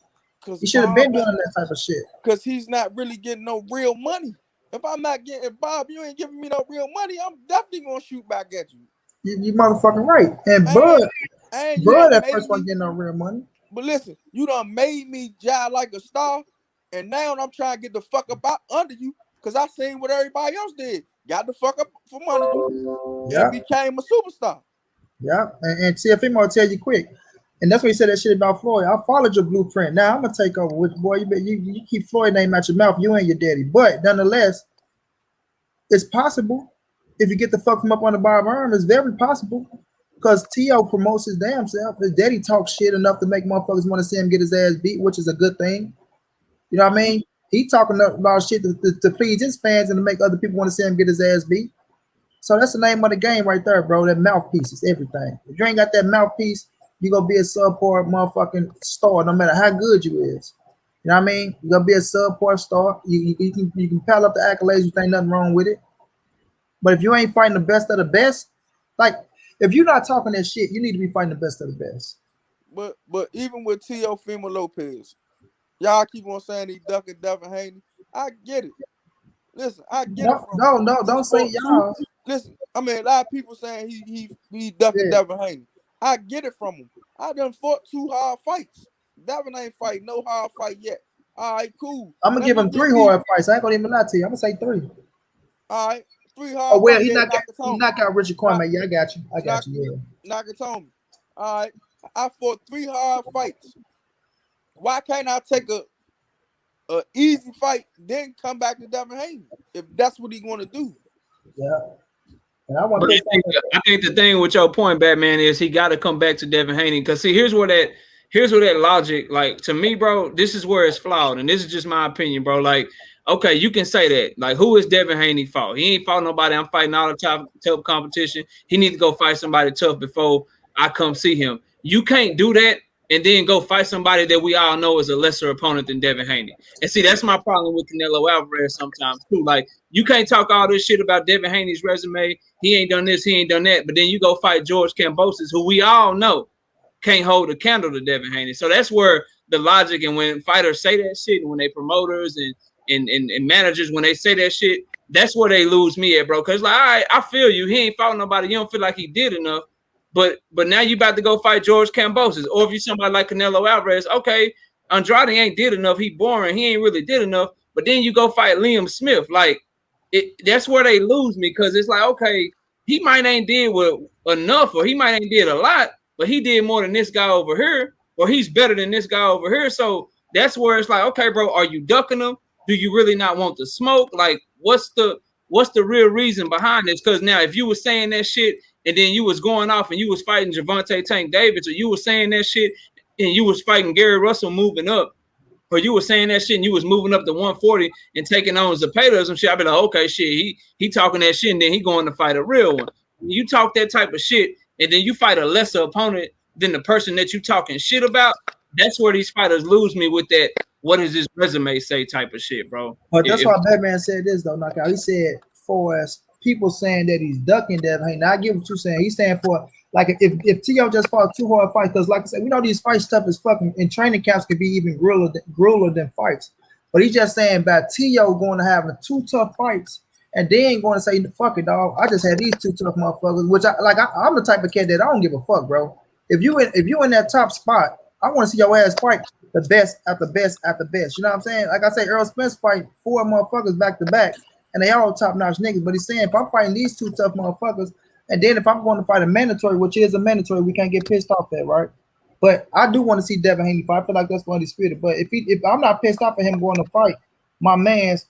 He should have been doing that type of shit. Because he's not really getting no real money. If Bob, you ain't giving me no real money, I'm definitely gonna shoot back at you. You motherfucking right. And Bud at first wasn't getting no real money. But listen, you done made me jive like a star, and now I'm trying to get the fuck up under you because I seen what everybody else did. Got the fuck up from under you. Yeah. And became a superstar. Yeah. And Teofimo will tell you quick. And that's why he said that shit about Floyd. I followed your blueprint. Now I'm gonna take over with boy. You keep Floyd name out your mouth. You ain't your daddy. But nonetheless, it's possible if you get the fuck from up on the Bob Arum. It's very possible because T.O. promotes his damn self. His daddy talks shit enough to make motherfuckers want to see him get his ass beat, which is a good thing. You know what I mean? He talking about shit to please his fans and to make other people want to see him get his ass beat. So that's the name of the game right there, bro. That mouthpiece is everything. If you ain't got that mouthpiece, you gonna be a subpar motherfucking star, no matter how good you is. You know what I mean? You gonna be a subpar star. You can pile up the accolades. You ain't nothing wrong with it. But if you ain't fighting the best of the best, like if you're not talking that shit, you need to be fighting the best of the best. But even with Teofimo Lopez, y'all keep on saying he ducking Devin Haney. I get it. Listen, I get it. Don't say y'all. Listen, I mean, a lot of people saying he ducking Devin Haney. I get it from him. I done fought 2 hard fights. Devin ain't fight no hard fight yet. All right, cool. I'm gonna give him 3 hard fights. I ain't gonna even lie to you. I'm gonna say 3. All right, 3 hard. Oh well, he knocked out Richard Kwame. Yeah, I got you. Yeah. Nakatomi. All right, I fought 3 hard fights. Why can't I take a easy fight, then come back to Devin Haney if that's what he want to do? Yeah. And I think the thing with your point, Batman, is he got to come back to Devin Haney because see, here's where that logic, like to me, bro, this is where it's flawed, and this is just my opinion, bro. Like, okay, you can say that. Like, who is Devin Haney fought? He ain't fought nobody. I'm fighting all the tough competition. He needs to go fight somebody tough before I come see him. You can't do that and then go fight somebody that we all know is a lesser opponent than Devin Haney. And see, that's my problem with Canelo Alvarez sometimes too. Like, you can't talk all this shit about Devin Haney's resume. He ain't done this, he ain't done that. But then you go fight George Kambosos, who we all know can't hold a candle to Devin Haney. So that's where the logic, and when fighters say that shit, when they promoters and managers, when they say that shit, that's where they lose me at, bro. Because like, all right, I feel you. He ain't fought nobody. You don't feel like he did enough. But now you about to go fight George Kambosos. Or if you somebody like Canelo Alvarez, okay, Andrade ain't did enough. He boring. He ain't really did enough. But then you go fight Liam Smith. Like, that's where they lose me, because it's like, okay, he might ain't did enough, or he might ain't did a lot, but he did more than this guy over here, or he's better than this guy over here. So that's where it's like, okay, bro, are you ducking him? Do you really not want the smoke? Like, what's the real reason behind this? Because now if you were saying that shit and then you was going off and you was fighting Gervonta Tank Davis, or you was saying that shit and you was fighting Gary Russell moving up, or you were saying that shit and you was moving up to 140 and taking on Zepeda or some shit, I'd be like, okay, shit, he talking that shit and then he going to fight a real one. When you talk that type of shit and then you fight a lesser opponent than the person that you talking shit about, that's where these fighters lose me with that, what does his resume say type of shit, bro. But that's why Batman said this, though, Knockout. He said, for us, people saying that he's ducking Devin Haney. Now, I get what you're saying. He's saying for, like, if T.O. just fought 2 hard fights, because, like I said, we know these fight stuff is fucking, in training camps could be even grueler than fights. But he's just saying about T.O. going to have 2 tough fights, and they ain't going to say, fuck it, dog. I just had these 2 tough motherfuckers, which I'm the type of kid that I don't give a fuck, bro. If you in that top spot, I want to see your ass fight the best after best after best. You know what I'm saying? Like I say, Earl Spence fight 4 motherfuckers back to back, and they all top notch niggas. But he's saying if I'm fighting these 2 tough motherfuckers, and then if I'm going to fight a mandatory, which is a mandatory, we can't get pissed off at, right? But I do want to see Devin Haney fight. I feel like that's undisputed. But if I'm not pissed off at him going to fight my man's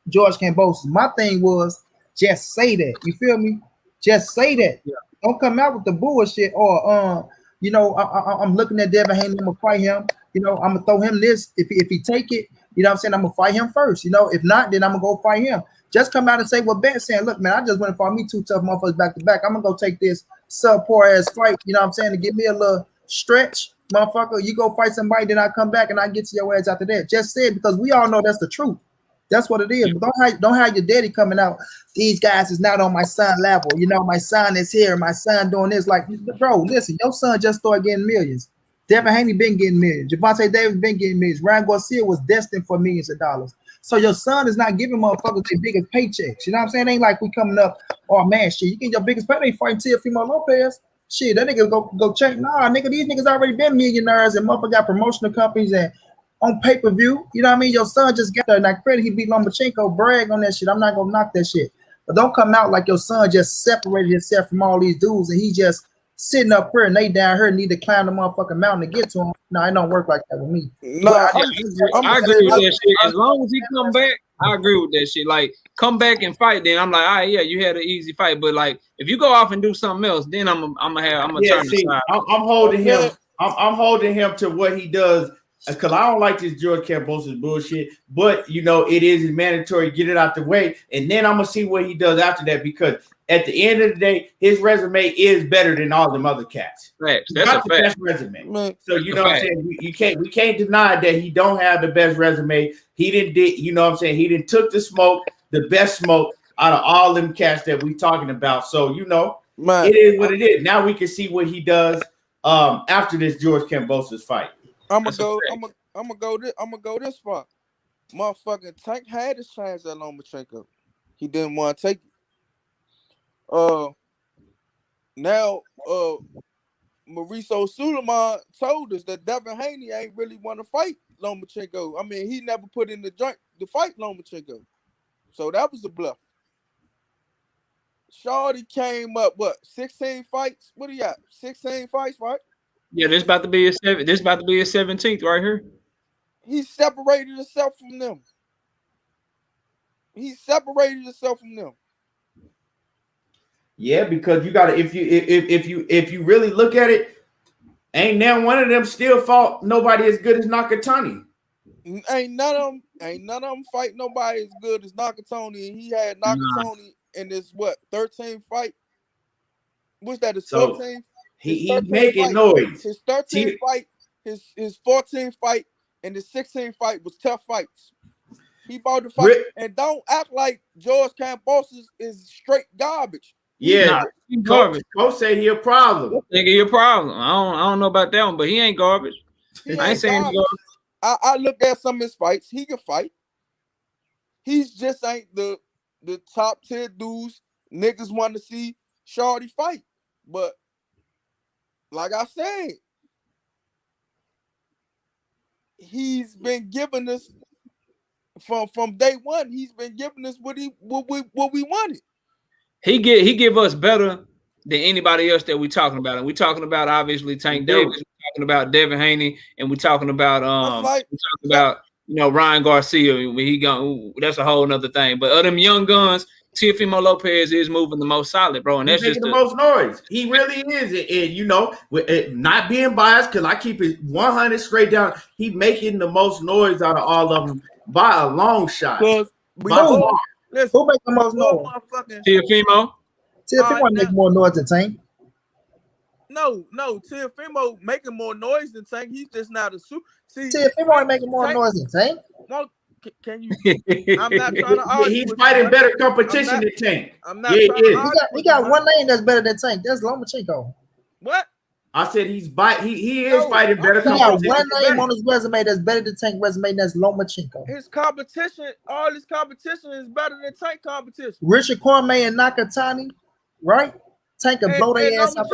George Kambosos, my thing was just say that. You feel me? Just say that. Yeah. Don't come out with the bullshit or you know, I'm looking at Devin Haney, I'm gonna fight him. You know, I'm gonna throw him this. If he take it, you know what I'm saying, I'm gonna fight him first. You know, if not, then I'm gonna go fight him. Just come out and say what Ben's saying. Look, man, I just went and fought me 2 tough motherfuckers back to back. I'm gonna go take this subpar ass fight, you know what I'm saying, to give me a little stretch, motherfucker. You go fight somebody, then I come back and I get to your ass after that. Just say it, because we all know that's the truth. That's what it is. But don't have your daddy coming out. These guys is not on my son level. You know, my son is here. My son doing this. Like, bro, listen, your son just started getting millions. Devin Haney been getting millions. Gervonta Davis been getting millions. Ryan Garcia was destined for millions of dollars. So your son is not giving motherfuckers their biggest paychecks. You know what I'm saying? It ain't like we coming up, oh man, shit, you get your biggest pay, they fighting Teofimo Lopez. Shit, that nigga go check. Nah, nigga, these niggas already been millionaires and motherfucker got promotional companies and on pay-per-view. You know what I mean? Your son just got there. And I credit he beat Lomachenko, brag on that shit. I'm not gonna knock that shit. But don't come out like your son just separated himself from all these dudes and he just sitting up here and they down here need to climb the motherfucking mountain to get to him. No, it don't work like that with me. No, I agree with that shit. As long as he come back, I agree with that shit. Like, come back and fight, then I'm like, all right, yeah, you had an easy fight. But like, if you go off and do something else, then I'm gonna turn aside. I'm holding him. I'm holding him to what he does because I don't like this George Kambosos bullshit. But you know, it is mandatory. Get it out the way, and then I'm gonna see what he does after that. Because at the end of the day, his resume is better than all them other cats. Facts. That's a fact. Best resume. Man, So you know what I'm saying. We can't deny that he don't have the best resume. He didn't. You know what I'm saying. He didn't took the smoke, the best smoke out of all them cats that we talking about. So you know, man, it is what it is. Now we can see what he does after this George Kambosos fight. I'm gonna go this far. Motherfucking Tank had his chance at Lomachenko. He didn't want to take it. Now Mauricio Suleiman told us that Devin Haney ain't really want to fight Lomachenko. I mean, he never put in the joint to fight Lomachenko. So that was a bluff. Shorty came up, 16 fights? What do you got? 16 fights, right? Yeah, this about to be his 17th right here. He separated himself from them. Yeah, because you gotta if you really look at it, ain't now one of them still fought nobody as good as Nakatani. Ain't none of them fight nobody as good as Nakatani. And he had Nakatani in this 13th fight. What's that? His 14th? He making noise. His 13th fight, his 14th fight, and his 16th fight was tough fights. He bought the fight, and don't act like George Kambosos is straight garbage. Yeah, Coach say he a problem. Nigga, he a problem. I don't know about that one, but he ain't garbage. I ain't saying garbage. I look at some of his fights. He can fight. He's just ain't the top tier dudes niggas want to see Shorty fight. But like I said, he's been giving us from day one. He's been giving us what we wanted. He give us better than anybody else that we talking about. And we talking about obviously Tank Davis. We're talking about Devin Haney, and we're talking about Ryan Garcia. When he gone, that's a whole nother thing. But of them young guns, Teofimo Lopez is moving the most solid, bro, and that's making the most noise. He really is, and you know, with not being biased, because I keep it 100 straight down. He making the most noise out of all of them by a long shot. Who make the most noise? Teofimo. Teofimo make more noise than Tank. No, Teofimo making more noise than Tank. He's just not a super. See, Teofimo ain't making more noise than Tank. No, can you? I'm not trying to argue. He's fighting better competition than Tank. I'm not trying to argue. He got one name that's better than Tank. That's Lomachenko. What? I said he is fighting better competition. He got one name on his resume that's better than Tank resume. That's Lomachenko. His competition, all his competition is better than Tank competition. Richard Cormier and Nakatani, right? Tank can blow their ass up.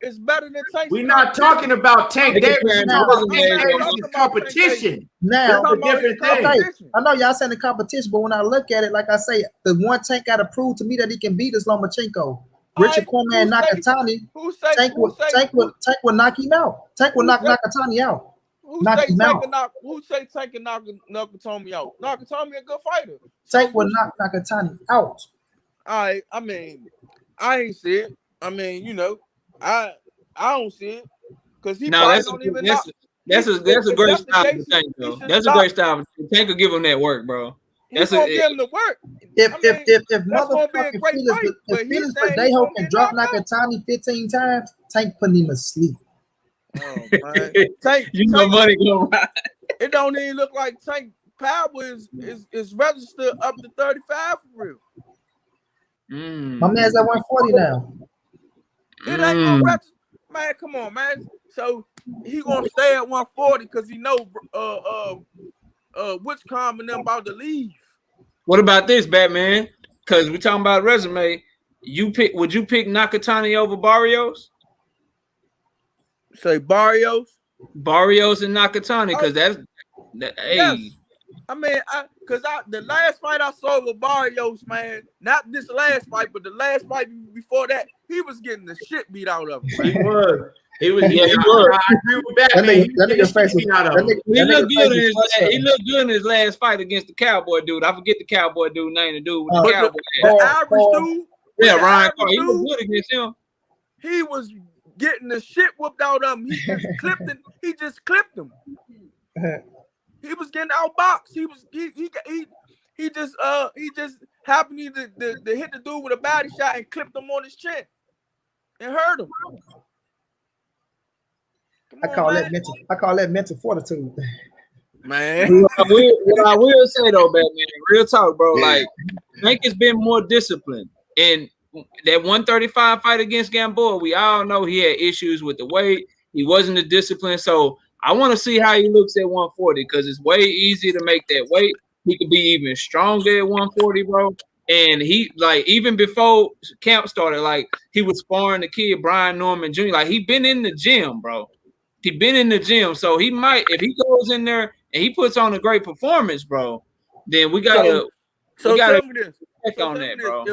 It's better than Tank. We're not talking about Tank Davis. It's competition. Now, a different thing. Okay. I know y'all saying the competition, but when I look at it, like I say, the one Tank got to prove to me that he can beat is Lomachenko. Richard Cormier and Nakatani. Tank will knock him out. Tank will knock Nakatani out. Who say Tank can knock Nakatani out? Nakatani a good fighter. Tank will knock Nakatani out. I mean, I ain't see it. I mean, you know, I don't see it because he don't even know. That's a great style of Tank, though. That's a great style. Tank will give him that work, bro. He's gonna give him the work. If motherfucking Felix Verdejo can drop Nakatani 15 times, Tank putting him asleep. Oh man, Tank, money going right. It don't even look like Tank power is registered up to 35 for real. My man's at 140 now. It ain't no register. Man, come on, man. So he gonna stay at 140 because he know which calm and them about to leave. What about this, Batman? Because we're talking about resume. Would you pick Nakatani over Barrios? Say Barrios and Nakatani, because that's hey. Yes. I mean, the last fight I saw with Barrios, man, not this last fight, but the last fight before that, he was getting the shit beat out of him. Man. He was. He was. I agree with Batman. He looked good in his last fight against the Cowboy dude. I forget the Cowboy dude name. The dude with the Cowboy. The average dude. Yeah, Ryan Carter. He was good against him. He was getting the shit whooped out of him. He just clipped him. He was getting outboxed. He just happened to hit the dude with a body shot and clipped him on his chin and hurt him. I call that mental fortitude. Man. What I will say though, Batman, real talk, bro. Like Tank has been more disciplined. And that 135 fight against Gamboa, we all know he had issues with the weight. He wasn't a discipline. So I want to see how he looks at 140 because it's way easier to make that weight. He could be even stronger at 140, bro. And he, like, even before camp started, like, he was sparring the kid, Brian Norman Jr. Like, he been in the gym, bro. He been in the gym. So he might, if he goes in there and he puts on a great performance, bro, then we gotta check on that, bro.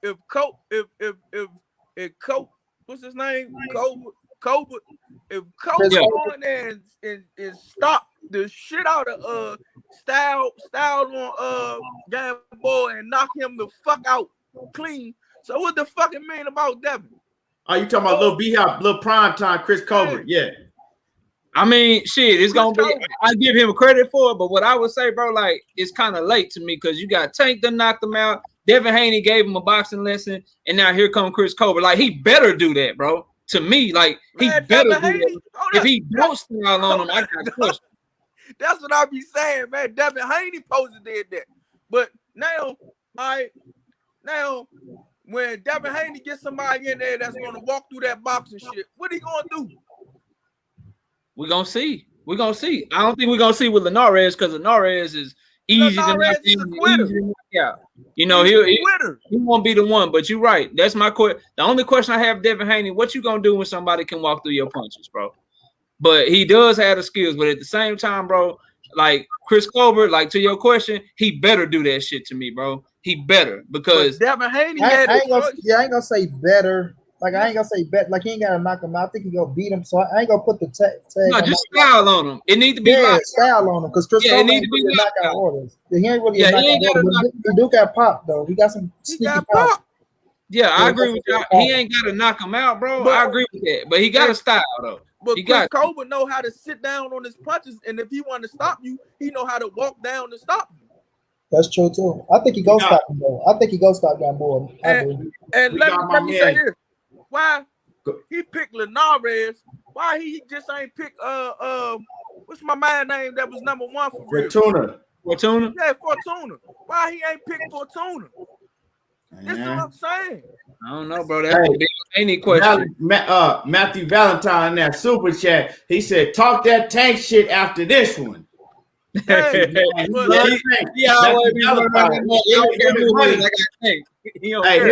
If Cope, what's his name? Cobra. If Cobra go in there and stop the shit out of style on Gamboa and knock him the fuck out clean. So what the fuck it mean about Devin? Are you talking about little B-Hop, little prime time Chris Colbert? Yeah. I mean, shit, it's gonna be. I give him credit for it, but what I would say, bro, like it's kind of late to me because you got Tank that knocked him out. Devin Haney gave him a boxing lesson, and now here come Chris Colbert. Like he better do that, bro. To me, like he better do that. If he don't style on him, I got questions. That's what I be saying, man. Devin Haney supposed to did that, but now, when Devin Haney gets somebody in there that's gonna walk through that boxing shit, what he gonna do? We're gonna see. We're gonna see. I don't think we're gonna see with Linares because Linares is easy to knock out. You know, he won't be the one, but you're right. That's my question. The only question I have, Devin Haney, what you gonna do when somebody can walk through your punches, bro? But he does have the skills, but at the same time, bro, like Chris Colbert, like to your question, he better do that shit to me, bro. He better because Devin Haney I ain't gonna say better. Like I ain't gonna say bet. Like he ain't gotta knock him out. I think he gonna beat him. So I ain't gonna put the tag. No, just style on him. It need to be style on him because Chris Colbert ain't really knockout orders. He ain't really a knockout order. He do got pop though. He got some sneaky pop. Yeah, I agree with y'all. He ain't gotta knock him out, bro. I agree with that. But he got a style though. But Chris Colbert know how to sit down on his punches, and if he want to stop you, he know how to walk down and stop you. That's true too. I think he goes stop him though. I think he goes stop Gamboa. And let me say this. Why he picked Linares? Why he just ain't pick what's my man name that was number one for real? Fortuna? Yeah, Fortuna. Why he ain't picked Fortuna? This is what I'm saying. I don't know, bro. That's a big any question. Matthew Valentine in that super chat, he said, talk that Tank shit after this one. Hey, him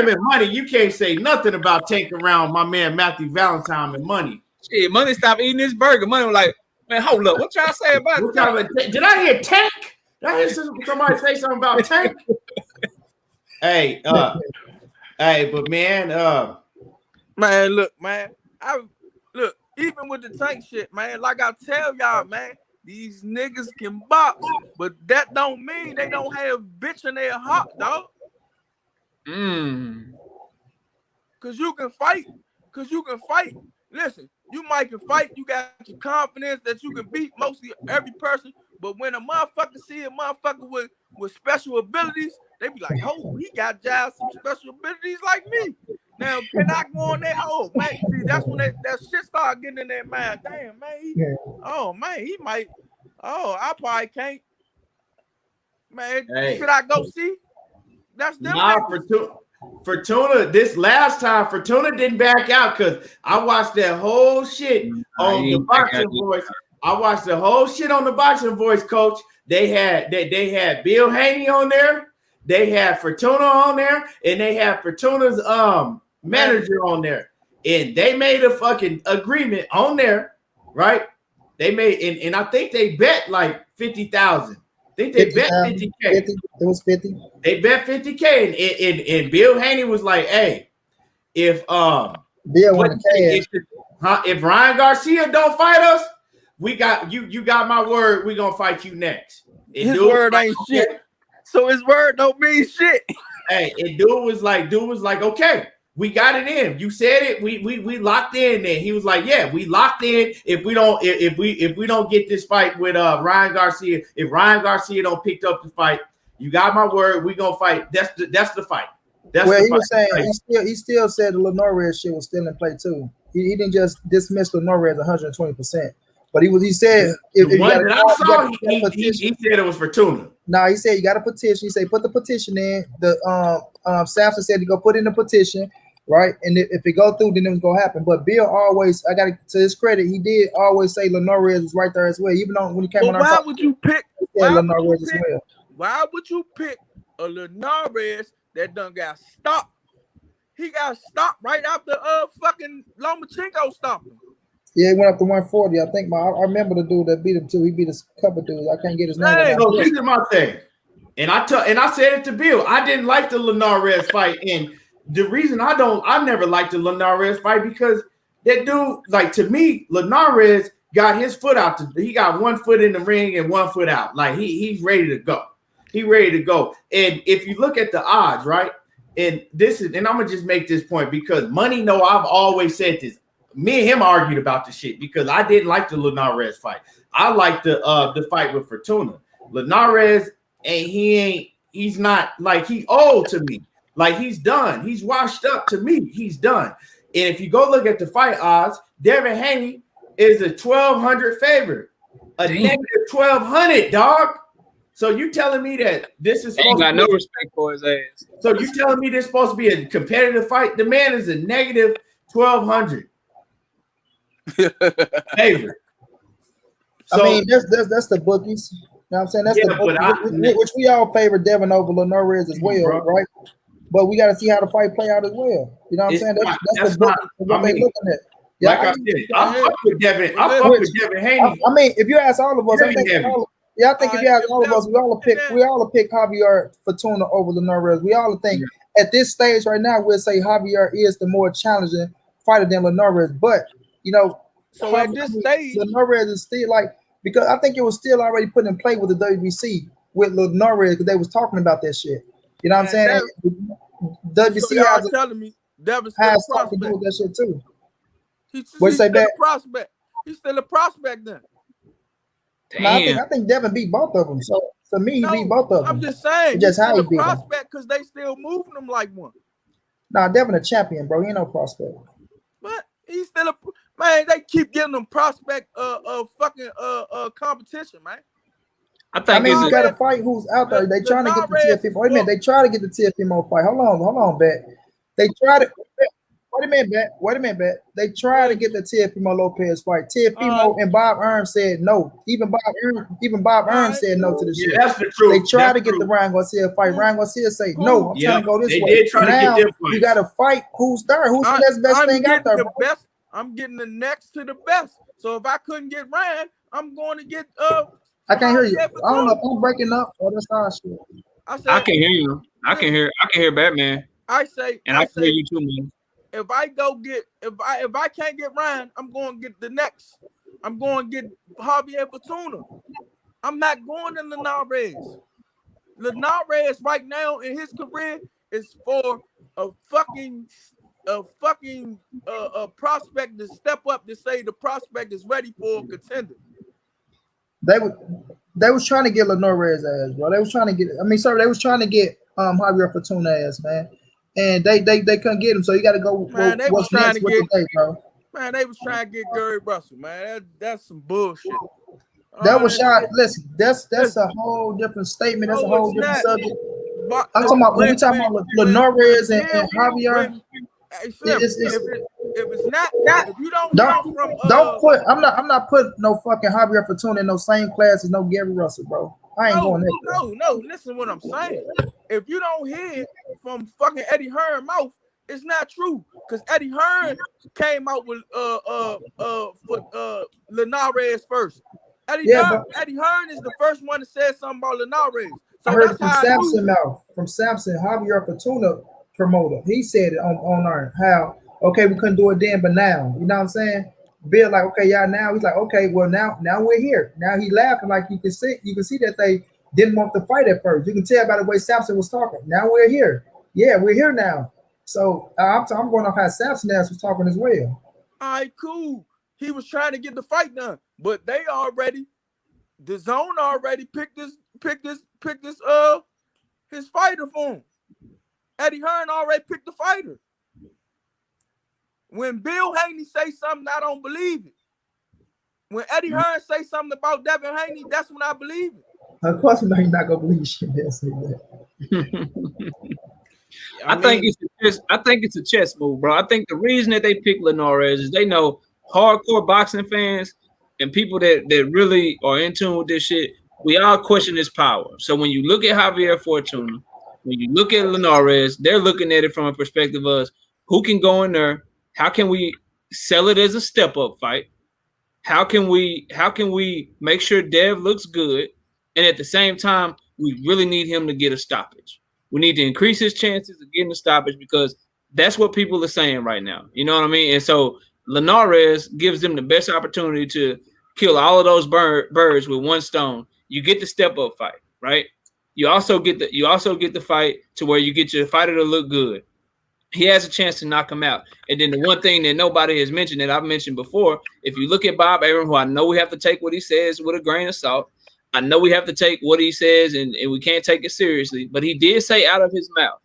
and Money, you can't say nothing about Tank around my man Matthew Valentine and Money. Shit, Money stopped eating his burger. Money was like, man, hold up, what y'all say about it? Did I hear Tank? Did I hear somebody say something about Tank? Hey, but man, look, man, even with the Tank shit, man, like I tell y'all, man, these niggas can box, but that don't mean they don't have bitch in their heart, dog. Cause you can fight. Listen, you might can fight. You got your confidence that you can beat mostly every person. But when a motherfucker see a motherfucker with special abilities, they be like, oh, he got Giles some special abilities like me. Now, can I go on there? Oh, man, see, that's when that shit start getting in their mind. Damn, man, he might. Oh, I probably can't. Man, should I go see? That's them. Nah, Fortuna, this last time, Fortuna didn't back out because I watched that whole shit on the Boxing Voice. I watched the whole shit on the Boxing Voice, coach. They had Bill Haney on there, they had Fortuna on there, and they had Fortuna's manager on there. And they made a fucking agreement on there, right? They made and I think they bet like 50,000. I think they bet 50K. It was 50. They bet 50K, and Bill Haney was like, "Hey, if if Ryan Garcia don't fight us, we got you. You got my word. We gonna fight you next." And his word ain't shit, so his word don't mean shit. Hey, and dude was like, okay. We got it in. You said it. We locked in there. He was like, yeah, we locked in. If we don't get this fight with Ryan Garcia, if Ryan Garcia don't pick up the fight, you got my word. We gonna fight. That's the fight. That's well, the he fight. was saying he still said the Linares shit was still in play too. He didn't just dismiss Linares 120%. But he said if one that I saw, he said it was for Tuna. No, he said you got a petition. He said put the petition in. The Samson said to go put in the petition, right? And if it go through, then it was gonna happen. But Bill always, I got to his credit, he did always say Linares was right there as well. Even though when he came on, why would you pick? Why would you pick a Linares that done got stopped? He got stopped right after fucking Lomachenko stopped him. Yeah, he went up to 140. I think I remember the dude that beat him too. He beat a couple dudes. I can't get his name. Hey, so these are my thing. And I said it to Bill. I didn't like the Linares fight. And the reason I never liked the Linares fight because that dude, like to me, Linares got his foot out. He got 1 foot in the ring and 1 foot out. Like he's ready to go. He ready to go. And if you look at the odds, right? And I'm gonna just make this point because Money know I've always said this. Me and him argued about the shit because I didn't like the Linares fight. I liked the fight with Fortuna. Linares he's not like he old to me. Like he's done. He's washed up to me. He's done. And if you go look at the fight odds, Devin Haney is a 1,200 favorite. Negative 1,200, dog. So you telling me that this is ain't got no respect for his ass. So you telling me this is supposed to be a competitive fight? The man is a negative 1,200 favorite. So, I mean, that's the bookies. You know what I'm saying? That's the bookies, which we all favor Devin over Linares as well, right? But we got to see how the fight play out as well. You know what I'm saying? That's the bookies what they looking at. Yeah, like I said, I fuck with Devin. I fuck with Devin Haney. I mean, if you ask all of us, I think if you ask all of us, we all pick Javier Fortuna over Linares. We all think at this stage right now, we'll say Javier is the more challenging fighter than Linares. But you know, so at this stage, Linares is still like because I think it was still already put in play with the WBC with Linares because they was talking about that shit. You know what I'm saying? WBC so has telling me Devin's has something to do with that shit too. He's still a prospect. He's still a prospect then. No, I think Devin beat both of them. So to me, he beat both of them. I'm just saying, just how he beat prospect because they still moving him like one. Nah, Devin a champion, bro. He ain't no prospect. But he's still a man. They keep giving them prospect competition, man. I mean, you got to fight who's out there. They trying to get the TFM. Wait a minute, they try to get the TFMO fight. Hold on, Bet. They try to. Wait a minute, Bet. They try to get the Teofimo Lopez fight. Teofimo and Bob Arum said no. Even Bob Arum said no to the shit. That's the truth. They try to get the Ryan Garcia fight. Ryan Garcia say no. I'm trying to go this way. Did try now to get them you got to fight who's there. Who's the best thing out there? I'm getting the next to the best. So if I couldn't get Ryan, I'm going to get I can't hear you. I don't know if I'm breaking up or that's how shit. I can hear you. I can hear Batman. I say, and I can hear you too, man. If I can't get Ryan, I'm going to get the next. I'm going to get Javier Fortuna. I'm not going to Linares. Linares right now in his career is for a prospect to step up to say the prospect is ready for a contender. They was trying to get Linares ass, bro. They was trying to get. They was trying to get Javier Fortuna ass, man. And they couldn't get him, so you got to go. Man, they was trying to get. Bro. Man, they was trying to get Gary Russell, man. That's some bullshit. That was shot. Listen, that's a whole different statement. That's a whole different subject. I'm talking about when we talking about Linares and Javier. If it's not, if you don't put. I'm not putting no fucking Javier Fortuna in no same class as no Gary Russell, bro. I ain't going there. No. Listen, what I'm saying. If you don't hear from fucking Eddie Hearn mouth, it's not true. Because Eddie Hearn came out with Linares first. Eddie Hearn is the first one to say something about Linares. So I heard from Samson mouth. From Samson, Javier Fortuna promoter. He said it on our how okay, we couldn't do it then, but now, you know what I'm saying? Bill like, okay, yeah, now he's like, okay, well now we're here. Now he laughing like you can see that they didn't want to fight at first. You can tell by the way Samson was talking. Now we're here. Yeah, we're here now. So I'm going off how Samson ass was talking as well. All right, cool. He was trying to get the fight done, but the zone already picked his fighter for him. Eddie Hearn already picked the fighter. When Bill Haney say something, I don't believe it. When Eddie Hearn say something about Devin Haney, that's when I believe it. Of course, you're not gonna believe shit. I think it's a chess move, bro. I think the reason that they pick Linares is they know hardcore boxing fans and people that really are in tune with this shit, we all question his power. So when you look at Javier Fortuna, when you look at Linares, they're looking at it from a perspective of who can go in there, how can we sell it as a step-up fight? How can we make sure Dev looks good? And at the same time, we really need him to get a stoppage. We need to increase his chances of getting a stoppage because that's what people are saying right now. You know what I mean? And so Linares gives them the best opportunity to kill all of those birds with one stone. You get the step-up fight, right? You also get the fight to where you get your fighter to look good. He has a chance to knock him out. And then the one thing that nobody has mentioned that I've mentioned before, if you look at Bob Arum, who I know we have to take what he says with a grain of salt. I know we have to take what he says and we can't take it seriously. But he did say out of his mouth,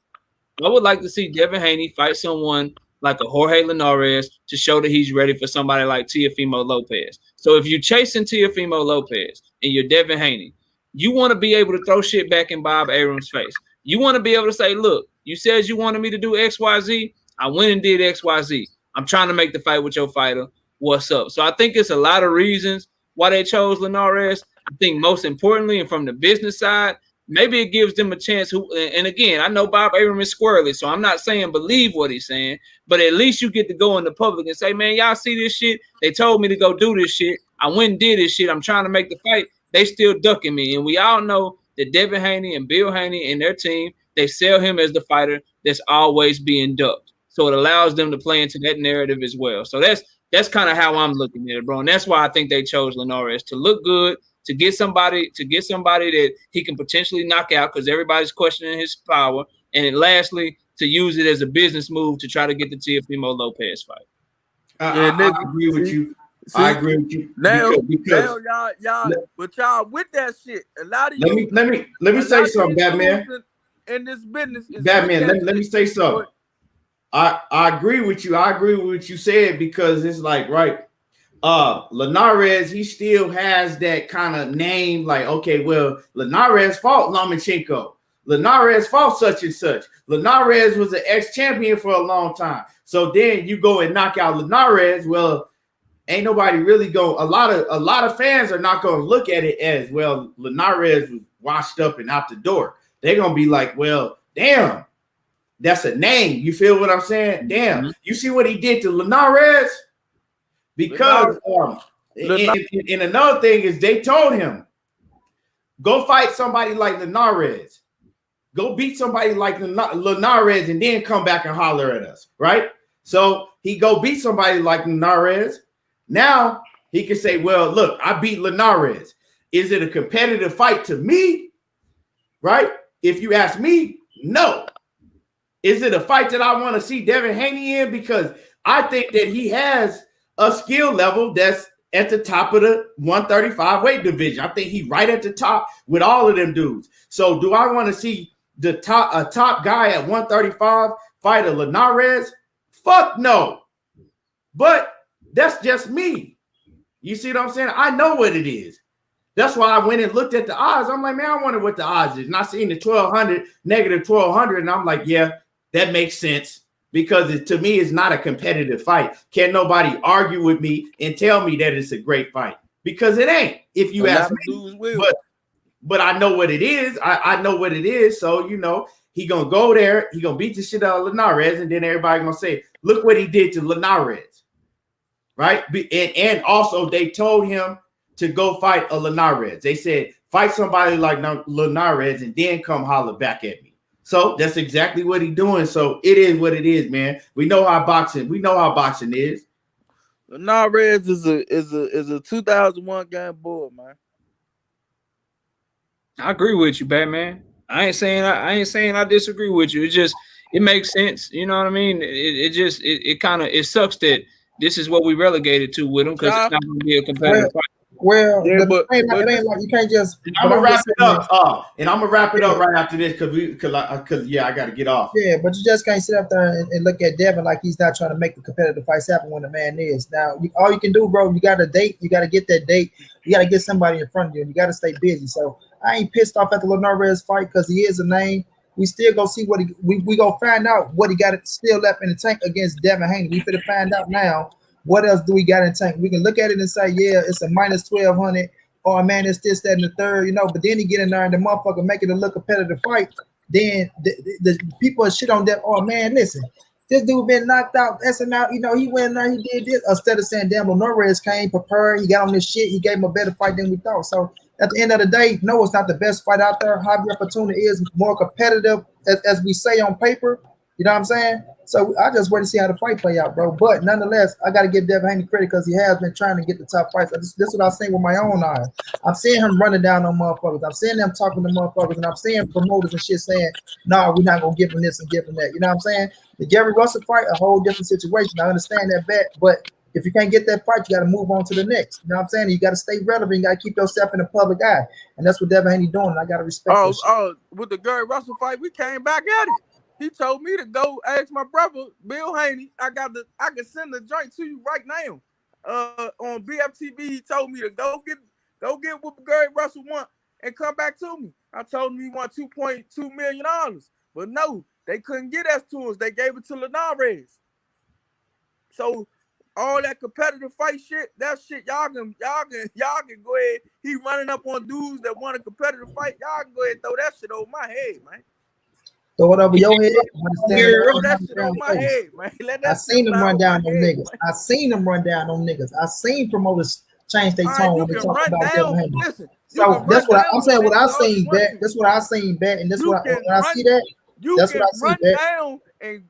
I would like to see Devin Haney fight someone like a Jorge Linares to show that he's ready for somebody like Teofimo Lopez. So if you're chasing Teofimo Lopez and you're Devin Haney, you want to be able to throw shit back in Bob Arum's face. You want to be able to say, look, you said you wanted me to do XYZ. I went and did XYZ. I'm trying to make the fight with your fighter. What's up? So I think it's a lot of reasons why they chose Linares. I think most importantly, and from the business side, maybe it gives them a chance. And again, I know Bob Arum is squirrely, so I'm not saying believe what he's saying, but at least you get to go in the public and say, man, y'all see this shit? They told me to go do this shit. I went and did this shit. I'm trying to make the fight. They still ducking me. And we all know that Devin Haney and Bill Haney and their team, they sell him as the fighter that's always being ducked. So it allows them to play into that narrative as well. So that's kind of how I'm looking at it, bro. And that's why I think they chose Linares to look good, to get somebody that he can potentially knock out because everybody's questioning his power. And then lastly, to use it as a business move to try to get the Teofimo Lopez fight. I agree with you. See, I agree with you. Now y'all, let- but y'all with that shit. A lot of you. let me say something, Batman. In this business, is Batman, let me say something. I agree with you. I agree with what you said because it's like, right, Linares, he still has that kind of name, like, okay, well, Linares fought Lomachenko. Linares fought such and such. Linares was an ex-champion for a long time. So then you go and knock out Linares. Well, ain't nobody really go. A lot of fans are not going to look at it as, well, Linares was washed up and out the door. They're going to be like, well, damn, that's a name. You feel what I'm saying? Damn. You see what he did to Linares? Because and another thing is they told him, go fight somebody like Linares. Go beat somebody like Linares and then come back and holler at us, right? So he go beat somebody like Linares. Now he can say, well, look, I beat Linares. Is it a competitive fight to me? Right? If you ask me, no. Is it a fight that I want to see Devin Haney in? Because I think that he has a skill level that's at the top of the 135 weight division. I think he's right at the top with all of them dudes. So do I want to see a top guy at 135 fight a Linares? Fuck no. But that's just me. You see what I'm saying? I know what it is. That's why I went and looked at the odds. I'm like, man, I wonder what the odds is. And I seen the 1,200, negative 1,200. And I'm like, yeah, that makes sense. Because to me, it's not a competitive fight. Can't nobody argue with me and tell me that it's a great fight. Because it ain't, if you ask me. But I know what it is. I know what it is. So, you know, he going to go there. He going to beat the shit out of Linares. And then everybody going to say, look what he did to Linares. Right? And also, they told him to go fight a Linares. They said, fight somebody like Linares and then come holler back at me. So that's exactly what he's doing. So it is what it is, man. We know how boxing is. Linares is a 2001 game bull, man. I agree with you, Batman. I ain't saying I disagree with you. It's just it makes sense. You know what I mean? It kind of sucks that this is what we relegated to with him because it's not going to be a competitive fight. Well, Yeah, it ain't but like you can't just. I'm gonna wrap it up. And I'm gonna wrap it up right after this because I got to get off. Yeah, but you just can't sit up there and look at Devin like he's not trying to make the competitive fights happen when the man is. Now, all you can do, bro, you got a date. You got to get that date. You got to get somebody in front of you, and you got to stay busy. So I ain't pissed off at the Linares fight because he is a name. We still go see what we gonna find out what he got still left in the tank against Devin Haney. We finna find out now. What else do we got in the tank? We can look at it and say, yeah, it's a minus 1,200. Oh man, it's this, that, and the third, but then he get in there and the motherfucker make it a look competitive fight. Then the people shit on that. Oh man, listen, this dude been knocked out, SM out. He went in there, he did this. Instead of saying, damn, Linares came prepared, he got on this shit, he gave him a better fight than we thought. So at the end of the day, no, it's not the best fight out there. Javier Fortuna is more competitive, as we say on paper. You know what I'm saying? So I just wait to see how the fight play out, bro. But nonetheless, I got to give Devin Haney credit because he has been trying to get the top fights. This is what I've seen with my own eyes. I'm seeing him running down on motherfuckers. I'm seeing them talking to motherfuckers, and I'm seeing promoters and shit saying, no, we're not going to give him this and give him that. You know what I'm saying? The Gary Russell fight, a whole different situation. I understand that bet, but if you can't get that fight, you got to move on to the next. You know what I'm saying? You got to stay relevant. You got to keep yourself in the public eye. And that's what Devin Haney doing, and I got to respect that. With the Gary Russell fight, we came back at it. He told me to go ask my brother Bill Haney. I can send the joint to you right now. On BFTV, he told me to go get what Gary Russell want and come back to me. I told him he want $2.2 million, but no, they couldn't get us to us. They gave it to Linares. So all that competitive fight shit, that shit y'all can go ahead. He running up on dudes that want a competitive fight. Y'all can go ahead and throw that shit over my head, man. Throw it over your head. That shit on my head, man. I seen them run down on niggas. I seen them run down on niggas. I seen promoters change their tone when they talk about Devin Haney. So that's what I'm saying. What I seen bet. That's what I seen bet, and this what I see that. That's what I see bet. Down and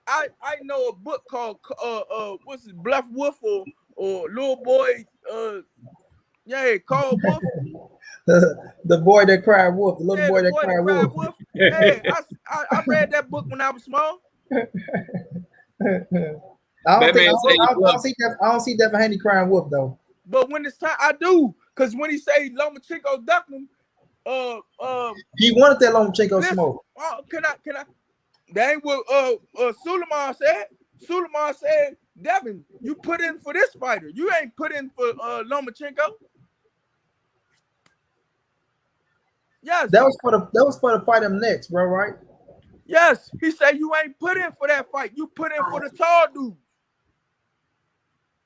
I know a book called what's it, Bluff Wolf or Little Boy called Wolf. The boy that cried wolf, the little boy that cried wolf. Hey, I read that book when I was small. I don't see Devin Haney crying wolf though. But when it's time, I do, because when he say Lomachenko ducked him, he wanted that Lomachenko smoke. Can I? That ain't what Suleiman said. Suleiman said, Devin, you put in for this fighter. You ain't put in for Lomachenko. Yes. That was for the fight him next, bro, right? Yes. He said you ain't put in for that fight. You put in for the tall dude.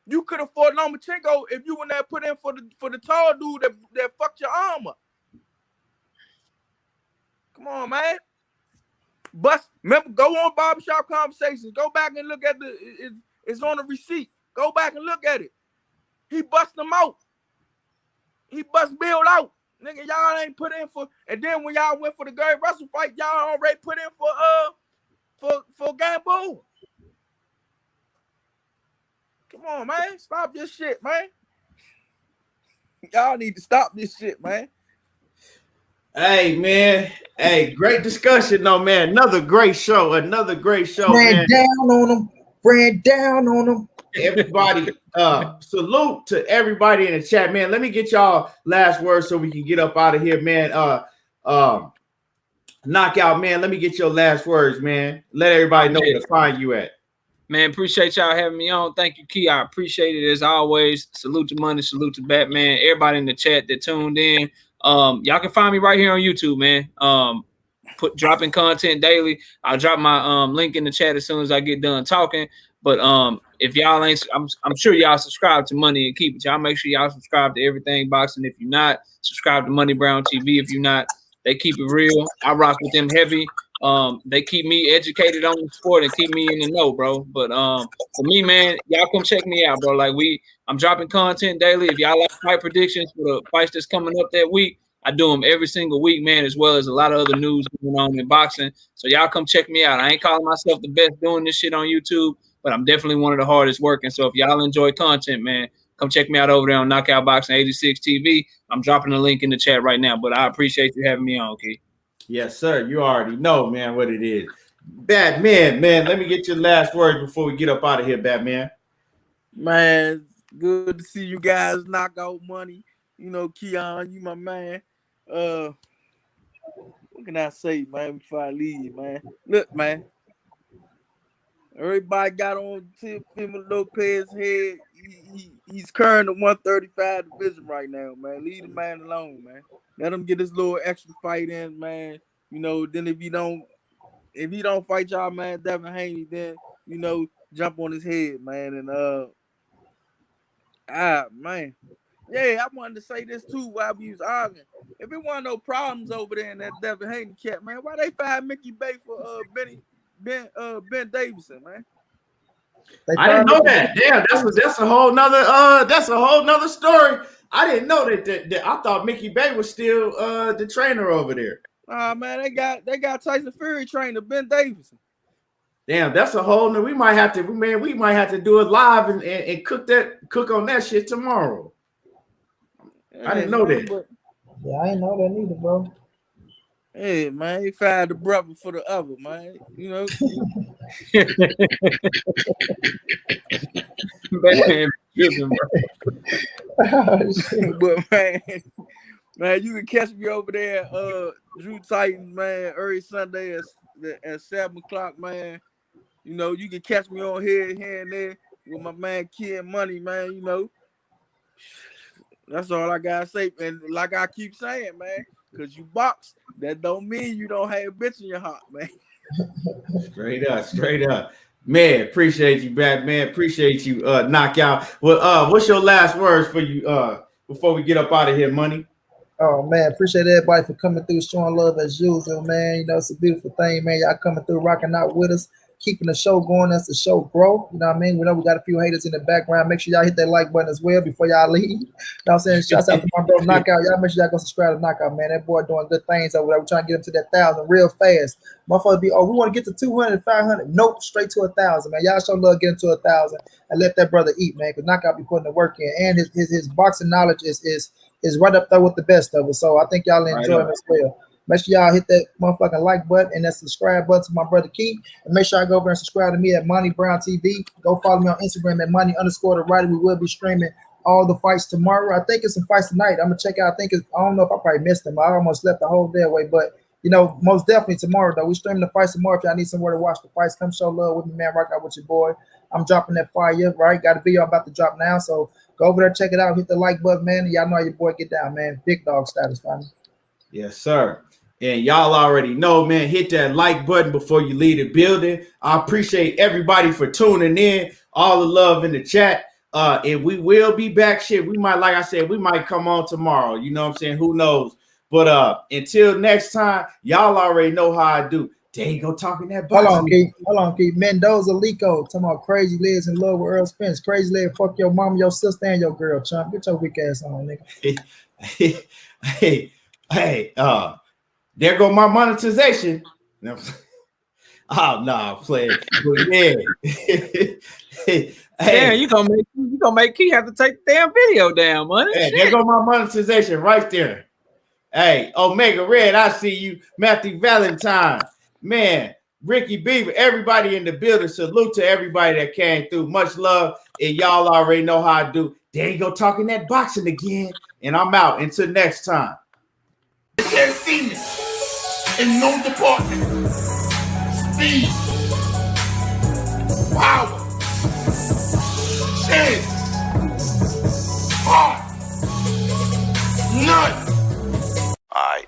You could have fought Lomachenko if you wouldn't have put in for the tall dude that fucked your arm up. Come on, man. Remember, go on Barbershop Conversations. Go back and look at it's on the receipt. Go back and look at it. He bust them out. He bust Bill out. Nigga, y'all ain't put in for, and then when y'all went for the Gary Russell fight, y'all already put in for Gamble. Come on, man. Stop this shit, man. Y'all need to stop this shit, man. Hey, man. Hey, great discussion, though, man. Another great show. Ran man. Down on them. Everybody, salute to everybody in the chat, man. Let me get y'all last words so we can get up out of here, man. Knockout, man. Let me get your last words, man. Let everybody know where to find you at. Man, appreciate y'all having me on. Thank you, Key. I appreciate it as always. Salute to Money, salute to Batman. Everybody in the chat that tuned in. Y'all can find me right here on YouTube, man. Dropping content daily. I'll drop my link in the chat as soon as I get done talking. But if y'all ain't, I'm sure y'all subscribe to Money and Keep It. Y'all make sure y'all subscribe to Everything Boxing. If you're not, subscribe to Money Brown TV. If you're not, they keep it real. I rock with them heavy. They keep me educated on the sport and keep me in the know, bro. But for me, man, y'all come check me out, bro. Like I'm dropping content daily. If y'all like fight predictions for the fights that's coming up that week, I do them every single week, man, as well as a lot of other news going on in boxing. So y'all come check me out. I ain't calling myself the best doing this shit on YouTube, but I'm definitely one of the hardest working. So if y'all enjoy content, man, come check me out over there on Knockout Boxing 86 TV. I'm dropping a link in the chat right now, but I appreciate you having me on, Keith. Yes, sir. You already know, man, what it is. Batman, man, let me get your last word before we get up out of here, Batman. Man, good to see you guys knock out money. You know, Keon, you my man. What can I say, man, before I leave, man? Look, man. Everybody got on Teofimo Lopez's head. He's current at 135 division right now, man. Leave the man alone, man. Let him get his little extra fight in, man. You know, then if he don't fight y'all, man, Devin Haney, then, you know, jump on his head, man. And man. Yeah, I wanted to say this too while we was arguing. If it wasn't no problems over there in that Devin Haney cat, man, why they fired Mickey Bay for Ben Davison, man? I didn't know that. Damn, that's a whole nother story. I didn't know that I thought Mickey Bay was still the trainer over there. Man, they got Tyson Fury trainer Ben Davison. Damn, that's a whole new. We might have to do it live and cook on that shit tomorrow. I didn't know that. Yeah, I didn't know that neither, bro. Hey, man, he fired the brother for the other, man. You know. But man, you can catch me over there, Drew Titans, man, early Sunday at 7:00, man. You know, you can catch me on here and there with my man Kid Money, man. You know, that's all I gotta say. And like I keep saying, man, because you box, that don't mean you don't have a bitch in your heart, man. Straight up. Man, appreciate you, Batman. Appreciate you, Knockout. Well, what's your last words for you before we get up out of here, Money? Oh man, appreciate everybody for coming through, showing love as usual, man. You know, it's a beautiful thing, man. Y'all coming through, rocking out with us, keeping the show going as the show grow. You know what I mean? We know we got a few haters in the background. Make sure y'all hit that like button as well before y'all leave. You know what I'm saying? Shouts out to my bro Knockout. Y'all make sure y'all go subscribe to Knockout, man. That boy doing good things over there. We're trying to get him to that 1,000 real fast. Motherfuckers be, we want to get to 200, 500. Nope, straight to 1,000, man. Y'all show love, get him to 1,000 and let that brother eat, man. Because Knockout be putting the work in. And his boxing knowledge is right up there with the best of it. So I think y'all enjoy it as well. Make sure y'all hit that motherfucking like button and that subscribe button to my brother Keith. And make sure y'all go over and subscribe to me at Monty Brown TV. Go follow me on Instagram at Monty_the_writer. We will be streaming all the fights tomorrow. I think it's some fights tonight. I'm gonna check out. I don't know if I probably missed them. I almost slept the whole day away, but you know, most definitely tomorrow though. We streaming the fights tomorrow. If y'all need somewhere to watch the fights, come show love with me, man. Rock out with your boy. I'm dropping that fire, right? Got a video I'm about to drop now. So go over there, check it out, hit the like button, man. And y'all know how your boy get down, man. Big dog status, family. Yes, sir. And y'all already know, man, hit that like button before you leave the building. I appreciate everybody for tuning in. All the love in the chat. And we will be back. Shit, we might, like I said, we might come on tomorrow. You know what I'm saying? Who knows? But until next time, y'all already know how I do. There you go, talking that box. Hold on, Keith. Mendoza Lico talking about crazy legs in love with Earl Spence. Crazy leg, fuck your mama, your sister, and your girl, chump. Get your weak ass on, nigga. Hey, there go my monetization. Oh no, play it. Yeah, you gonna make Key have to take the damn video down, money. Hey, there go my monetization right there. Hey, Omega Red, I see you. Matthew Valentine, man, Ricky Beaver, everybody in the building. Salute to everybody that came through. Much love, and y'all already know how I do. There you go, talking that boxing again, and I'm out. Until next time. They're senior in no department. Speed, power, chance, heart, none. Alright.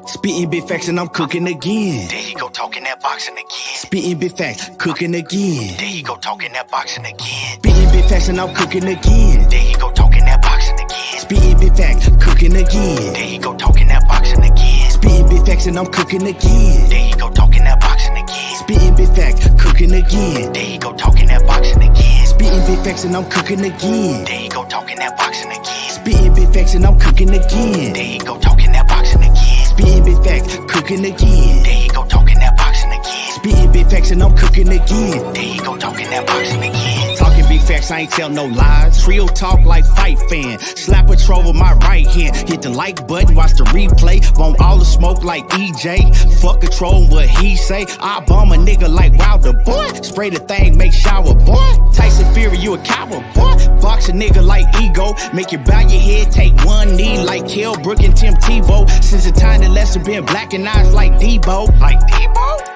Spitting big facts and I'm cooking again. There you go, talking that boxing again. Spitting big facts, cooking again. There you go, talking that boxing again. Spitting big facts and I'm cooking again. There you go, talking that boxing again. Spitting big facts, cooking again. There you go, talking that boxing again. Spitting big facts and I'm cooking again. There you go, talking that boxing again. Spitting big facts, cooking again. There you go, talking that boxing again. Spitting big facts and I'm cooking again. There you go, talking that boxing again. Spitting big facts and I'm cooking again. There you go, talking that boxing again. Spitting big facts, cooking again. There you go, talking that boxing again. Spitting big facts and I'm cooking again. There you go, talking that boxing again. Talking big big facts, I ain't tell no lies. Real talk like fight fan. Slap a troll with my right hand. Hit the like button, watch the replay. Want all the smoke like EJ. Fuck control what he say. I bomb a nigga like Wilder, boy. Spray the thing, make shower, boy. Tyson Fury, you a coward, boy. Box a nigga like ego. Make you bow your head, take one knee like Kell Brook and Tim Tebow. Since the time the lesson been black and eyes like Debo. Like Debo?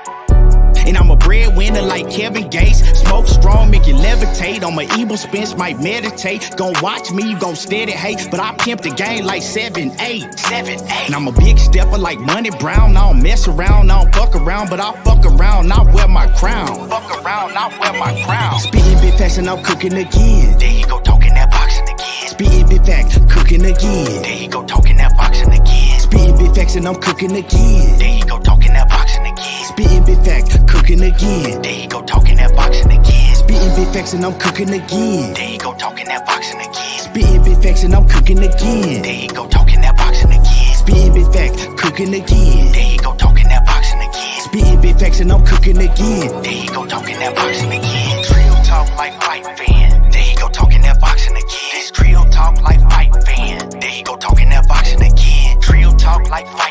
And I'm a breadwinner like Kevin Gates. Smoke strong, make you levitate. On my evil spins, might meditate. Gon' watch me, you gon' steady hate. But I pimp the game like 7-8. 7-8. And I'm a big stepper like Money Brown. I don't mess around, I don't fuck around. But I fuck around, not wear my crown. Fuck around, not wear my crown. Spitting big facts and I'm cooking again. There you go talking that boxing again. Spitting big facts, cooking again. There you go talking that boxing again. Spitting big facts and I'm cooking again. There you go talking that boxing again. Spitting big facts, cooking again. There you go talking that boxing again. Spitting big facts and I'm cooking again. There you go talking that boxing again. Spitting big facts and I'm cooking again. There you go talking that boxing again. Spitting big facts, cooking again. There you go talking that boxing again. Spitting big facts and I'm cooking again. There you go talking that boxing again. Trio talk like fight fan. There you go talking that boxing again. This trio talk like fight fan. There you go talking that boxing again. Trio talk like fight